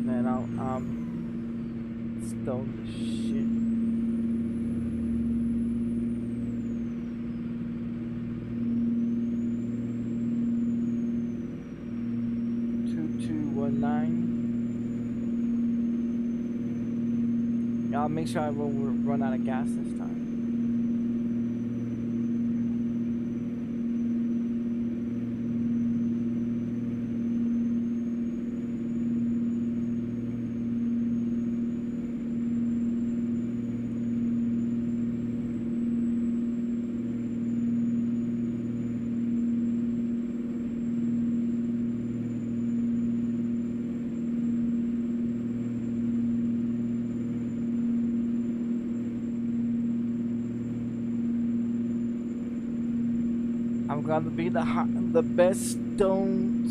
Man, I'm stoned as shit. I'll make sure I won't run out of gas this time. I'm gonna be the best stone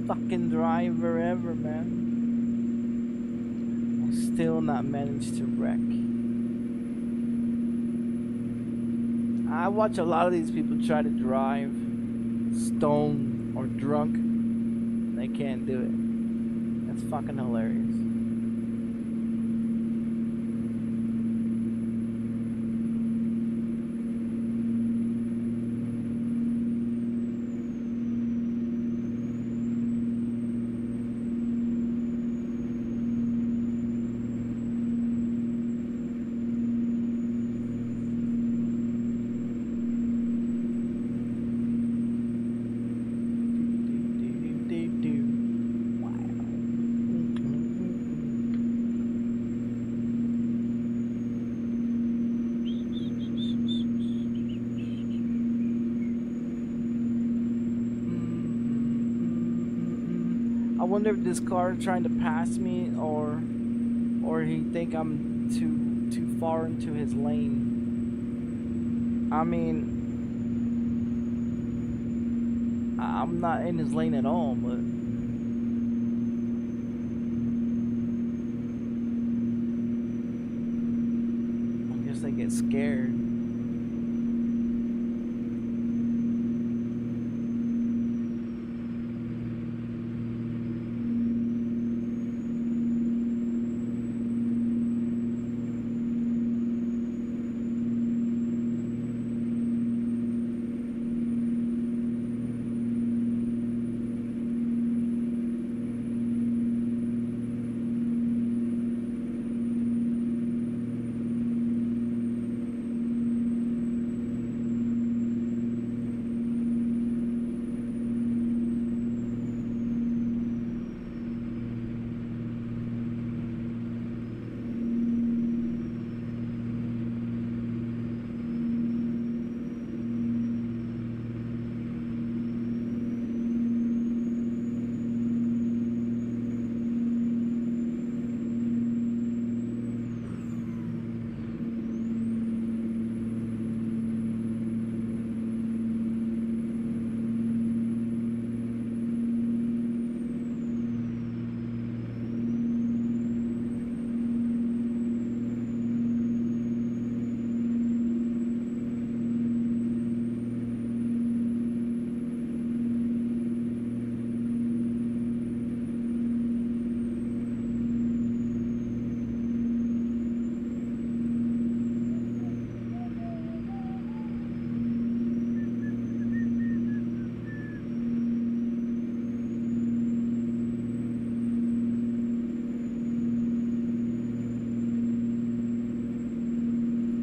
fucking driver ever, man. I still not managed to wreck. I watch a lot of these people try to drive stoned or drunk. They can't do it. That's fucking hilarious. I wonder if this car is trying to pass me, or he think I'm too far into his lane. I mean, I'm not in his lane at all, but I guess they get scared.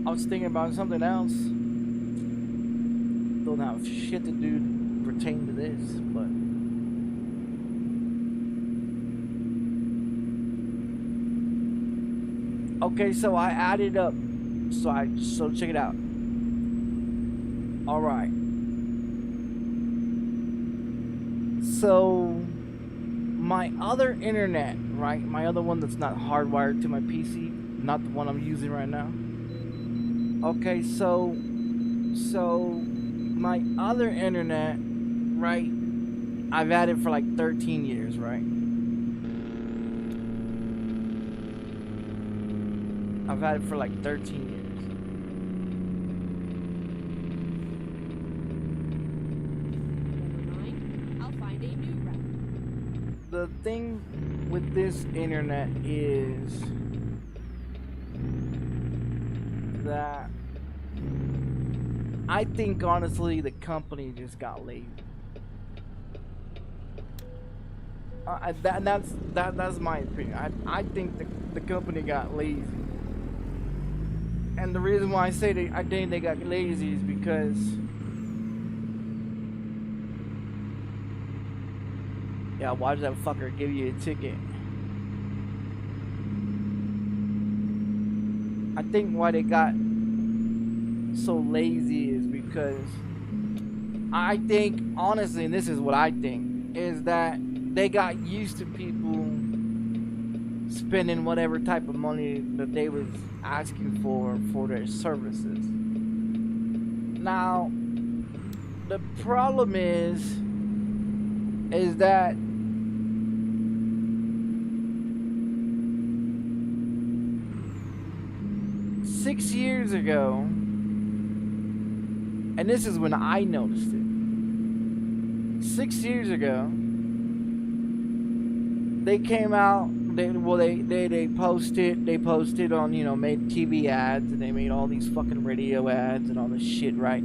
I was thinking about something else. Don't have shit to do pertain to this, but okay, so I added up. So check it out. All right. So my other internet, right? My other one that's not hardwired to my PC, not the one I'm using right now. Okay, so my other internet, right? I've had it for like 13 years, right? I've had it for like 13 years. Never mind. I'll find a new route. The thing with this internet is that I think honestly the company just got lazy. That's my opinion. I think the company got lazy. And the reason why I say I think they got lazy is because yeah, why does that fucker give you a ticket? I think why they got so lazy is because I think honestly, and this is what I think, is that they got used to people spending whatever type of money that they was asking for their services. Now, the problem is that six years ago, and this is when I noticed it. 6 years ago, they came out. They posted on, you know, made TV ads, and they made all these fucking radio ads and all this shit, right?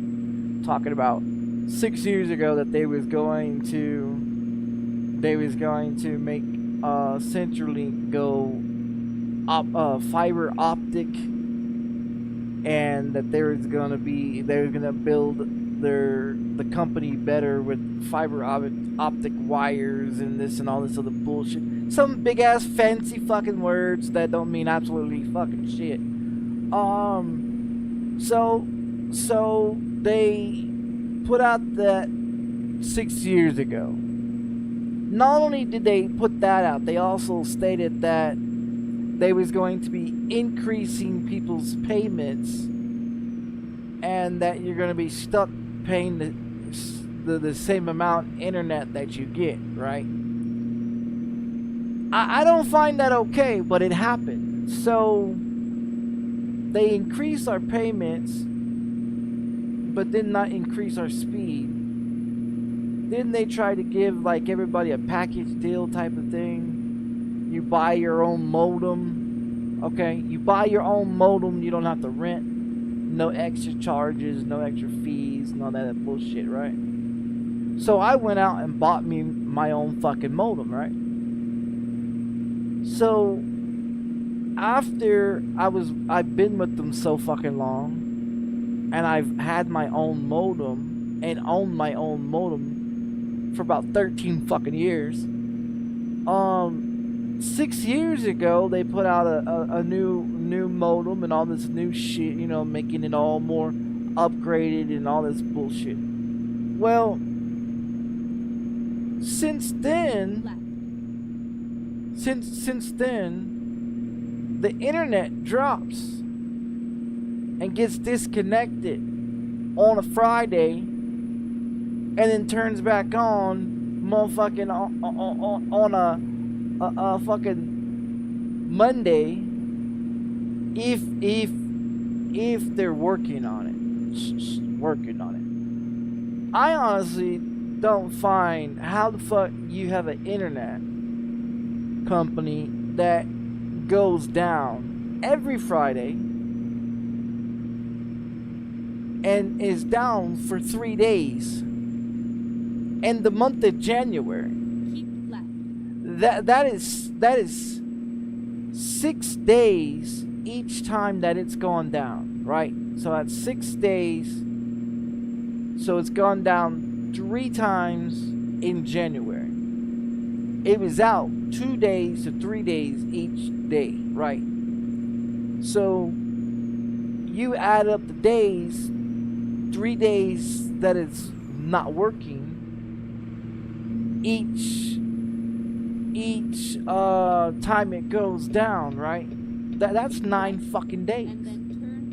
Talking about 6 years ago that they was going to make CenturyLink go fiber optic, and that they was gonna build the company better with fiber optic wires and this and all this other bullshit. Some big ass fancy fucking words that don't mean absolutely fucking shit. So they put out that 6 years ago. Not only did they put that out, they also stated that they was going to be increasing people's payments, and that you're going to be stuck paying the same amount internet that you get, right? I don't find that okay, but it happened. So they increase our payments, but did not increase our speed. Then they try to give like everybody a package deal type of thing. You buy your own modem, okay? You buy your own modem, you don't have to rent. No extra charges, no extra fees, none of that bullshit, right? So I went out and bought me my own fucking modem, right? So after I've been with them so fucking long, and I've had my own modem and owned my own modem for about 13 fucking years. 6 years ago they put out a new modem and all this new shit, you know, making it all more upgraded and all this bullshit. Well, since then the internet drops and gets disconnected on a Friday, and then turns back on motherfucking on a fucking Monday, if they're working on it. I honestly don't find how the fuck you have an internet company that goes down every Friday and is down for 3 days in the month of January. Keep left. That is 6 days each time that it's gone down. right? So that's 6 days. So it's gone down 3 times in January. It was out 2 days to 3 days each day, right? So you add up the days, 3 days that it's not working. Each time it goes down, right? That's 9 fucking days. And then turn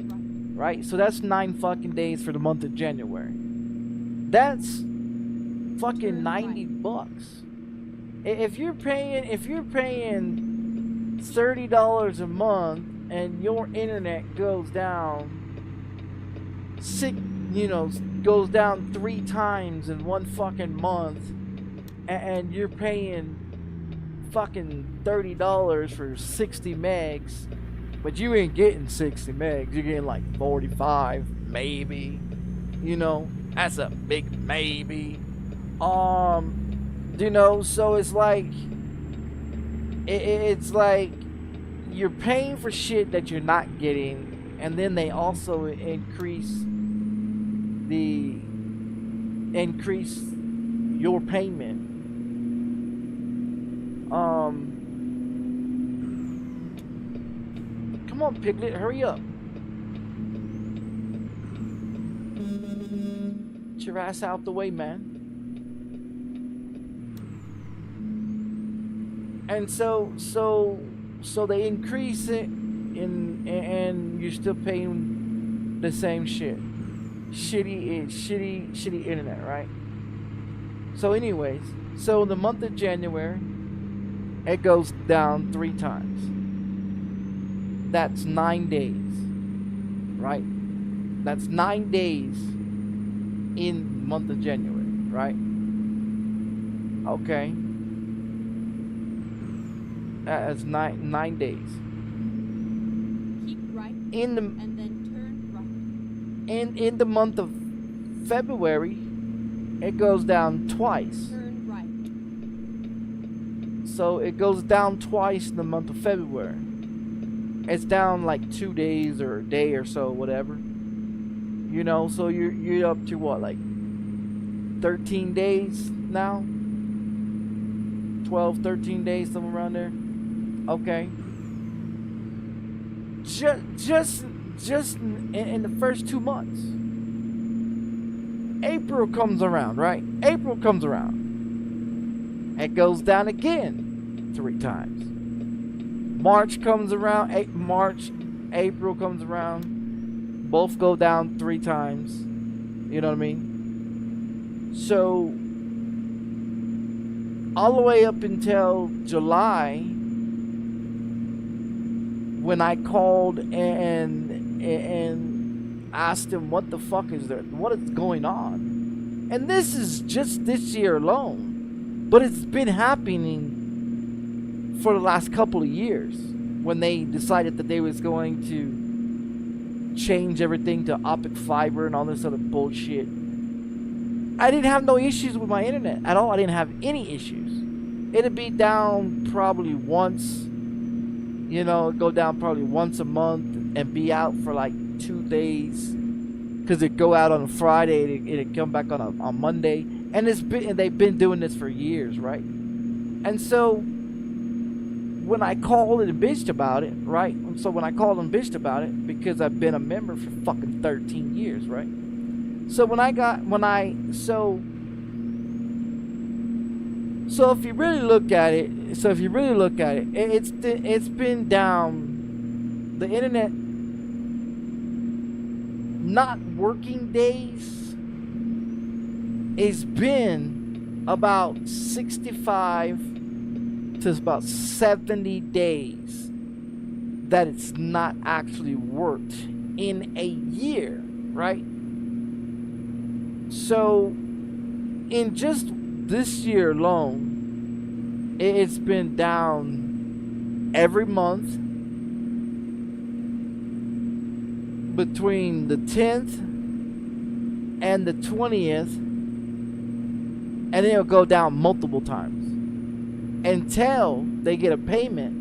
Right? So that's 9 fucking days for the month of January. That's fucking $90. If you're paying $30 a month and your internet goes down goes down 3 times in 1 fucking month, and you're paying fucking $30 for 60 megs, but you ain't getting 60 megs, you're getting like 45 maybe, that's a big maybe. So it's like it's like you're paying for shit that you're not getting, and then they also increase your payment. Come on, Piglet, hurry up. Get your ass out the way, man. And so they increase it and you're still paying the same shit. Shitty internet, right? So anyways, so the month of January, it goes down 3 times. That's 9 days, right? That's 9 days in the month of January, right? Okay. That's 9 days. Keep right. In the And then turn right. in the month of February, it goes down twice. Turn right. So it goes down twice in the month of February. It's down like 2 days or a day or so, whatever. So you're up to what, like 13 days now? 12, 13 days, somewhere around there. Okay. Just in the first 2 months. April comes around, right? April comes around. It goes down again 3 times. March comes around. April comes around. Both go down 3 times. You know what I mean? So all the way up until July, when I called and asked him what the fuck is there, what is going on, and this is just this year alone, but it's been happening for the last couple of years, when they decided that they was going to change everything to optic fiber and all this other bullshit. I didn't have no issues with my internet at all. I didn't have any issues. It'd be down probably once, go down probably once a month and be out for like 2 days, because it'd go out on a Friday, it'd come back on Monday, and they've been doing this for years, right? And so when I called and bitched about it, right? So when I called and bitched about it, because I've been a member for fucking 13 years, right? So so if you really look at it, it's been down, the internet not working days, it's been about 65 to about 70 days that it's not actually worked in a year, right? So in just this year alone, it's been down every month between the 10th and the 20th, and then it'll go down multiple times until they get a payment,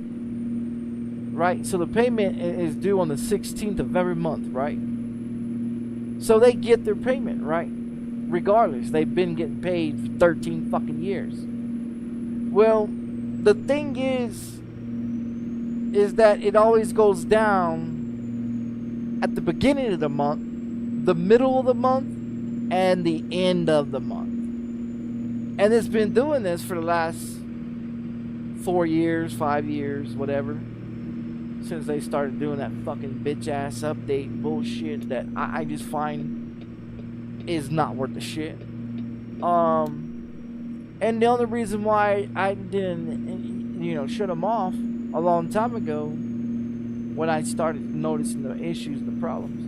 right? So the payment is due on the 16th of every month, right? So they get their payment, right? Regardless, they've been getting paid for 13 fucking years. Well, the thing is that it always goes down at the beginning of the month, the middle of the month, and the end of the month. And it's been doing this for the last 4 years, 5 years, whatever, since they started doing that fucking bitch ass update bullshit that I just find is not worth the shit. And the only reason why I didn't, you know, shut them off a long time ago, when I started noticing the issues, the problems,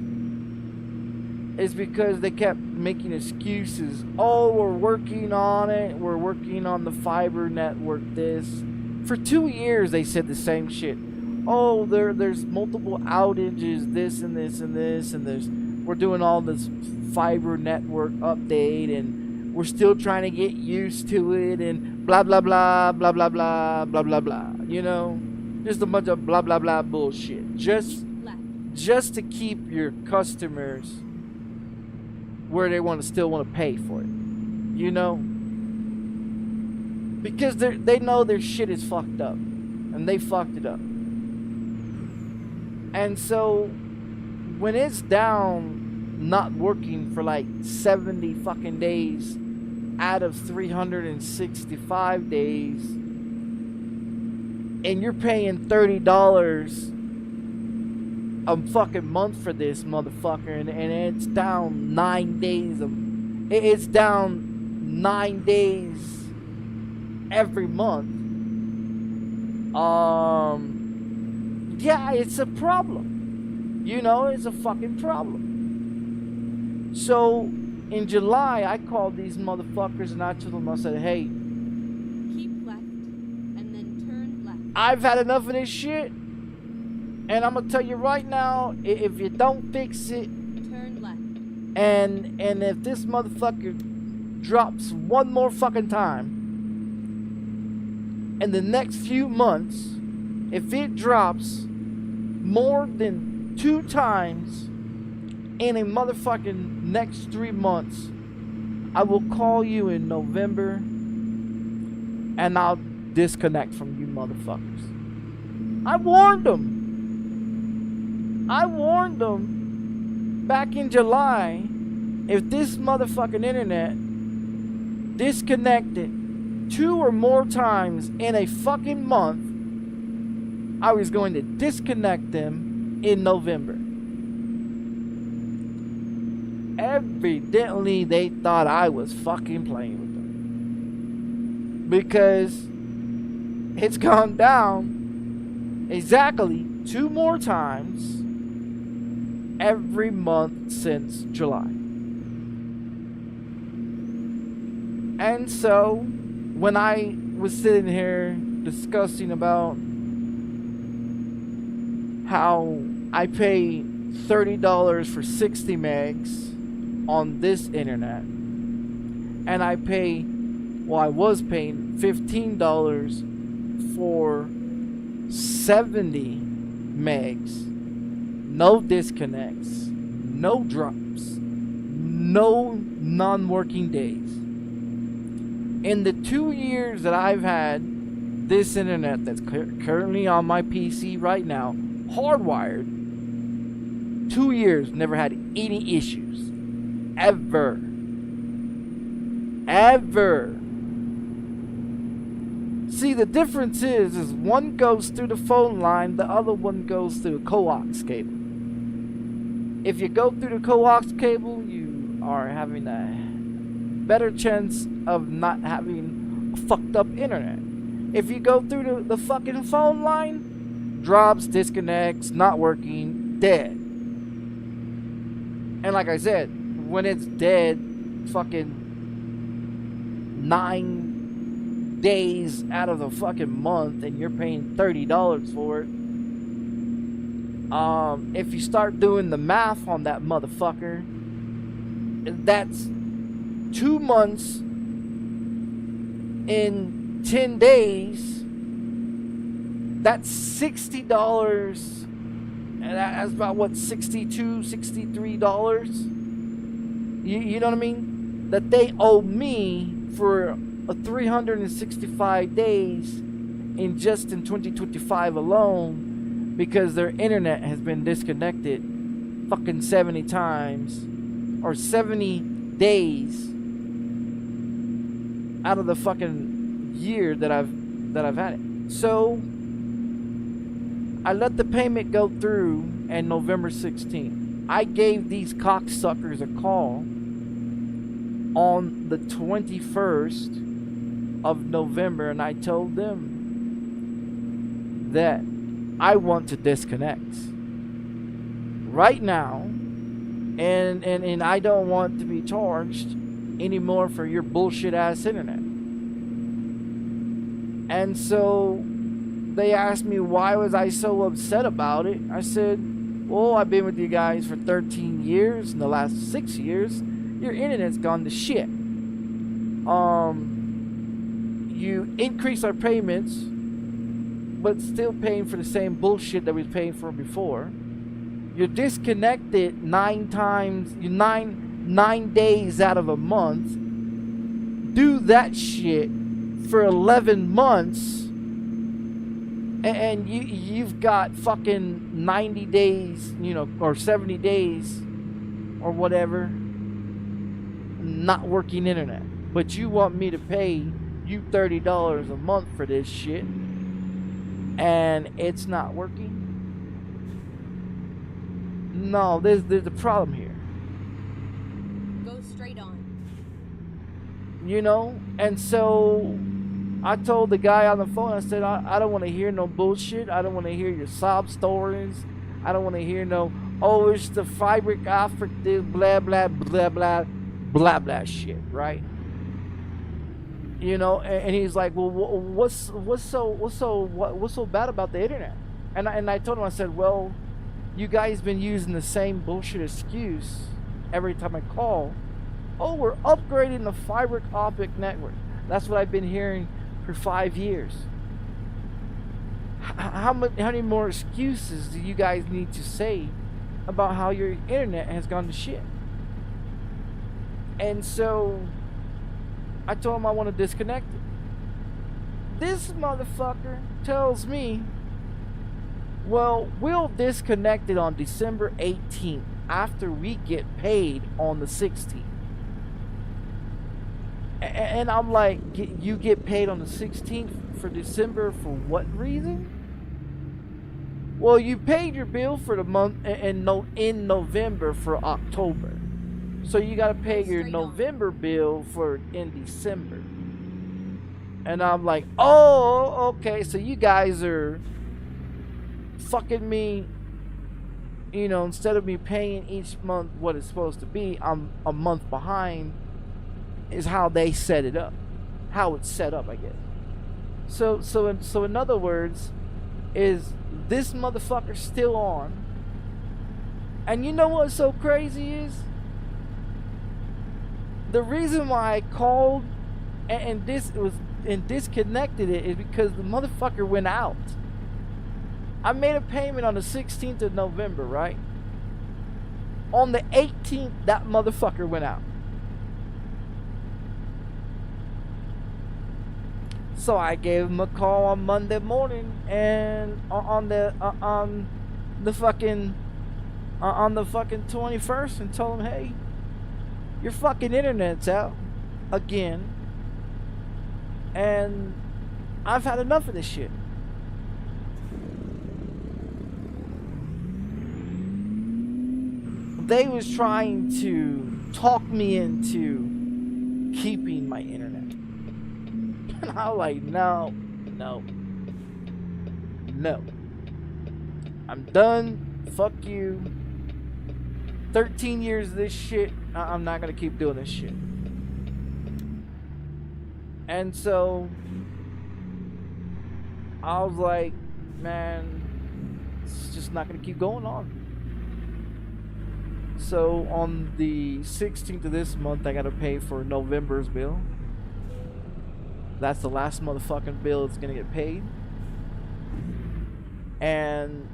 is because they kept making excuses. Oh, we're working on it. We're working on the fiber network. This for 2 years they said the same shit. Oh, there's multiple outages. This and this and this, and we're doing all this fiber network update, and we're still trying to get used to it, and blah blah blah blah blah blah blah blah blah. You know, just a bunch of blah blah blah bullshit. Just to keep your customers where they still want to pay for it, you know, because they know their shit is fucked up, and they fucked it up. And so when it's down, not working for like 70 fucking days out of 365 days, and you're paying $30 a fucking month for this motherfucker, and it's down 9 days it's down 9 days every month. Yeah, it's a problem. You know, it's a fucking problem. So in July, I called these motherfuckers and I told them, I said, hey, Keep left and then turn left. I've had enough of this shit. And I'm gonna tell you right now, if you don't fix it, turn left. And if this motherfucker drops one more fucking time in the next few months, if it drops more than 2 times in a motherfucking next 3 months, I will call you in November and I'll disconnect from you motherfuckers. I warned them. I warned them back in July. If this motherfucking internet disconnected 2 or more times in a fucking month, I was going to disconnect them in November. Evidently, they thought I was fucking playing with them, because it's gone down exactly 2 more times every month since July. And so when I was sitting here discussing about how I pay $30 for 60 megs on this internet, and I was paying $15 for 70 megs, no disconnects, no drops, no non-working days. In the 2 years that I've had this internet that's currently on my PC right now, hardwired, 2 years, never had any issues. Ever. See, the difference is one goes through the phone line, the other one goes through a coax cable. If you go through the coax cable, you are having a better chance of not having a fucked up internet. If you go through the fucking phone line, drops, disconnects, not working, dead. And like I said, when it's dead, fucking 9 days out of the fucking month, and you're paying $30 for it, if you start doing the math on that motherfucker, that's 2 months in 10 days That's $60, and that's about what, $62, $63. You know what I mean? That they owe me for 365 days in 2025 alone, because their internet has been disconnected fucking 70 times, or 70 days out of the fucking year that I've had it. So I let the payment go through, and November 16th, I gave these cocksuckers a call on the 21st of November, and I told them that I want to disconnect right now, and I don't want to be charged anymore for your bullshit ass internet. And so they asked me why was I so upset about it. I said, well, I've been with you guys for 13 years. In the last 6 years, your internet's gone to shit. You increase our payments, but still paying for the same bullshit that we was paying for before. You're disconnected 9 times, 9 days out of a month. Do that shit for 11 months, and you've got fucking 90 days, you know, or 70 days or whatever, not working internet. But you want me to pay you $30 a month for this shit, and it's not working? No, there's a problem here. Go straight on. You know? And so I told the guy on the phone, I said, I don't want to hear no bullshit. I don't want to hear your sob stories. I don't want to hear no, oh, it's the fabric optic, this blah, blah, blah, blah, blah, blah shit, right? You know, and he's like, well, what's so bad about the internet? And I told him, I said, well, you guys been using the same bullshit excuse every time I call. Oh, we're upgrading the fiber optic network. That's what I've been hearing for 5 years. How many more excuses do you guys need to say about how your internet has gone to shit? And so I told him I want to disconnect it. This motherfucker tells me, well, we'll disconnect it on December 18th after we get paid on the 16th. And I'm like, you get paid on the 16th for December for what reason? Well, you paid your bill for the month in November for October. So you got to pay your November bill for in December. And I'm like, oh, okay. So you guys are fucking me, you know, instead of me paying each month what it's supposed to be, I'm a month behind, is how they set it up, how it's set up, I guess. So in other words, is this motherfucker still on? And you know what's so crazy is, the reason why I called and disconnected it is because the motherfucker went out. I made a payment on the 16th of November, right? On the 18th, that motherfucker went out. So I gave him a call on Monday morning, and on the fucking 21st, and told him, hey, your fucking internet's out again, and I've had enough of this shit. They was trying to talk me into keeping my internet. And I'm like, no. I'm done. Fuck you. 13 years of this shit. I'm not gonna keep doing this shit. And so I was like, man, it's just not gonna keep going on. So on the 16th of this month, I gotta pay for November's bill. That's the last motherfucking bill that's gonna get paid. And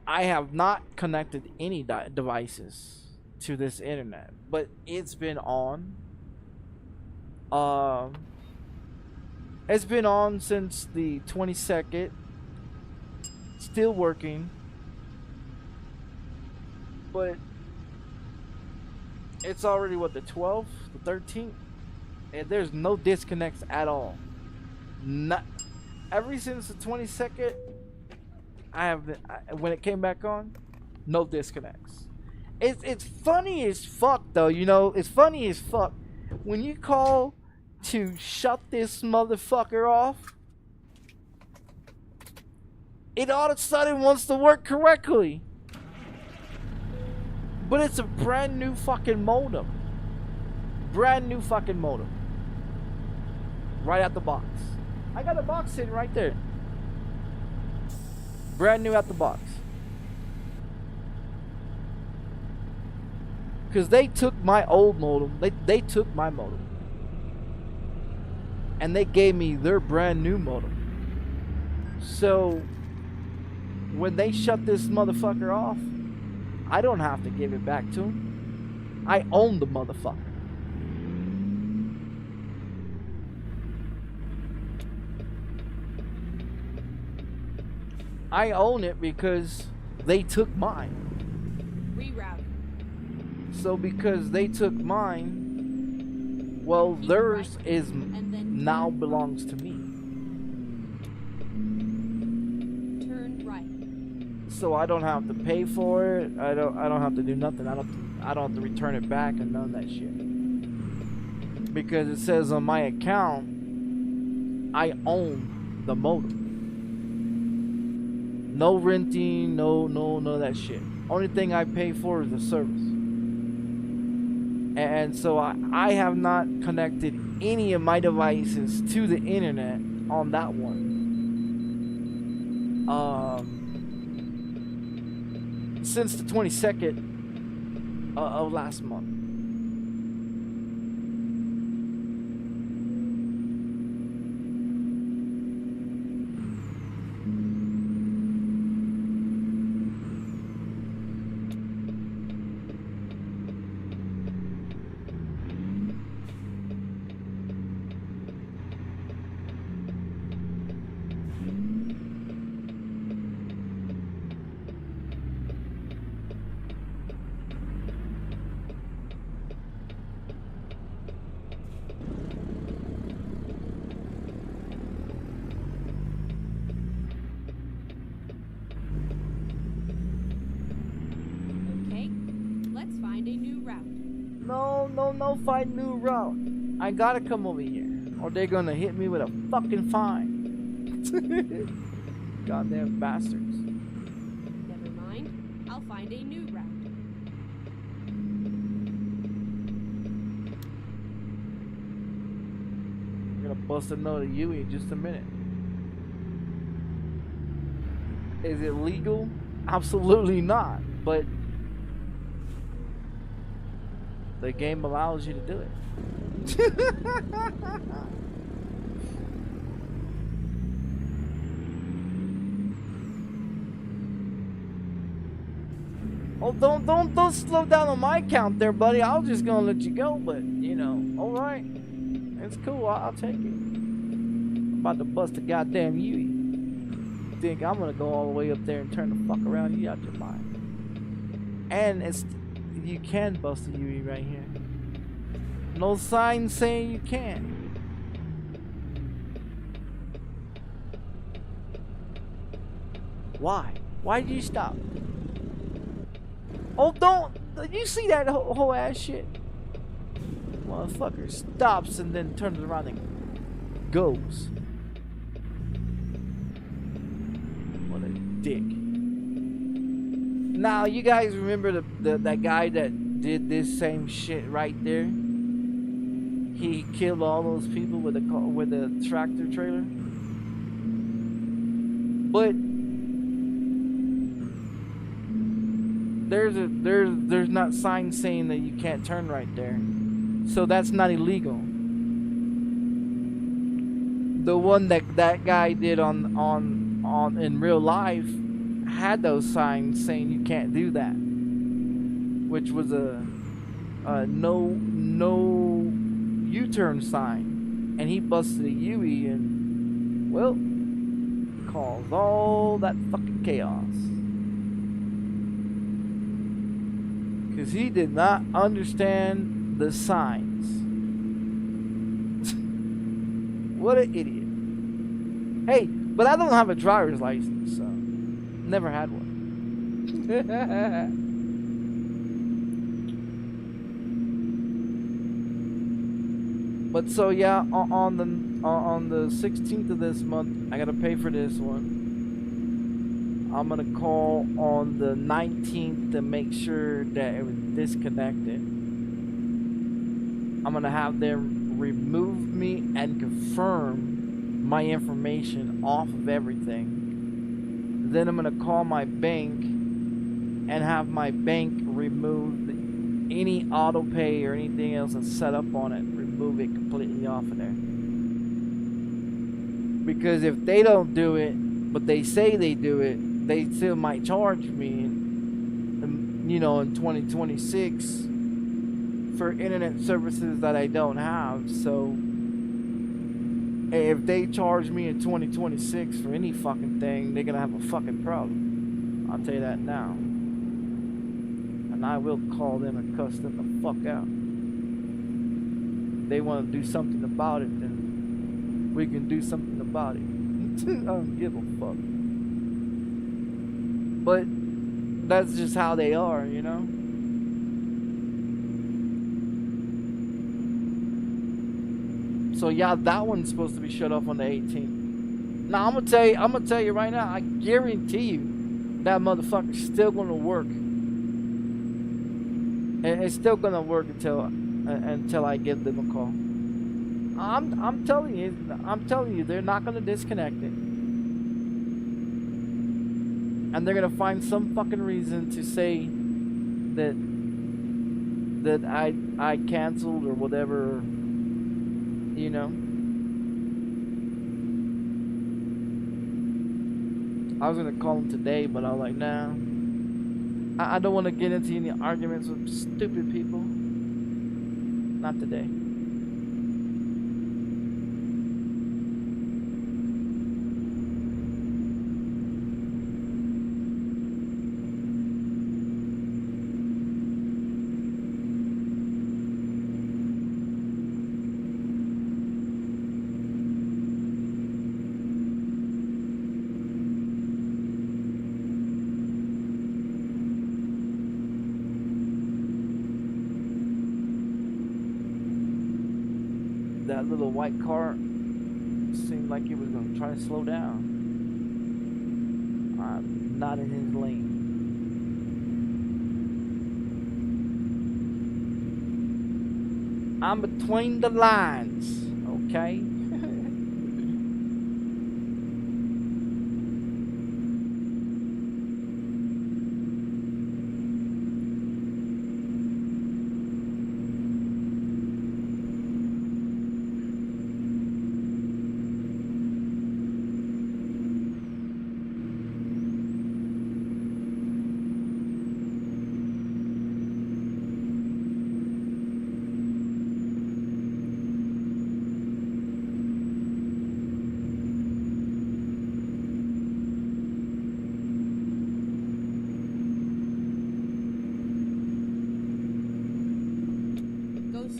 I have not connected any devices to this internet, but it's been on. It's been on since the 22nd. Still working. But it's already what, the 12th, the 13th, and there's no disconnects at all. Not ever since the 22nd. When it came back on, no disconnects. It's funny as fuck though, you know. It's funny as fuck when you call to shut this motherfucker off. It all of a sudden wants to work correctly. But it's a brand new fucking modem. Brand new fucking modem. Right out the box. I got a box sitting right there. Brand new out the box. Because they took my old modem. They took my modem. And they gave me their brand new modem. So when they shut this motherfucker off, I don't have to give it back to them. I own the motherfucker. I own it because they took mine. Rerouting. So because they took mine, well, Keep theirs right, is and then now turn belongs to me. Turn right. So I don't have to pay for it. I don't have to do nothing. I don't have to return it back and none of that shit. Because it says on my account, I own the modem. No renting, none of that shit. Only thing I pay for is the service. And so I have not connected any of my devices to the internet on that one. Since the 22nd of last month. No, find new route. I gotta come over here, or they're gonna hit me with a fucking fine. Goddamn bastards. Never mind. I'll find a new route. I'm gonna bust another UE in just a minute. Is it legal? Absolutely not, but the game allows you to do it. Oh, don't slow down on my count there, buddy. I was just gonna let you go, but you know, all right, it's cool. I'll take it. I'm about to bust a goddamn UE. Think I'm gonna go all the way up there and turn the fuck around? You out your mind? And you can bust a UE right here. No sign saying you can't. Why? Why did you stop? Oh, don't you see that whole ass shit? Motherfucker stops and then turns around and goes. What a dick. Now, you guys remember that guy that did this same shit right there? He killed all those people with the tractor trailer. But there's not signs saying that you can't turn right there, so that's not illegal. the one that guy did on in real life had those signs saying you can't do that, which was a no U-turn sign, and he busted a UE and, well, caused all that fucking chaos because he did not understand the signs. What an idiot. Hey, but I don't have a driver's license, so never had one. But so yeah, on the 16th of this month, I gotta pay for this one. I'm gonna call on the 19th to make sure that it was disconnected. I'm gonna have them remove me and confirm my information off of everything. Then I'm gonna call my bank and have my bank remove any auto pay or anything else that's set up on it. Remove it completely off of there. Because if they don't do it, but they say they do it, they still might charge me, you know, in 2026 for internet services that I don't have. So if they charge me in 2026 for any fucking thing, they're gonna have a fucking problem. I'll tell you that now. And I will call them and cuss them the fuck out. If they want to do something about it, then we can do something about it. I don't give a fuck. But that's just how they are, you know? So yeah, that one's supposed to be shut off on the 18th. Now I'm gonna tell you right now, I guarantee you that motherfucker's still gonna work. And it's still gonna work until I give them a call. I'm telling you, they're not gonna disconnect it. And they're gonna find some fucking reason to say that I canceled or whatever, you know. I was gonna call them today, but I was like, nah. I don't want to get into any arguments with stupid people. Not today. That little white car seemed like it was going to try to slow down. I'm not in his lane. I'm between the lines, okay?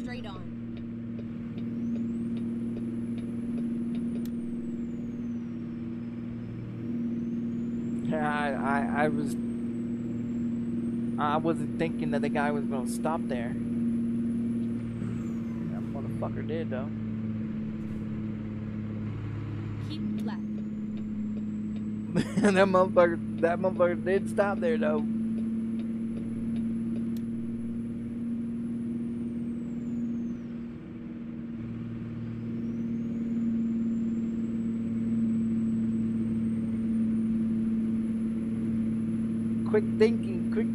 Straight on. Yeah, I wasn't thinking that the guy was gonna stop there. That motherfucker did though. Keep left. That motherfucker did stop there though. Quick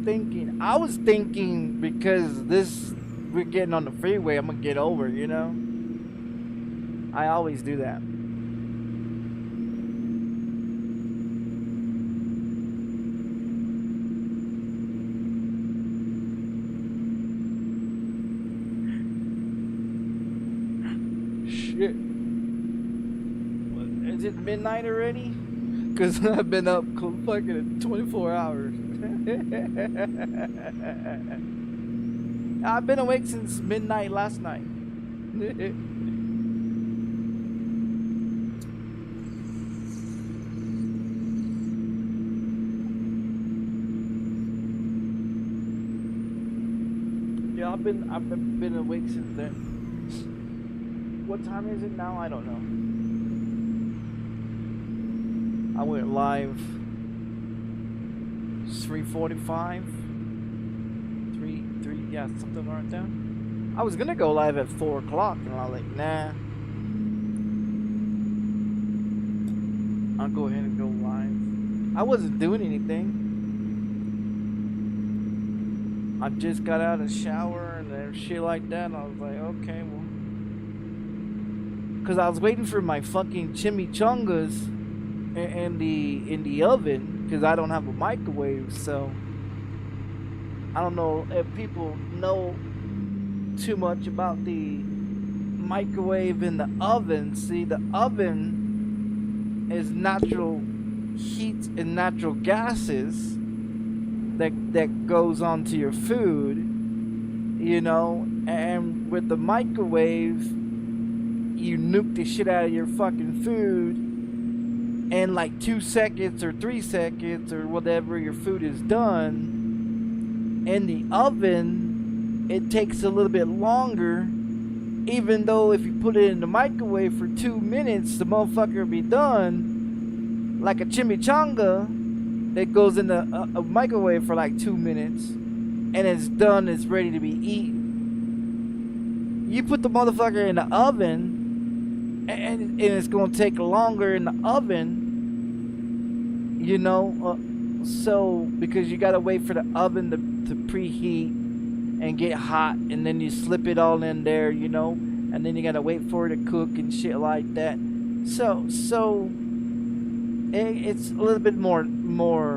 thinking. I was thinking because we're getting on the freeway, I'm gonna get over, you know? I always do that. shit. Is it midnight already? Because I've been up fucking 24 hours. I've been awake since midnight last night. Yeah, I've been awake since then. What time is it now? I don't know. I went live 3:45. 3, yeah, something like that. I was gonna go live at 4 o'clock, and I was like, nah. I'll go ahead and go live. I wasn't doing anything. I just got out of the shower and shit like that, and I was like, okay, well. Because I was waiting for my fucking chimichangas in the oven, because I don't have a microwave, so I don't know if people know too much about the microwave in the oven. See, the oven is natural heat and natural gases that goes onto your food, you know, and with the microwave, you nuke the shit out of your fucking food in like 2 seconds or 3 seconds or whatever. Your food is done. In the oven, it takes a little bit longer, even though if you put it in the microwave for 2 minutes, the motherfucker will be done. Like a chimichanga that goes in a microwave for like 2 minutes and it's done, it's ready to be eaten. You put the motherfucker in the oven and it's going to take longer in the oven, you know, so because you got to wait for the oven to preheat and get hot, and then you slip it all in there, you know, and then you got to wait for it to cook and shit like that. So it's a little bit more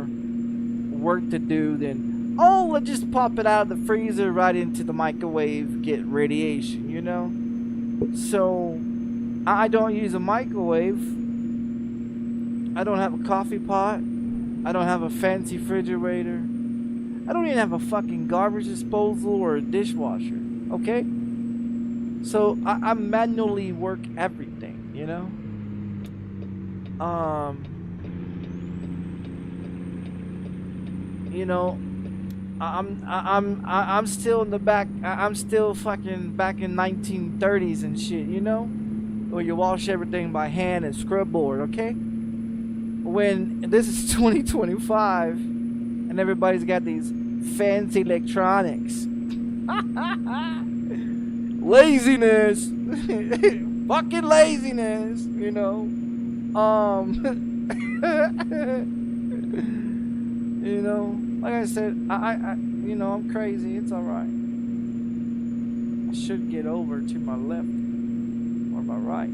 work to do than, oh, let's just pop it out of the freezer right into the microwave, get radiation, you know. So I don't use a microwave. I don't have a coffee pot. I don't have a fancy refrigerator. I don't even have a fucking garbage disposal or a dishwasher, okay? So I manually work everything, you know? You know, I'm still in the back. I'm still fucking back in 1930s and shit, you know, where you wash everything by hand and scrub board. Okay, when this is 2025 and everybody's got these fancy electronics, laziness, fucking laziness, you know. You know, like I said, I you know, I'm crazy. It's all right. I should get over to my left or my right.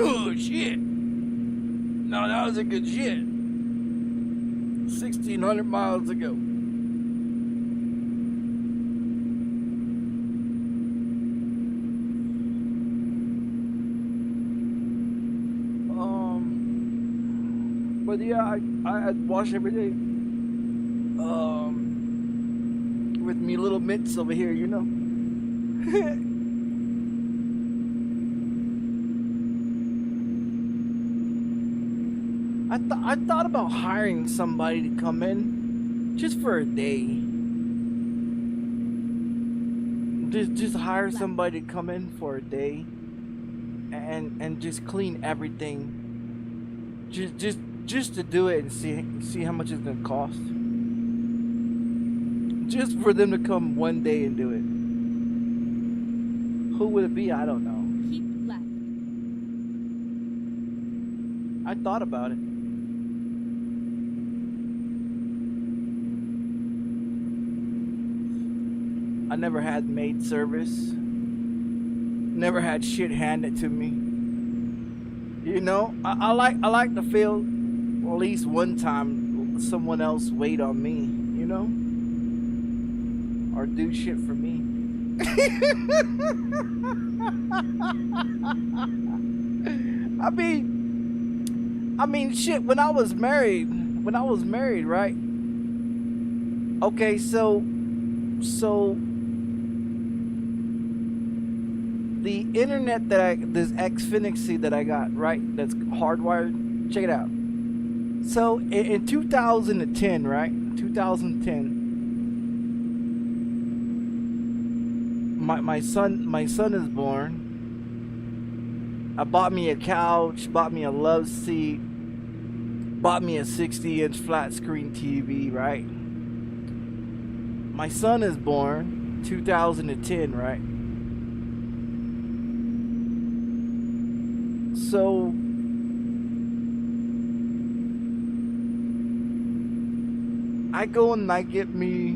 Oh shit. No, that was a good shit. 1,600 miles ago. But yeah, I wash every day. With me little mitts over here, you know. I thought about hiring somebody to come in just for a day. Just hire somebody to come in for a day and just clean everything, just to do it and see how much it's gonna cost, just for them to come one day and do it. Who would it be? I don't know. Keep left. I thought about it. I never had maid service. Never had shit handed to me. You know, I like to feel at least one time someone else wait on me, you know, or do shit for me. I mean, shit. When I was married, right? Okay, so the internet this Xfinity that I got, right? That's hardwired. Check it out. So in 2010, right? 2010. My son is born. I bought me a couch, bought me a love seat, bought me a 60-inch flat screen TV, right? My son is born 2010, right? So I go and I get me,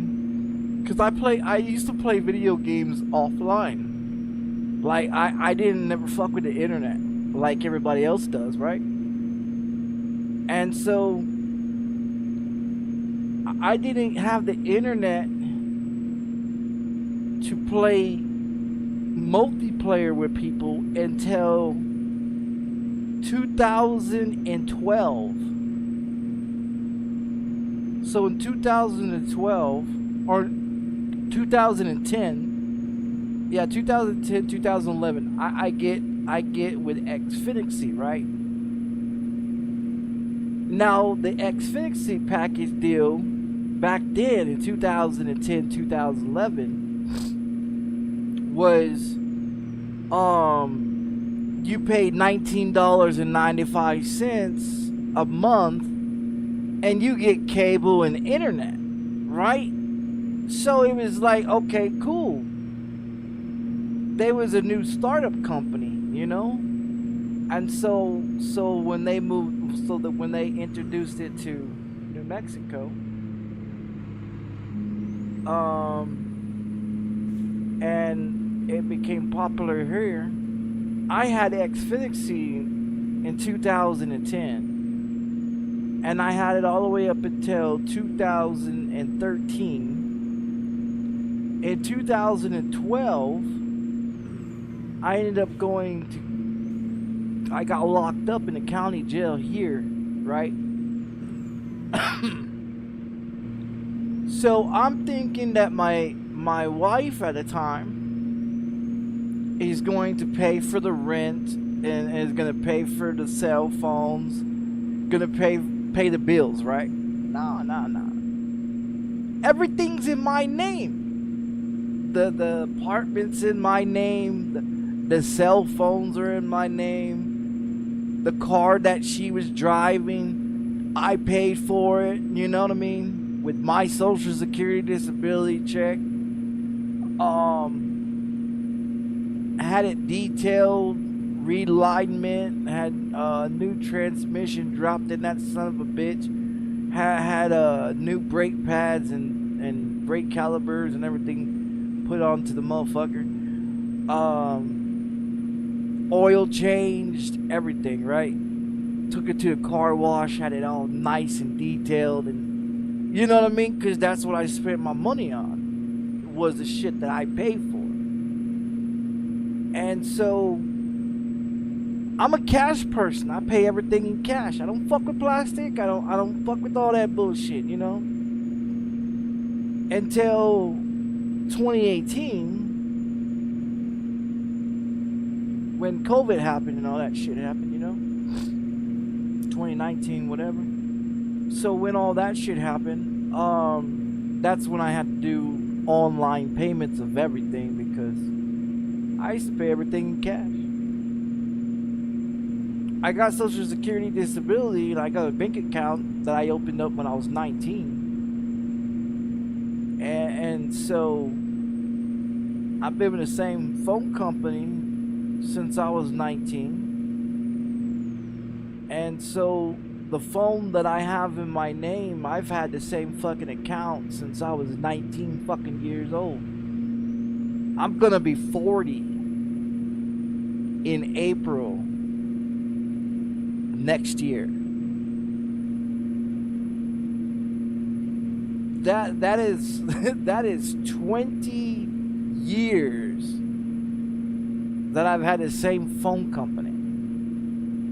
because I used to play video games offline. Like, I didn't never fuck with the internet like everybody else does, right? And so I didn't have the internet to play multiplayer with people until 2012. So in 2012 or 2010, yeah, 2010, 2011, I get with Xfinity, right? Now the Xfinity package deal back then in 2010, 2011 was you paid $19.95 a month and you get cable and internet, right? So it was like, okay, cool. There was a new startup company, you know? And so when they moved, so that when they introduced it to New Mexico, and it became popular here, I had Xfinity in 2010, and I had it all the way up until 2013. In 2012, I ended up I got locked up in the county jail here, right? So I'm thinking that my wife at the time is going to pay for the rent and is going to pay for the cell phones, going to pay the bills, right? No. Everything's in my name. The apartment's in my name. The cell phones are in my name. The car that she was driving, I paid for it. You know what I mean? With my Social Security disability check. Had it detailed, realignment, had new transmission dropped in that son of a bitch. Had new brake pads and brake calipers and everything put onto the motherfucker. Oil changed, everything, right? Took it to the car wash, had it all nice and detailed, and you know what I mean? Because that's what I spent my money on, was the shit that I paid for. And so I'm a cash person. I pay everything in cash. I don't fuck with plastic. I don't fuck with all that bullshit, you know? Until 2018, when COVID happened and all that shit happened, you know? 2019, whatever. So when all that shit happened, that's when I had to do online payments of everything, because I used to pay everything in cash. I got Social Security disability, and I got a bank account that I opened up when I was 19. And so I've been with the same phone company since I was 19. And so the phone that I have in my name, I've had the same fucking account since I was 19 fucking years old. I'm gonna be 40 in April next year. That is that is 20 years that I've had the same phone company,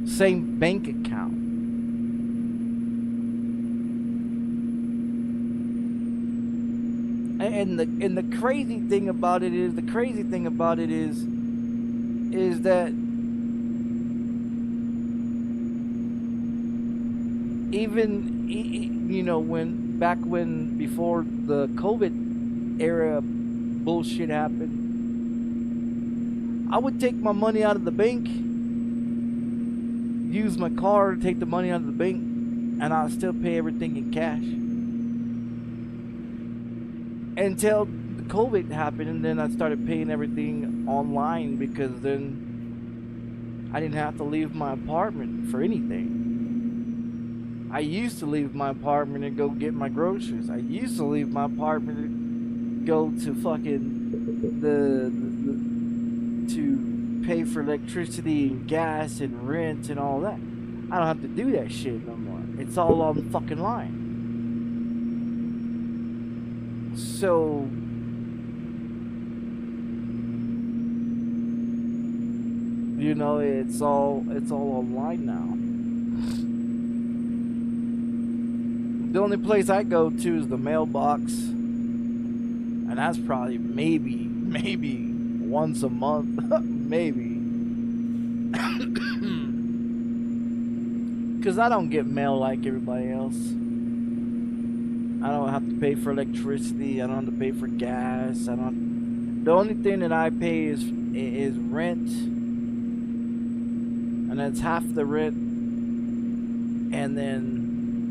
same bank account. And the crazy thing about it is that even, you know, when before the COVID era bullshit happened, I would take my money out of the bank, use my card, take the money out of the bank, and I'll still pay everything in cash. Until the COVID happened, and then I started paying everything online, because then I didn't have to leave my apartment for anything. I used to leave my apartment and go get my groceries. I used to leave my apartment and go to fucking to pay for electricity and gas and rent and all that. I don't have to do that shit no more. It's all on the fucking line. So you know, it's all online now. The only place I go to is the mailbox, and that's probably maybe once a month, maybe. Because I don't get mail like everybody else. I don't have to pay for electricity. I don't have to pay for gas. The only thing that I pay is rent, and that's half the rent. And then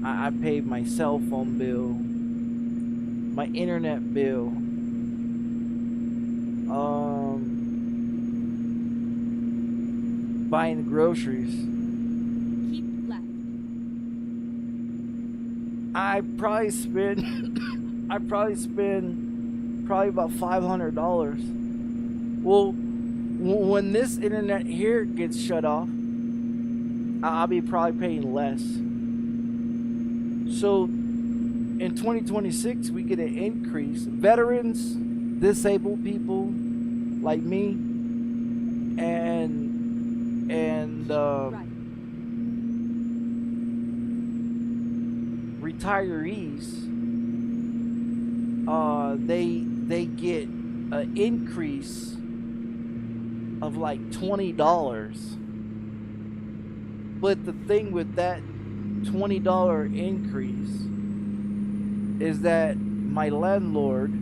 I pay my cell phone bill, my internet bill, buying groceries. Keep left. I probably spend about $500. Well, when this internet here gets shut off, I'll be probably paying less. So in 2026 we get an increase. Veterans, disabled people like me, and Right. retirees, they get an increase of like $20. But the thing with that $20 increase is that my landlord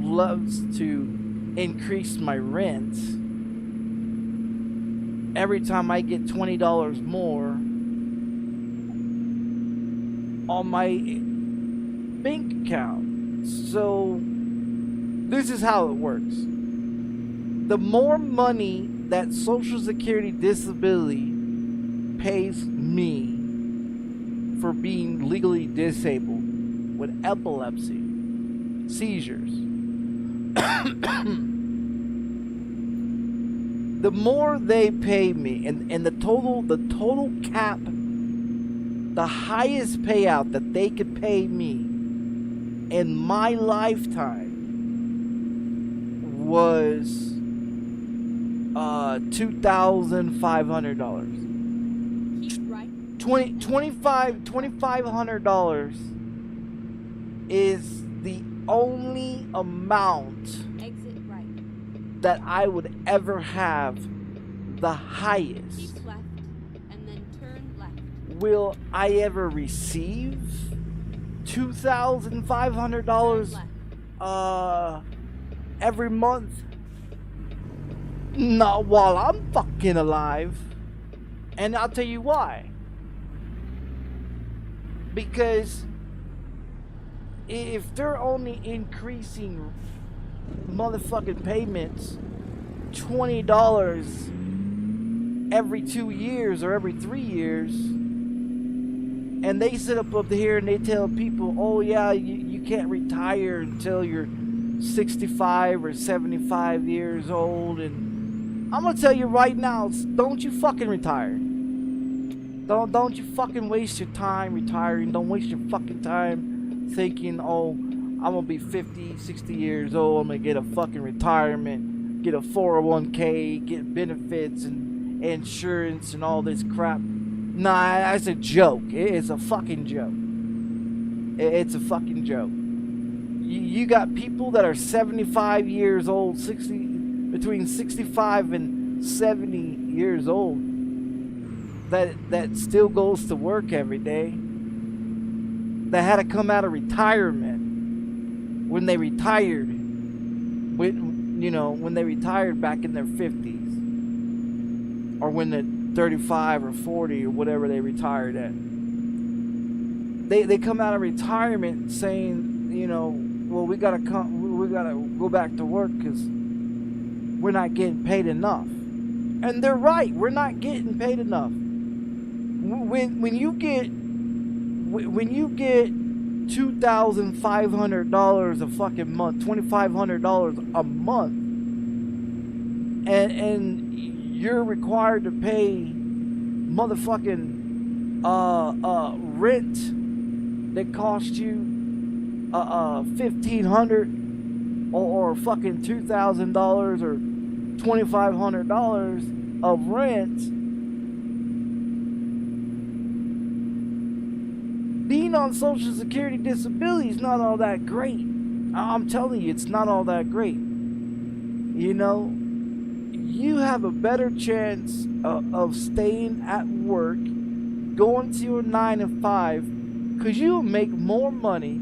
loves to increase my rent every time I get $20 more on my bank account. So this is how it works. The more money that Social Security disability pays me for being legally disabled with epilepsy, seizures, the more they pay me, and the total cap, the highest payout that they could pay me in my lifetime was $2,500. Keep right. $2,500 is the only amount Exit right. that I would ever have the highest. Keep left and then turn left. Will I ever receive $2,500 every month? Not while I'm fucking alive. And I'll tell you why. Because if they're only increasing motherfucking payments $20 every 2 years or every 3 years, and they sit up here and they tell people, oh yeah, you can't retire until you're 65 or 75 years old, and I'm gonna tell you right now, don't you fucking retire. Don't you fucking waste your time retiring. Don't waste your fucking time thinking, oh, I'm gonna be 50, 60 years old, I'm gonna get a fucking retirement, get a 401k, get benefits and insurance and all this crap. Nah, that's a joke. It's a fucking joke. It's a fucking joke. You got people that are 75 years old, between 65 and 70 years old, that still goes to work every day, that had to come out of retirement when they retired, when they retired back in their 50s, or when they're 35 or 40 or whatever they retired at. They come out of retirement saying, well, we gotta go back to work because we're not getting paid enough. And they're right, we're not getting paid enough. When you get $2,500 a fucking month, $2,500 a month, and you're required to pay motherfucking rent that costs you $1,500 or fucking $2,000 or $2,500 of rent. Being on Social Security disability is not all that great. I'm telling you, it's not all that great. You have a better chance of staying at work, going to your 9 to 5, because you'll make more money.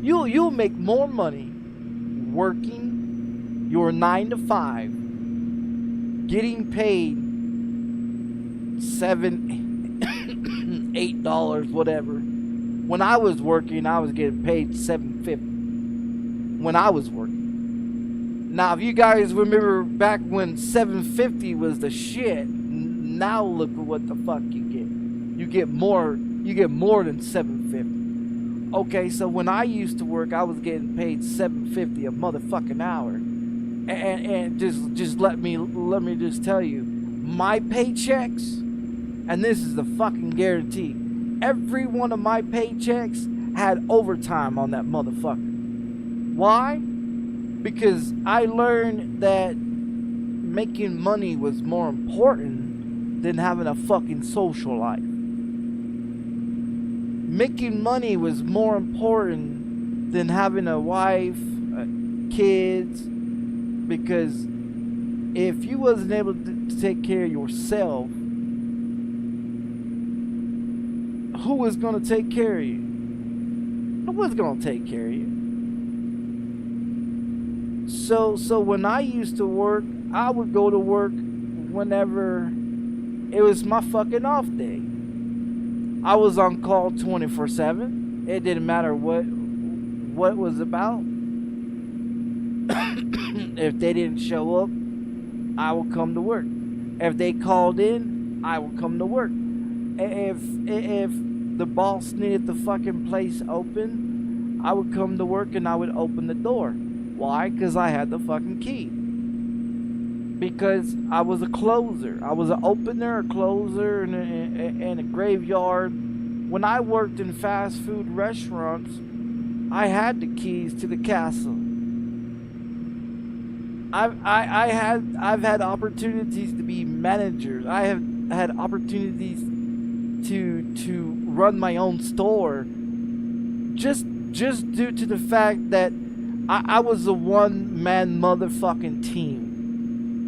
You'll make more money working your 9 to 5, getting paid $7, $8, whatever. When I was working, I was getting paid $7.50 when I was working. Now, if you guys remember back when $7.50 was the shit, now look at what the fuck you get. You get more than $7.50. Okay, so when I used to work, I was getting paid $7.50 a motherfucking hour. And just let me just tell you, my paychecks, and this is the fucking guarantee, every one of my paychecks had overtime on that motherfucker. Why? Because I learned that making money was more important than having a fucking social life. Making money was more important than having a wife, kids, because if you wasn't able to take care of yourself, who was going to take care of you? Who was going to take care of you? So when I used to work, I would go to work whenever it was my fucking off day. I was on call 24/7. It didn't matter what it was about. If they didn't show up, I would come to work. If they called in, I would come to work. If the boss needed the fucking place open, I would come to work and I would open the door. Why? Because I had the fucking key. Because I was a closer. I was an opener, a closer, and a graveyard. When I worked in fast food restaurants, I had the keys to the castle. I've had opportunities to be managers. I have had opportunities to run my own store, just due to the fact that I was a one-man motherfucking team.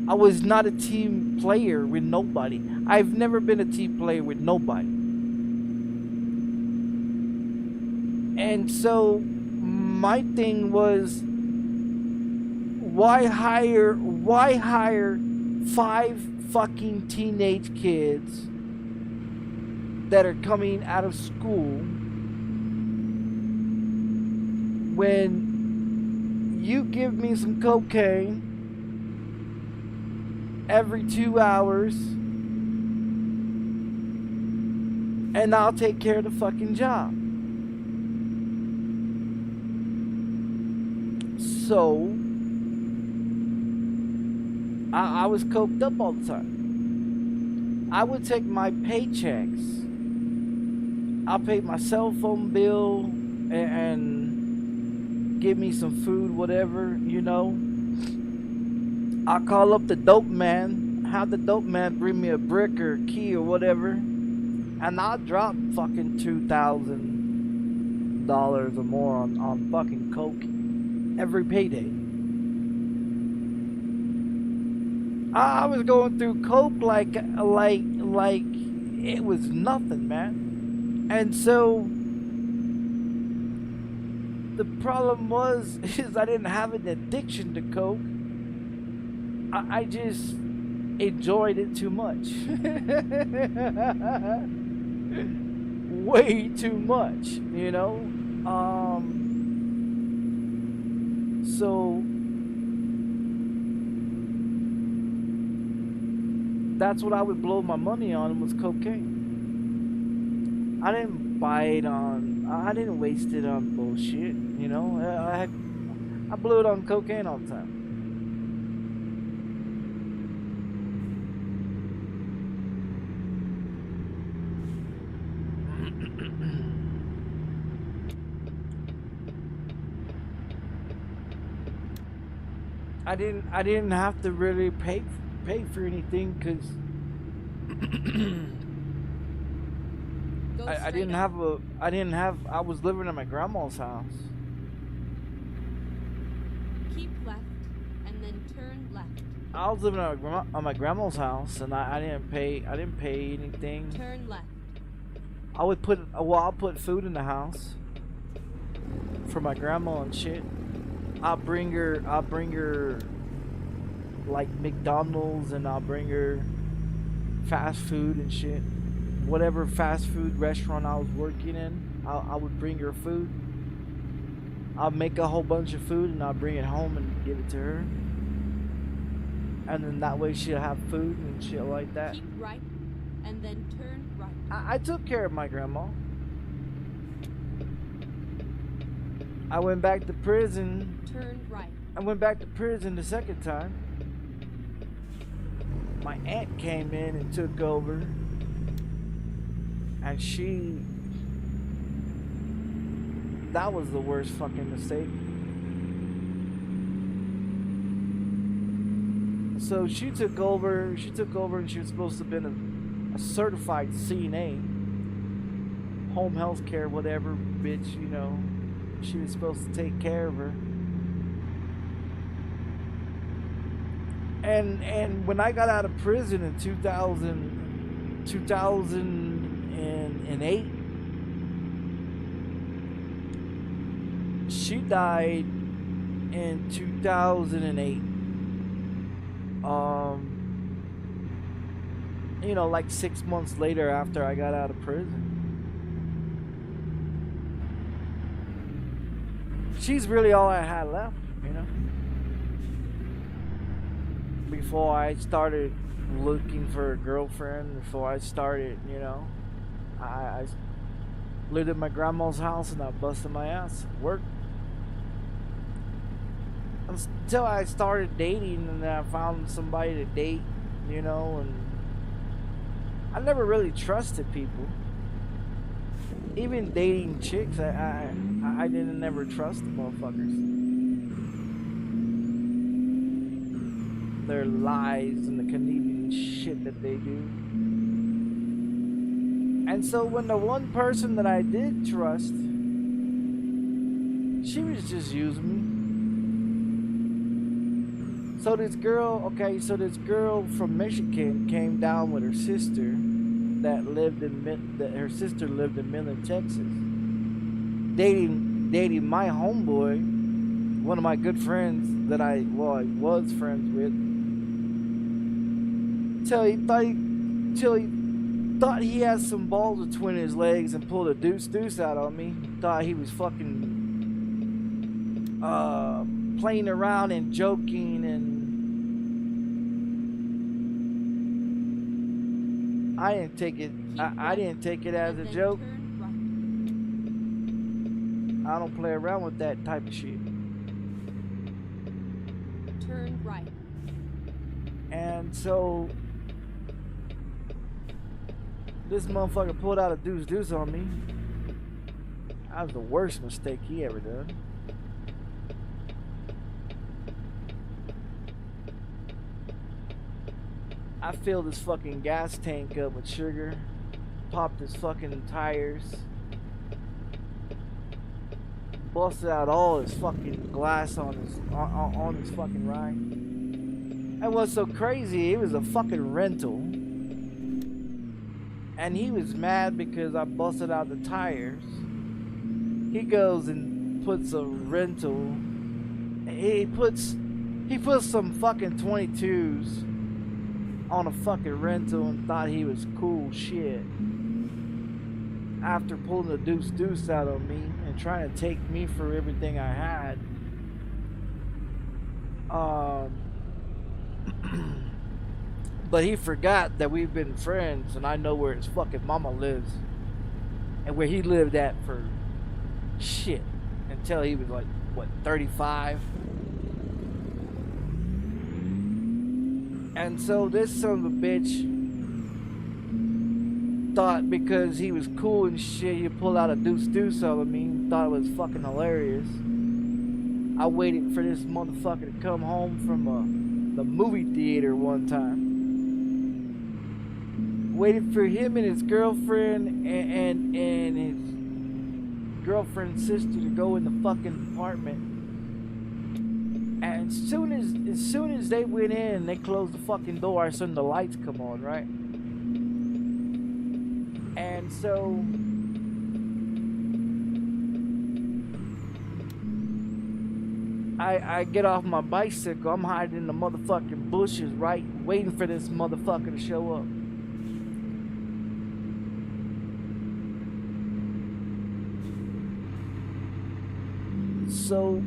I was not a team player with nobody. I've never been a team player with nobody. And so my thing was, why hire fucking teenage kids that are coming out of school when you give me some cocaine every 2 hours and I'll take care of the fucking job. So I was coked up all the time. I would take my paychecks. I'll pay my cell phone bill and give me some food, whatever, you know. I'll call up the dope man, have the dope man bring me a brick or a key or whatever, and I'll drop fucking $2,000 or more on fucking coke every payday. I was going through coke like it was nothing, man. And so the problem is I didn't have an addiction to coke. I just enjoyed it too much. Way too much, you know. So that's what I would blow my money on, was cocaine. I didn't buy it on, I didn't waste it on bullshit, you know. I blew it on cocaine all the time. I didn't have to really pay for anything, because I was living in my grandma's house. Keep left and then turn left. I was living on my grandma's house, and I didn't pay anything. Turn left. I'll put food in the house for my grandma and shit. I'll bring her like McDonald's, and I'll bring her fast food and shit. Whatever fast food restaurant I was working in, I would bring her food. I'll make a whole bunch of food and I'll bring it home and give it to her. And then that way she'll have food and shit like that. Keep right and then turn right. I took care of my grandma. I went back to prison. Turn right. I went back to prison the second time. My aunt came in and took over. And that was the worst fucking mistake. So she took over and she was supposed to have been a certified CNA. Home health care, whatever, bitch, you know. She was supposed to take care of her. And when I got out of prison in 2008, she died in 2008. You know, like 6 months later after I got out of prison. She's really all I had left, you know. Before I started looking for a girlfriend, before I started, you know, I lived at my grandma's house and I busted my ass at work. Until I started dating and then I found somebody to date, you know, and I never really trusted people. Even dating chicks, I didn't never trust the motherfuckers. Their lies and the conniving shit that they do. And so when the one person that I did trust, she was just using me. So this girl from Michigan came down with her sister that her sister lived in Midland, Texas. Dating my homeboy, one of my good friends that I was friends with. till he thought he had some balls between his legs and pulled a deuce out on me. Thought he was fucking playing around and joking, and I didn't take it. I didn't take it as a joke. I don't play around with that type of shit. Turn right. And so this motherfucker pulled out a deuce on me. That was the worst mistake he ever done. I filled this fucking gas tank up with sugar, popped his fucking tires, busted out all his fucking glass on his fucking ride. And what's so crazy, it was a fucking rental. And he was mad because I busted out the tires. He goes and puts a rental. He puts some fucking 22s on a fucking rental and thought he was cool shit. After pulling a deuce out on me and trying to take me for everything I had. But he forgot that we've been friends and I know where his fucking mama lives. And where he lived at for shit. Until he was like, what, 35? And so this son of a bitch thought because he was cool and shit, he pulled out a deuce out of me. Thought it was fucking hilarious. I waited for this motherfucker to come home from the movie theater one time. Waited for him and his girlfriend and his girlfriend's sister to go in the fucking apartment. And as soon as they went in, they closed the fucking door. I saw the lights come on, right? And so I get off my bicycle. I'm hiding in the motherfucking bushes, right? Waiting for this motherfucker to show up. So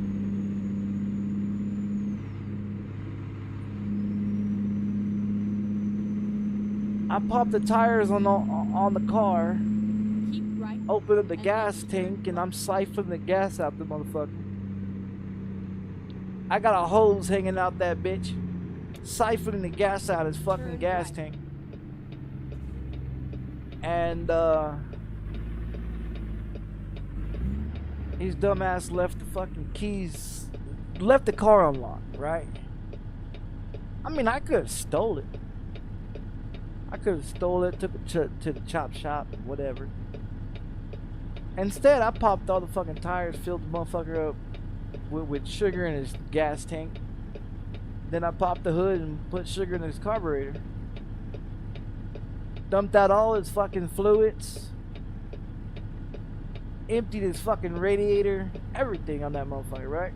I popped the tires on the car, Right, open up the gas tank, and I'm siphoning the gas out the motherfucker. I got a hose hanging out that bitch, siphoning the gas out his fucking gas tank. And his dumbass left the fucking keys, left the car unlocked, right? I mean, I could have stole it. Took it to the chop shop, whatever. Instead, I popped all the fucking tires, filled the motherfucker up with sugar in his gas tank. Then I popped the hood and put sugar in his carburetor. Dumped out all his fucking fluids. Emptied his fucking radiator. Everything on that motherfucker, right?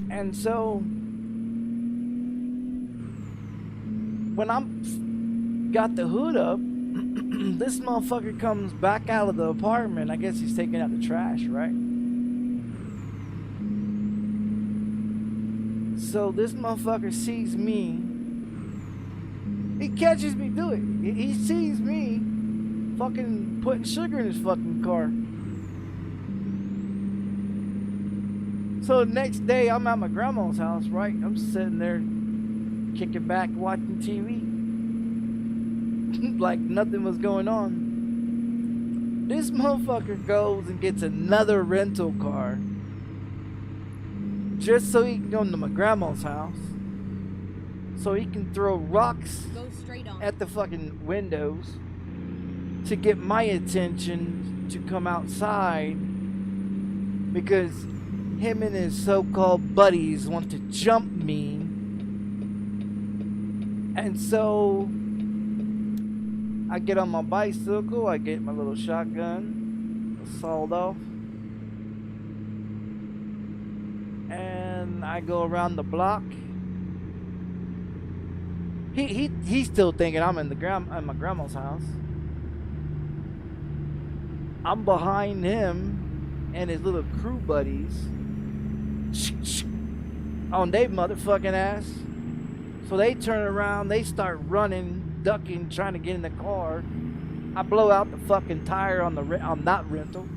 And so when I got the hood up, this motherfucker comes back out of the apartment. I guess he's taking out the trash, right? So this motherfucker sees me. He catches me do it. He sees me fucking putting sugar in his fucking car. So the next day, I'm at my grandma's house, right? I'm sitting there, kicking back, watching TV. Like nothing was going on. This motherfucker goes and gets another rental car. Just so he can go to my grandma's house. So he can throw rocks at the fucking windows. To get my attention to come outside. Because him and his so-called buddies want to jump me. And so I get on my bicycle, I get my little shotgun, sawed off. And I go around the block. He's still thinking I'm in my grandma's house. I'm behind him and his little crew buddies on they motherfucking ass. So they turn around, they start running, ducking, trying to get in the car. I blow out the fucking tire on that rental.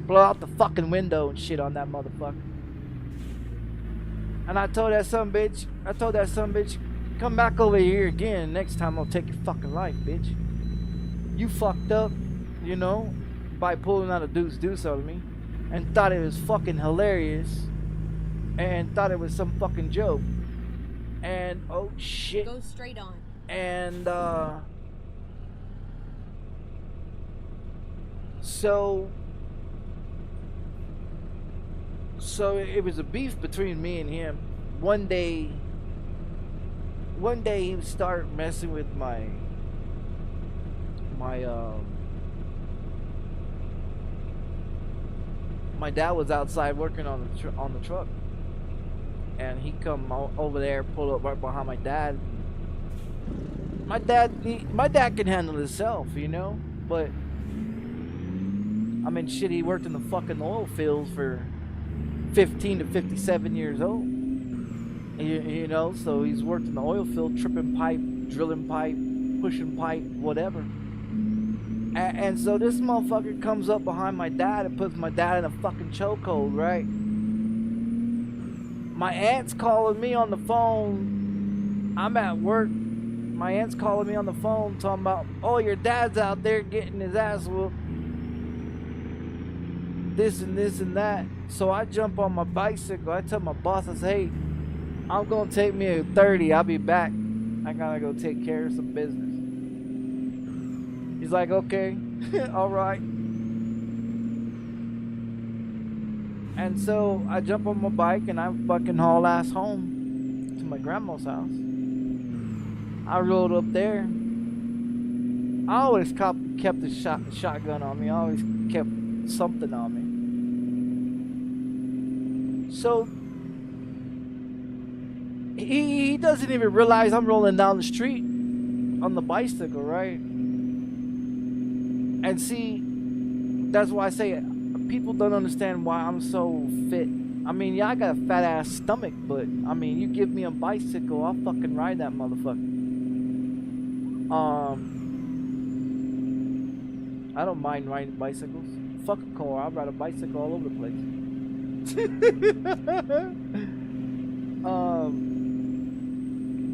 Blow out the fucking window and shit on that motherfucker. And I told that son bitch, come back over here again. Next time I'll take your fucking life, bitch. You fucked up, you know, by pulling out a deuce out of me, and thought it was fucking hilarious, and thought it was some fucking joke. And oh shit. Go straight on. And so it was a beef between me and him. One day he would start messing with my dad was outside working on the truck, and he come over there, pull up right behind my dad. My dad can handle himself, you know, but I mean, shit, he worked in the fucking oil fields for 15 to 57 years old. You know, so he's worked in the oil field, tripping pipe, drilling pipe, pushing pipe, whatever. And so this motherfucker comes up behind my dad and puts my dad in a fucking chokehold, right? My aunt's calling me on the phone. I'm at work. My aunt's calling me on the phone talking about, oh, your dad's out there getting his ass whooped. This and this and that. So I jump on my bicycle. I tell my boss, I say, hey, I'm gonna take me a 30. I'll be back. I gotta go take care of some business. He's like, okay, all right. And so I jump on my bike and I fucking haul ass home to my grandma's house. I rode up there. I always kept the shotgun on me. I always kept something on me. So he doesn't even realize I'm rolling down the street on the bicycle, right? And see, that's why I say people don't understand why I'm so fit. I mean, yeah, I got a fat ass stomach, but I mean, you give me a bicycle, I'll fucking ride that motherfucker. I don't mind riding bicycles. Fuck a car, I'll ride a bicycle all over the place.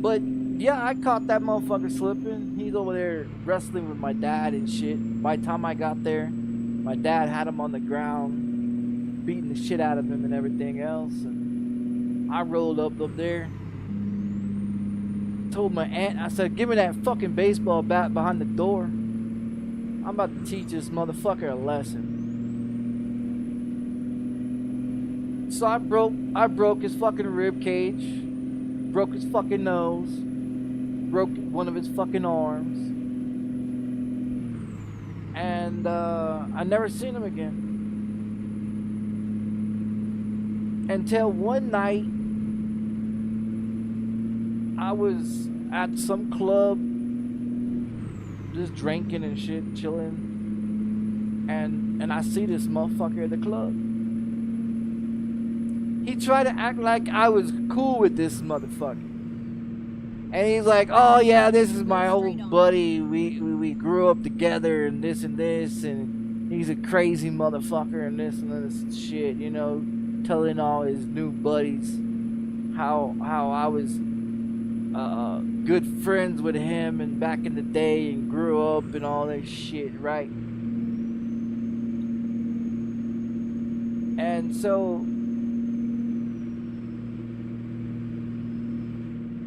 But yeah, I caught that motherfucker slipping. He's over there wrestling with my dad and shit. By the time I got there, my dad had him on the ground, beating the shit out of him and everything else. And I rolled up there, told my aunt, I said, give me that fucking baseball bat behind the door. I'm about to teach this motherfucker a lesson. So I broke his fucking rib cage, broke his fucking nose, broke one of his fucking arms, and I never seen him again. Until one night, I was at some club, just drinking and shit, chilling, and I see this motherfucker at the club. He tried to act like I was cool with this motherfucker. And he's like, oh yeah, this is my old buddy. We grew up together and this, and he's a crazy motherfucker and this shit, you know, telling all his new buddies how I was good friends with him and back in the day and grew up and all that shit, right? And so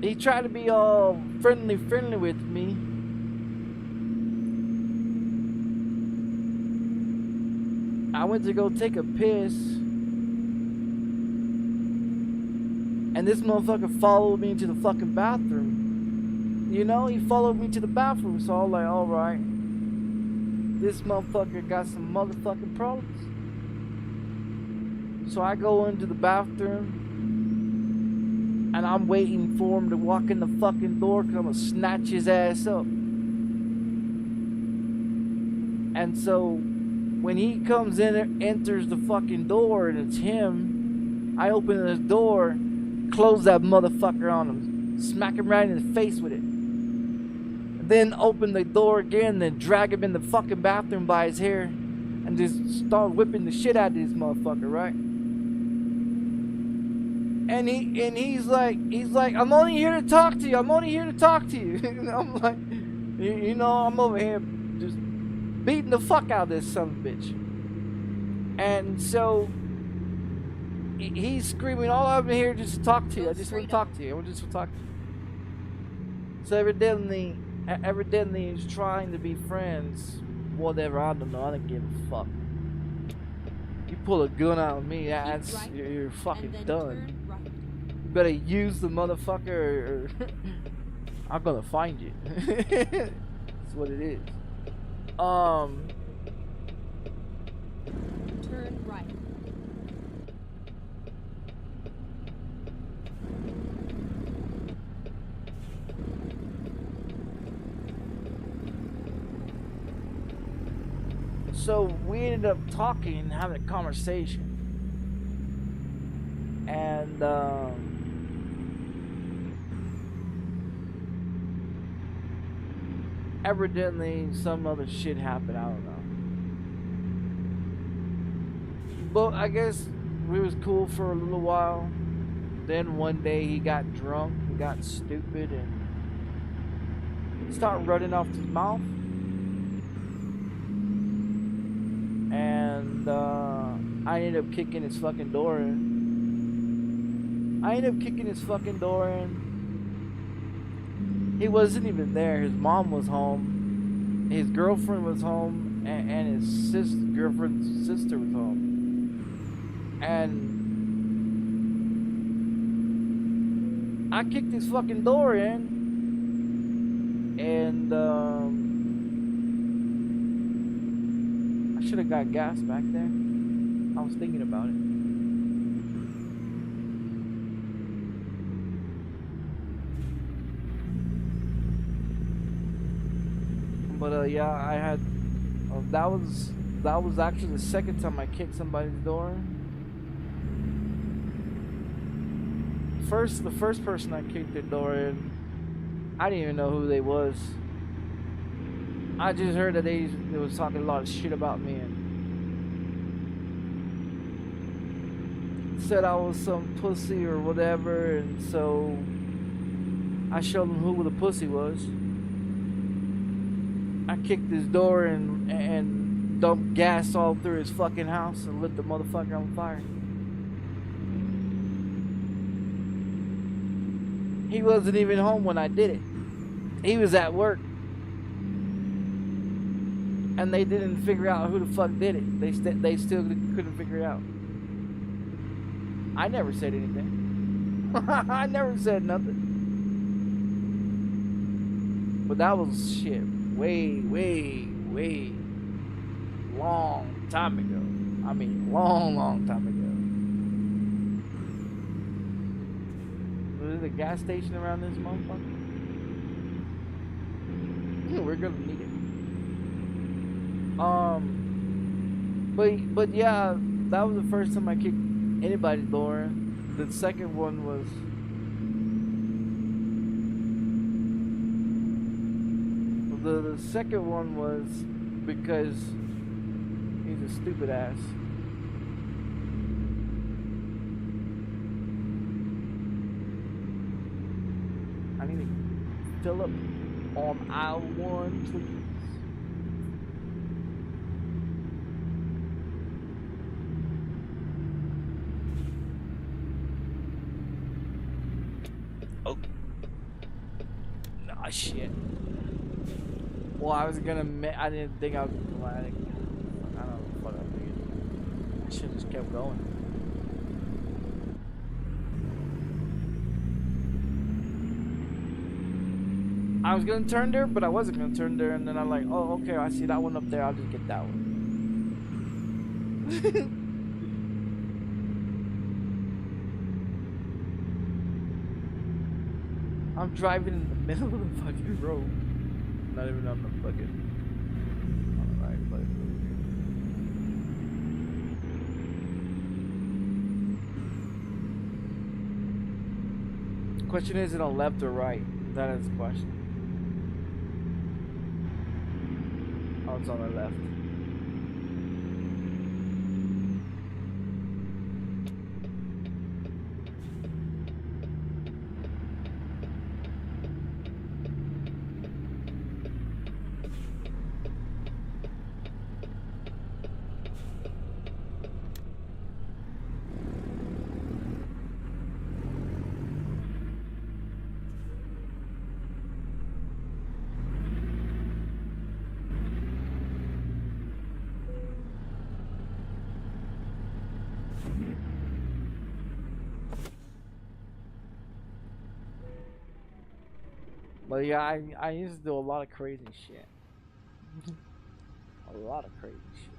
he tried to be all friendly with me. I went to go take a piss, and this motherfucker followed me into the fucking bathroom. You know, he followed me to the bathroom, so I was like, alright. this motherfucker got some motherfucking problems. So I go into the bathroom and I'm waiting for him to walk in the fucking door because I'm gonna snatch his ass up. And so when he comes in, enters the fucking door and it's him, I open the door, close that motherfucker on him, smack him right in the face with it. Then open the door again, then drag him in the fucking bathroom by his hair and just start whipping the shit out of this motherfucker, right? And he's like, I'm only here to talk to you. I'm only here to talk to you. And I'm like, you know, I'm over here just beating the fuck out of this son of a bitch. And so he's screaming, all I'm here just to talk to you. I just want to talk to you. I just want to talk to you. So evidently he's trying to be friends. Whatever, I don't know. I don't give a fuck. You pull a gun out on me, that's right, you're fucking done. Right. You better use the motherfucker or I'm gonna find you. That's what it is. Turn right. So we ended up talking, having a conversation, and evidently some other shit happened. I don't know, but I guess we was cool for a little while. Then one day he got drunk, he got stupid, and he started running off his mouth. And I ended up kicking his fucking door in. He wasn't even there. His mom was home. His girlfriend was home. And his girlfriend's sister was home. And I kicked his fucking door in. And I should have got gas back there. I was thinking about it. But yeah, I had that was actually the second time I kicked somebody's door. The first person I kicked their door in, I didn't even know who they was. I just heard that they was talking a lot of shit about me and said I was some pussy or whatever, and so I showed them who the pussy was. I kicked his door and dumped gas all through his fucking house and lit the motherfucker on fire. He wasn't even home when I did it. He was at work. And they didn't figure out who the fuck did it. They still couldn't figure it out. I never said anything. I never said nothing. But that was shit. Way long time ago. I mean, long time ago. There's a gas station around this motherfucker. We're gonna need it. But yeah, that was the first time I kicked anybody's door. The second one was the second one was because he's a stupid ass. I need to fill up on aisle 1, please. Oh shit. Well, I was gonna. I didn't think I was. Well, I don't know what I was thinking. I should have just kept going. I was gonna turn there, but I wasn't gonna turn there, and then I'm like, oh, okay, I see that one up there. I'll just get that one. I'm driving in the middle of the fucking road. Not even on the fucking. Alright, but. Question is it on left or right? That is the question. Oh, it's on the left. But yeah, I used to do a lot of crazy shit. A lot of crazy shit.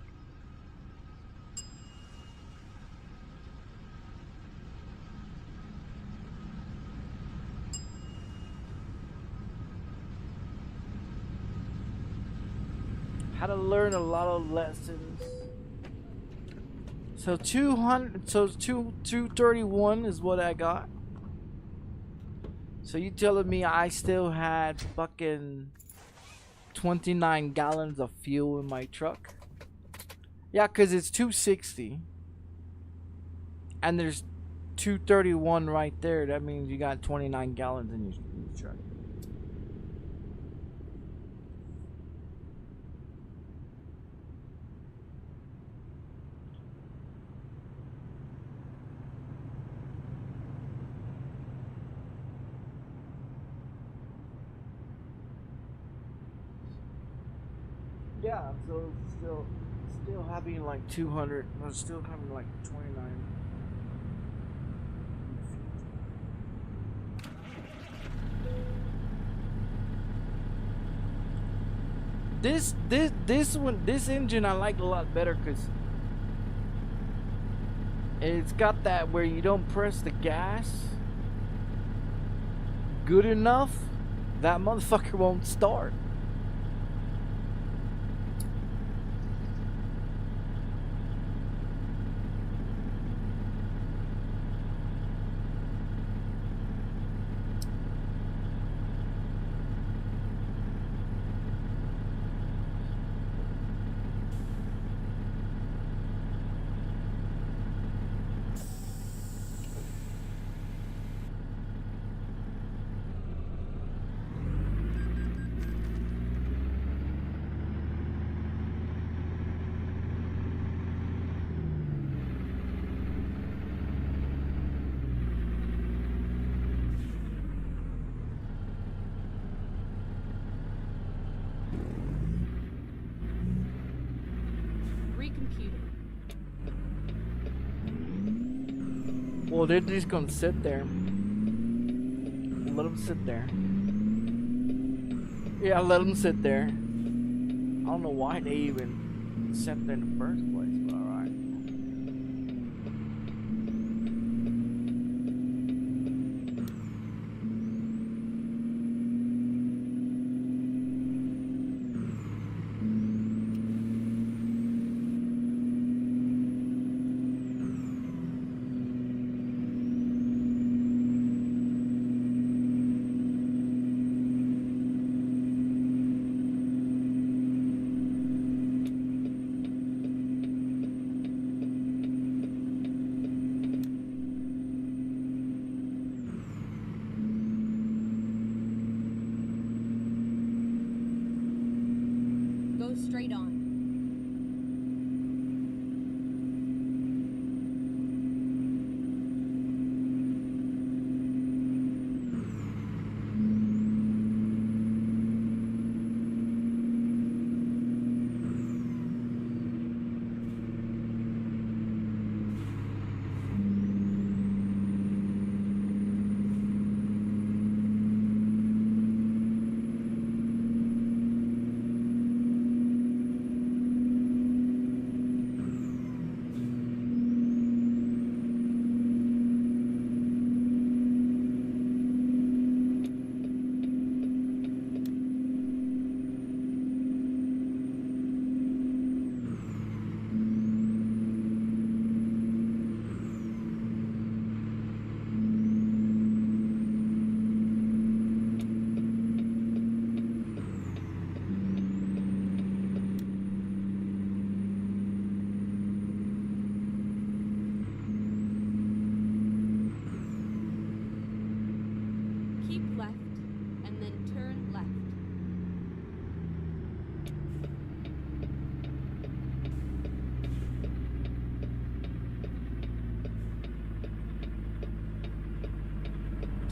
Had to learn a lot of lessons. So 200, so 231 is what I got. So you telling me I still had fucking 29 gallons of fuel in my truck? Yeah, cause it's 260, and there's 231 right there. That means you got 29 gallons in your truck. Yeah, so still having like 200. I'm still having like 29. This engine I like a lot better because it's got that where you don't press the gas good enough, that motherfucker won't start. Well, they're just gonna sit there. Let them sit there. Yeah, let them sit there. I don't know why they even sat there in the first place, but alright. Straight on.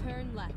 Turn left.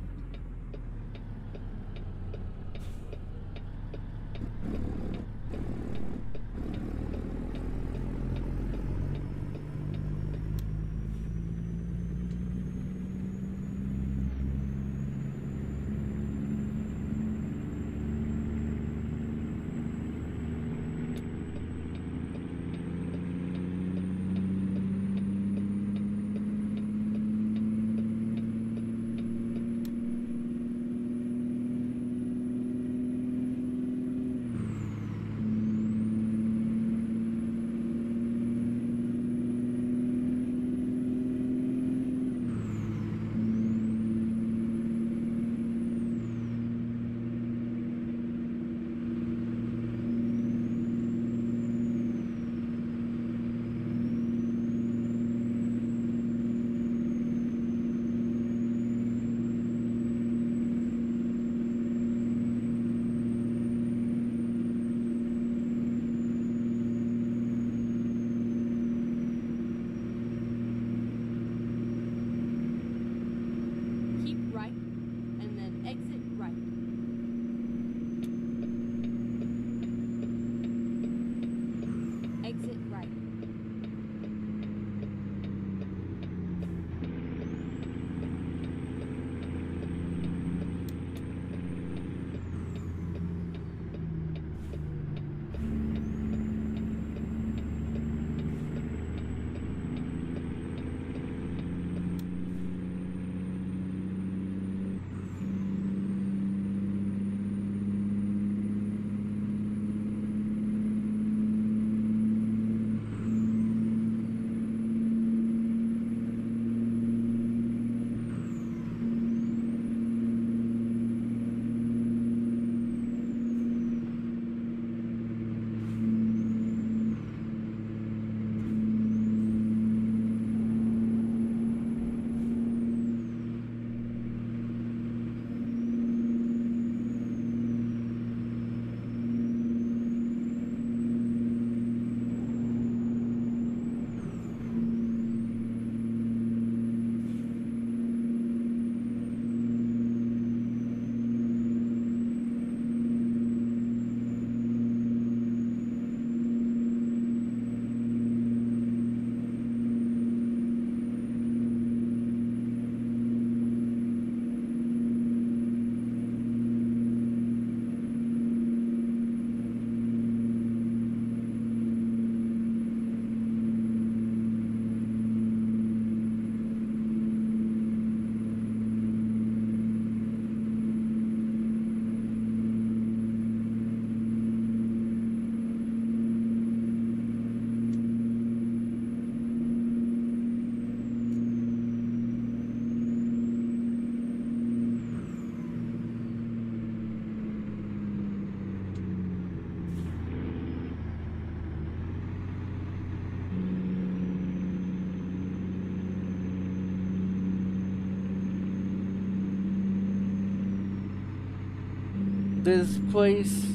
This place,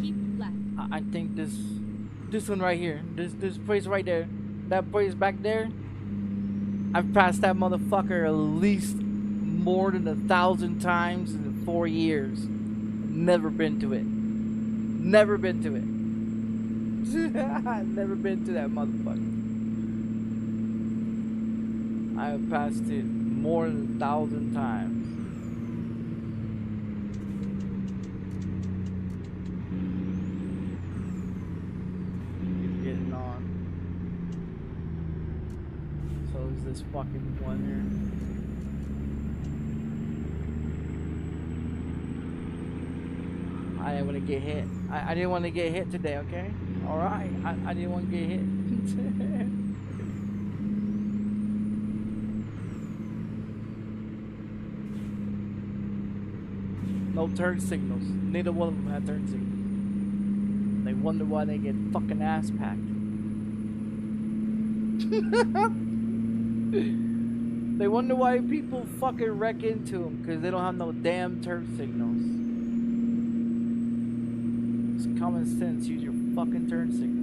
Keep left. I think this one right here, this place right there, that place back there, I've passed that motherfucker at least more than 1,000 times in 4 years. Never been to it. Never been to it. I've never been to that motherfucker. I have passed it more than 1,000 times. He's getting on. So is this fucking one here. I didn't want to get hit. I didn't want to get hit today, okay? Alright. I didn't want to get hit. No turn signals. Neither one of them had turn signals. They wonder why they get fucking ass packed. They wonder why people fucking wreck into them because they don't have no damn turn signals. It's common sense. Use your fucking turn signals.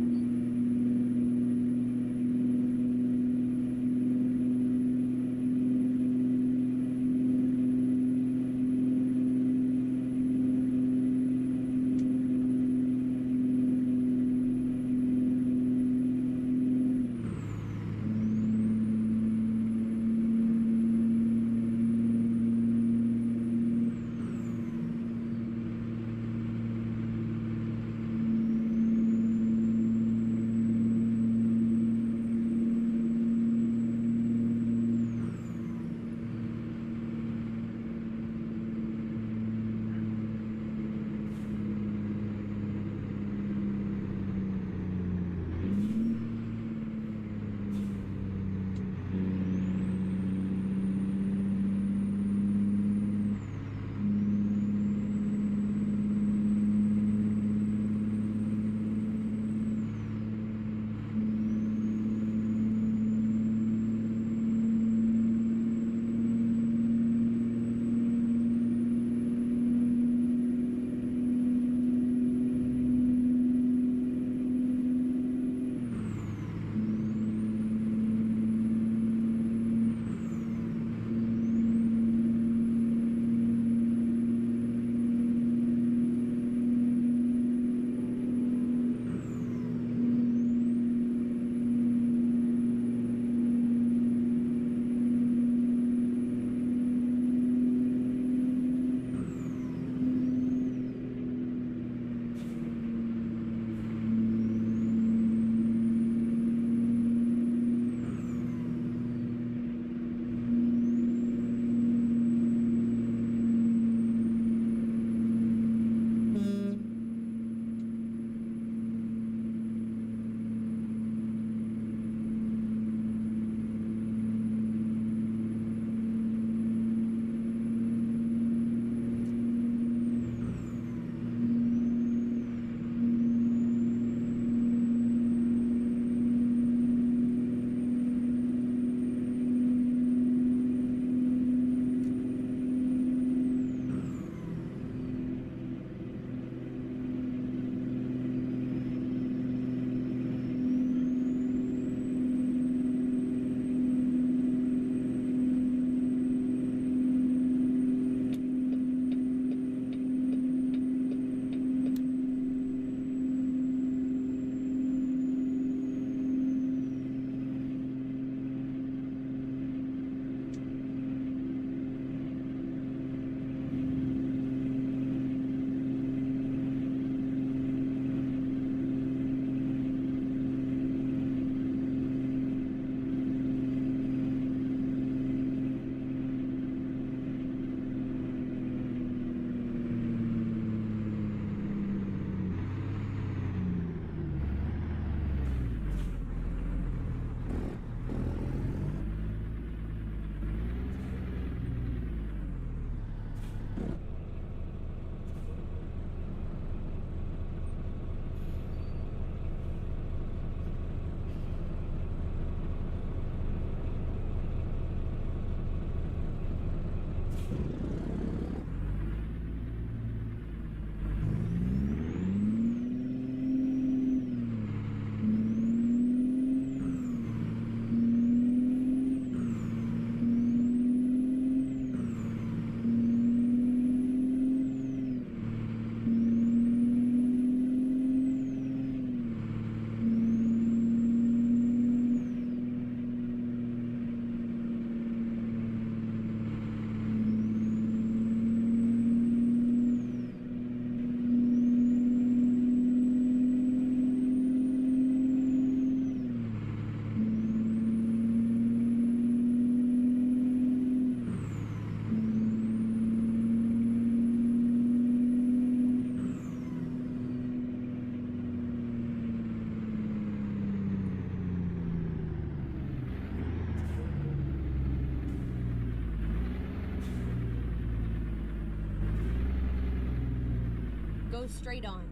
straight on.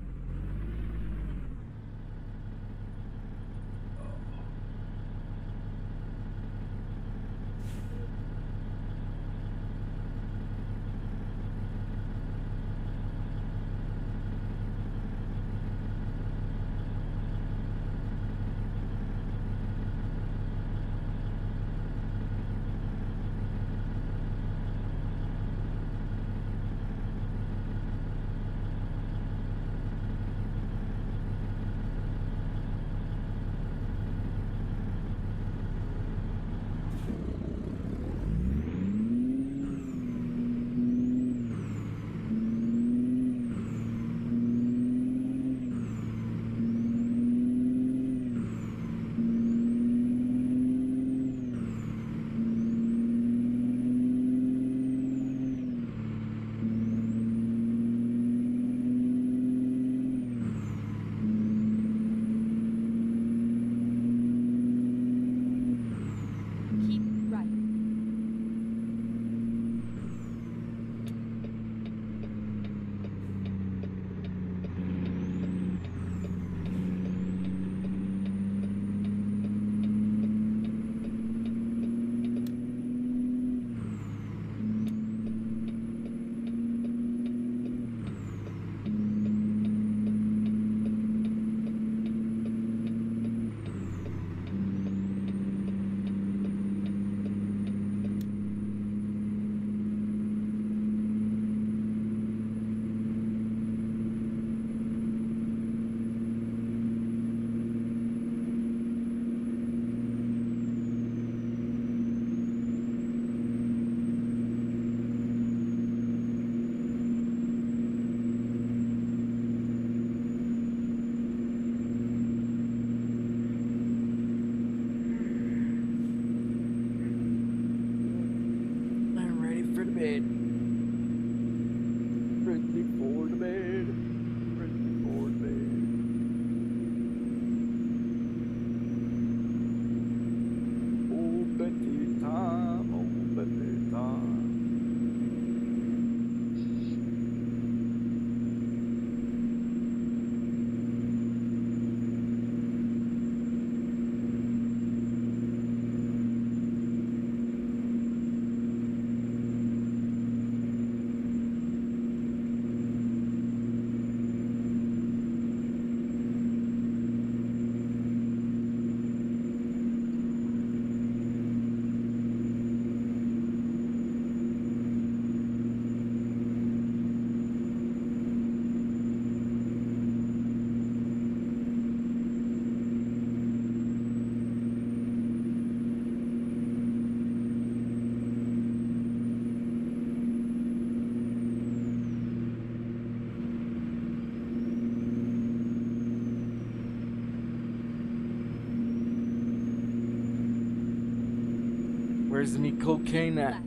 Where's the neat cocaine at?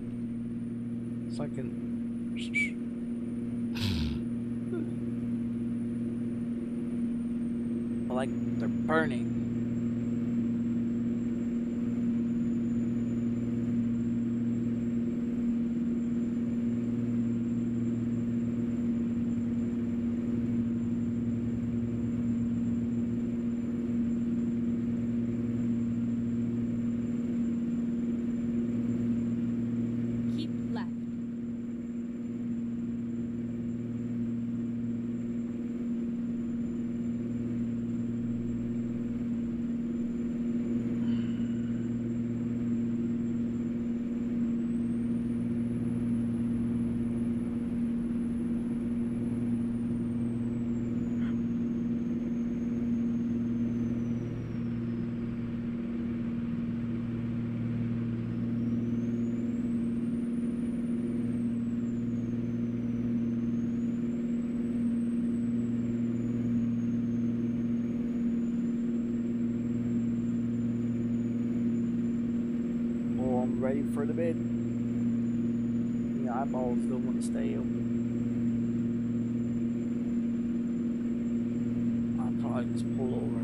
So I can. Like they're burning. Ready for the bed. The eyeballs still want to stay open. I'll probably just pull over.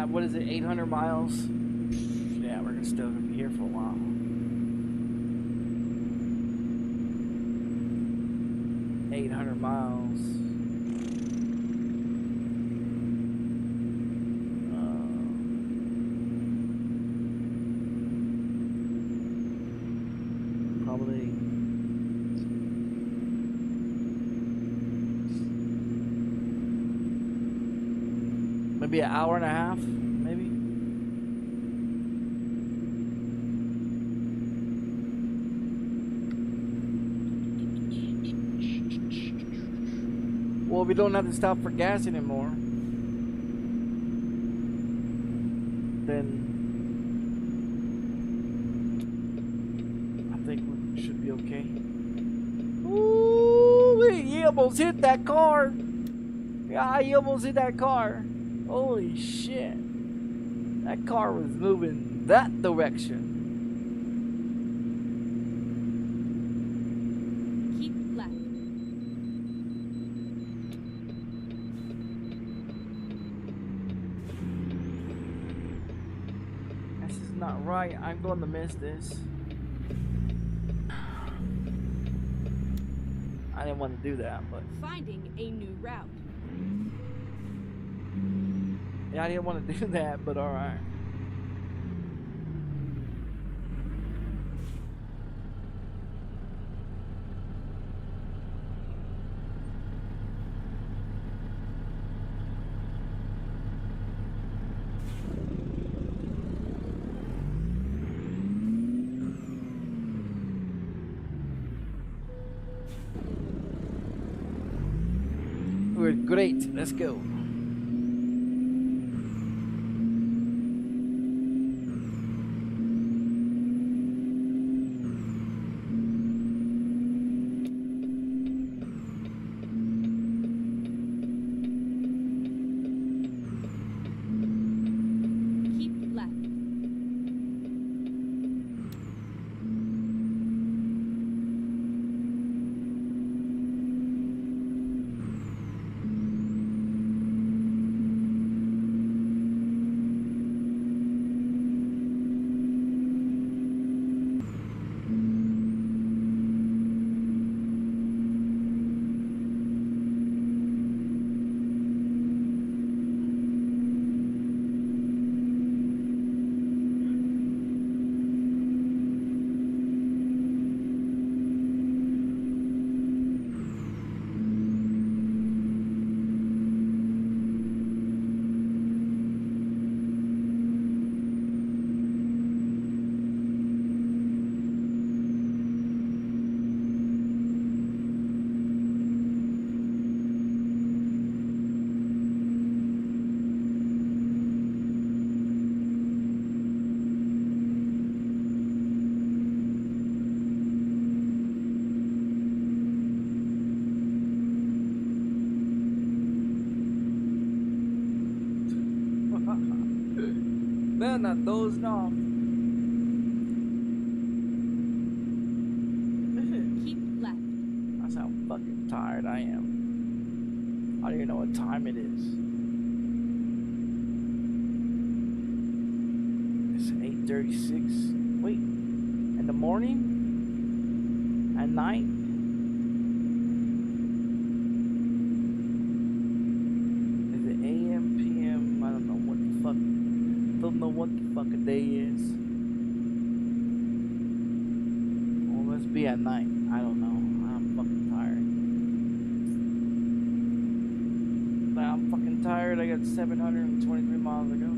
What is it, 800 miles? Yeah, we're still gonna be here for a while. 800 miles. Probably maybe an hour and a half, maybe. Well, we don't have to stop for gas anymore. Then I think we should be okay. Ooh, he almost hit that car. Yeah, he almost hit that car. Holy shit. That car was moving that direction. Keep left. This is not right. I'm going to miss this. I didn't want to do that, but Finding a new route. yeah, I didn't want to do that, but alright. We're great. Let's go. Keep left. Man, I dozed off. Keep left. That's how fucking tired I am. I don't even know what time it is. It's 8:36. Wait, in the morning? At night? Is it AM, PM? I don't know what the fuck. Don't know what the fuck a day is. Well, let's be at night. I don't know. I'm fucking tired. I'm fucking tired. I got 723 miles to go.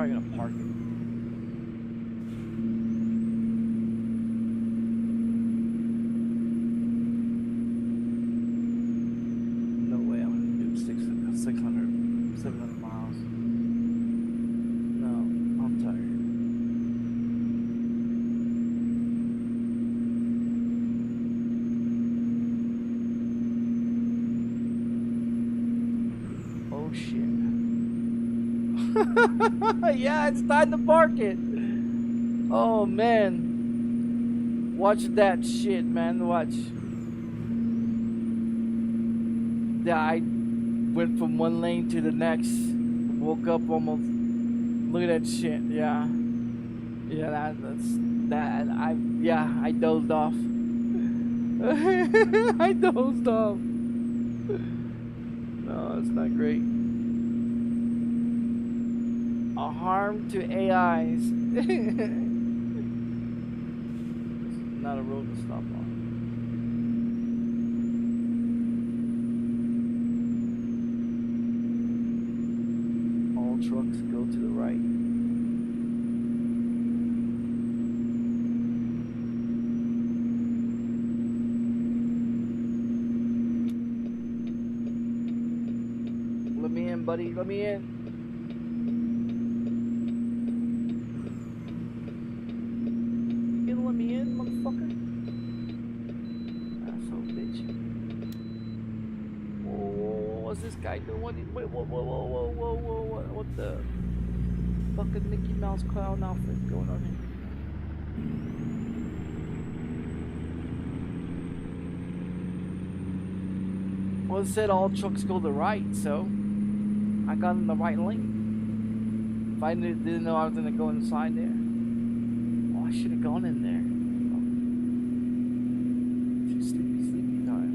probably gonna park it. No way I'm gonna do 600, 700 miles. No, I'm tired. Oh shit. Yeah, it's time to park it. Oh man. Watch that shit, man. Watch. Yeah, I went from one lane to the next. Woke up almost. Look at that shit. Yeah. Yeah, I dozed off. I dozed off. No, it's not great. A harm to AIs. Not a road to stop on. All trucks go to the right. Let me in, buddy. Let me in. Let me in, motherfucker. Asshole bitch. Whoa, what's this guy doing? Wait, whoa, what the fucking Mickey Mouse clown outfit going on here? Well, it said all trucks go to the right, so I got in the right lane. If I didn't know I was gonna go inside there. I should have gone in there. Too sleepy time.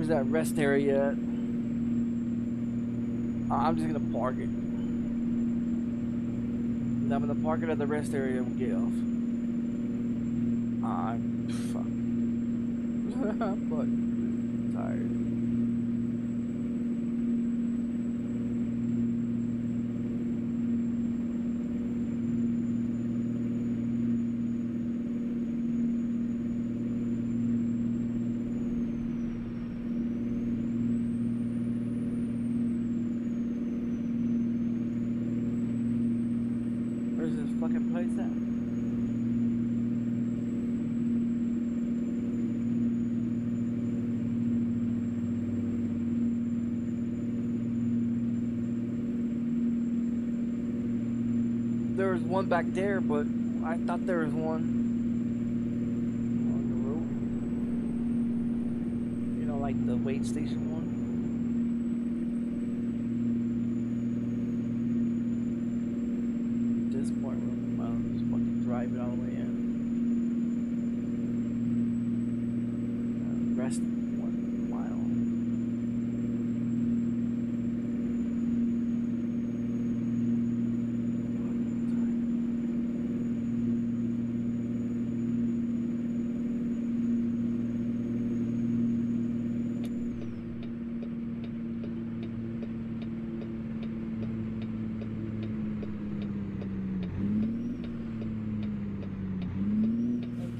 That rest area. I'm just gonna park it. I'm gonna park it at the rest area and get off. I'm fucking tired. Fucking place at? There was one back there, but I thought there was one on the road. You know, like like the weight station one. At this point, we might just fucking drive it all the way in. Rest 1 mile.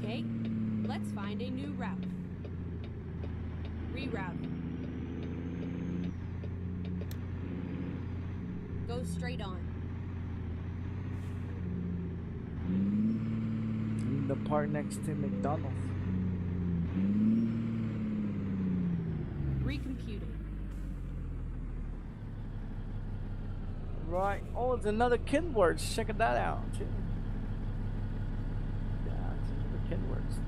Okay, let's find a new route. Reroute. Go straight on. The part next to McDonald's. Recomputing. Right. Oh, it's another Kenworth. Check that out too. Yeah, it's another Kenworth.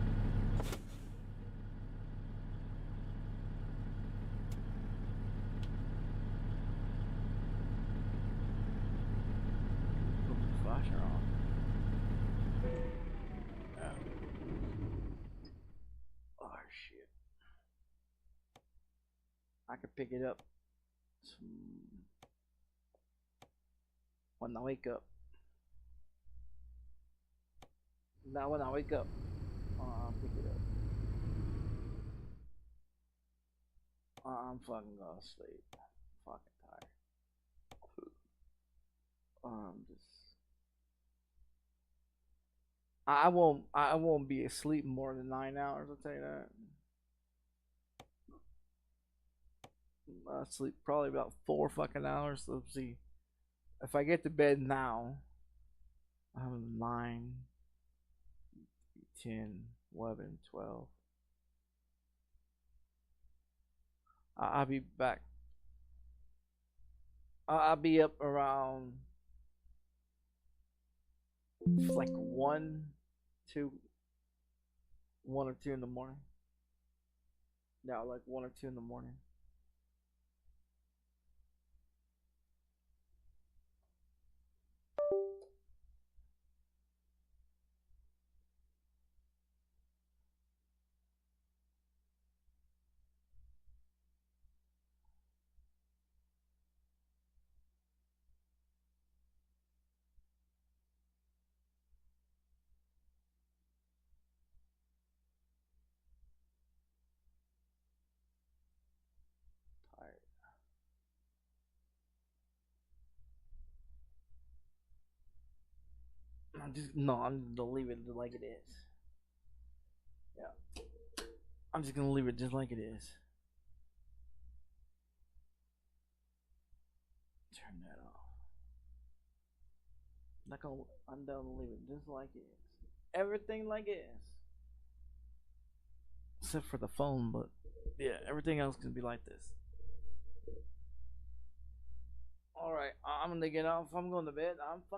Put the flasher on. Yeah. Oh shit. I could pick it up when I wake up. Now when I wake up, I'll pick it up. I'm fucking gonna sleep. I'm fucking tired. Just I won't be asleep more than 9 hours, I'll tell you that. I sleep probably about 4 fucking hours. Let's see. If I get to bed now, I have 9, 10, 11, 12. I'll be back. I'll be up around like 1, 2, 1 or 2 in the morning. Yeah, like 1 or 2 in the morning. Tired. I'm just gonna leave it like it is. Yeah, I'm just gonna leave it just like it is. Turn that off. I'm gonna leave it just like it is. Everything like it is. Except for the phone, but yeah, everything else can be like this. Alright, I'm gonna get off. I'm going to bed. I'm fucking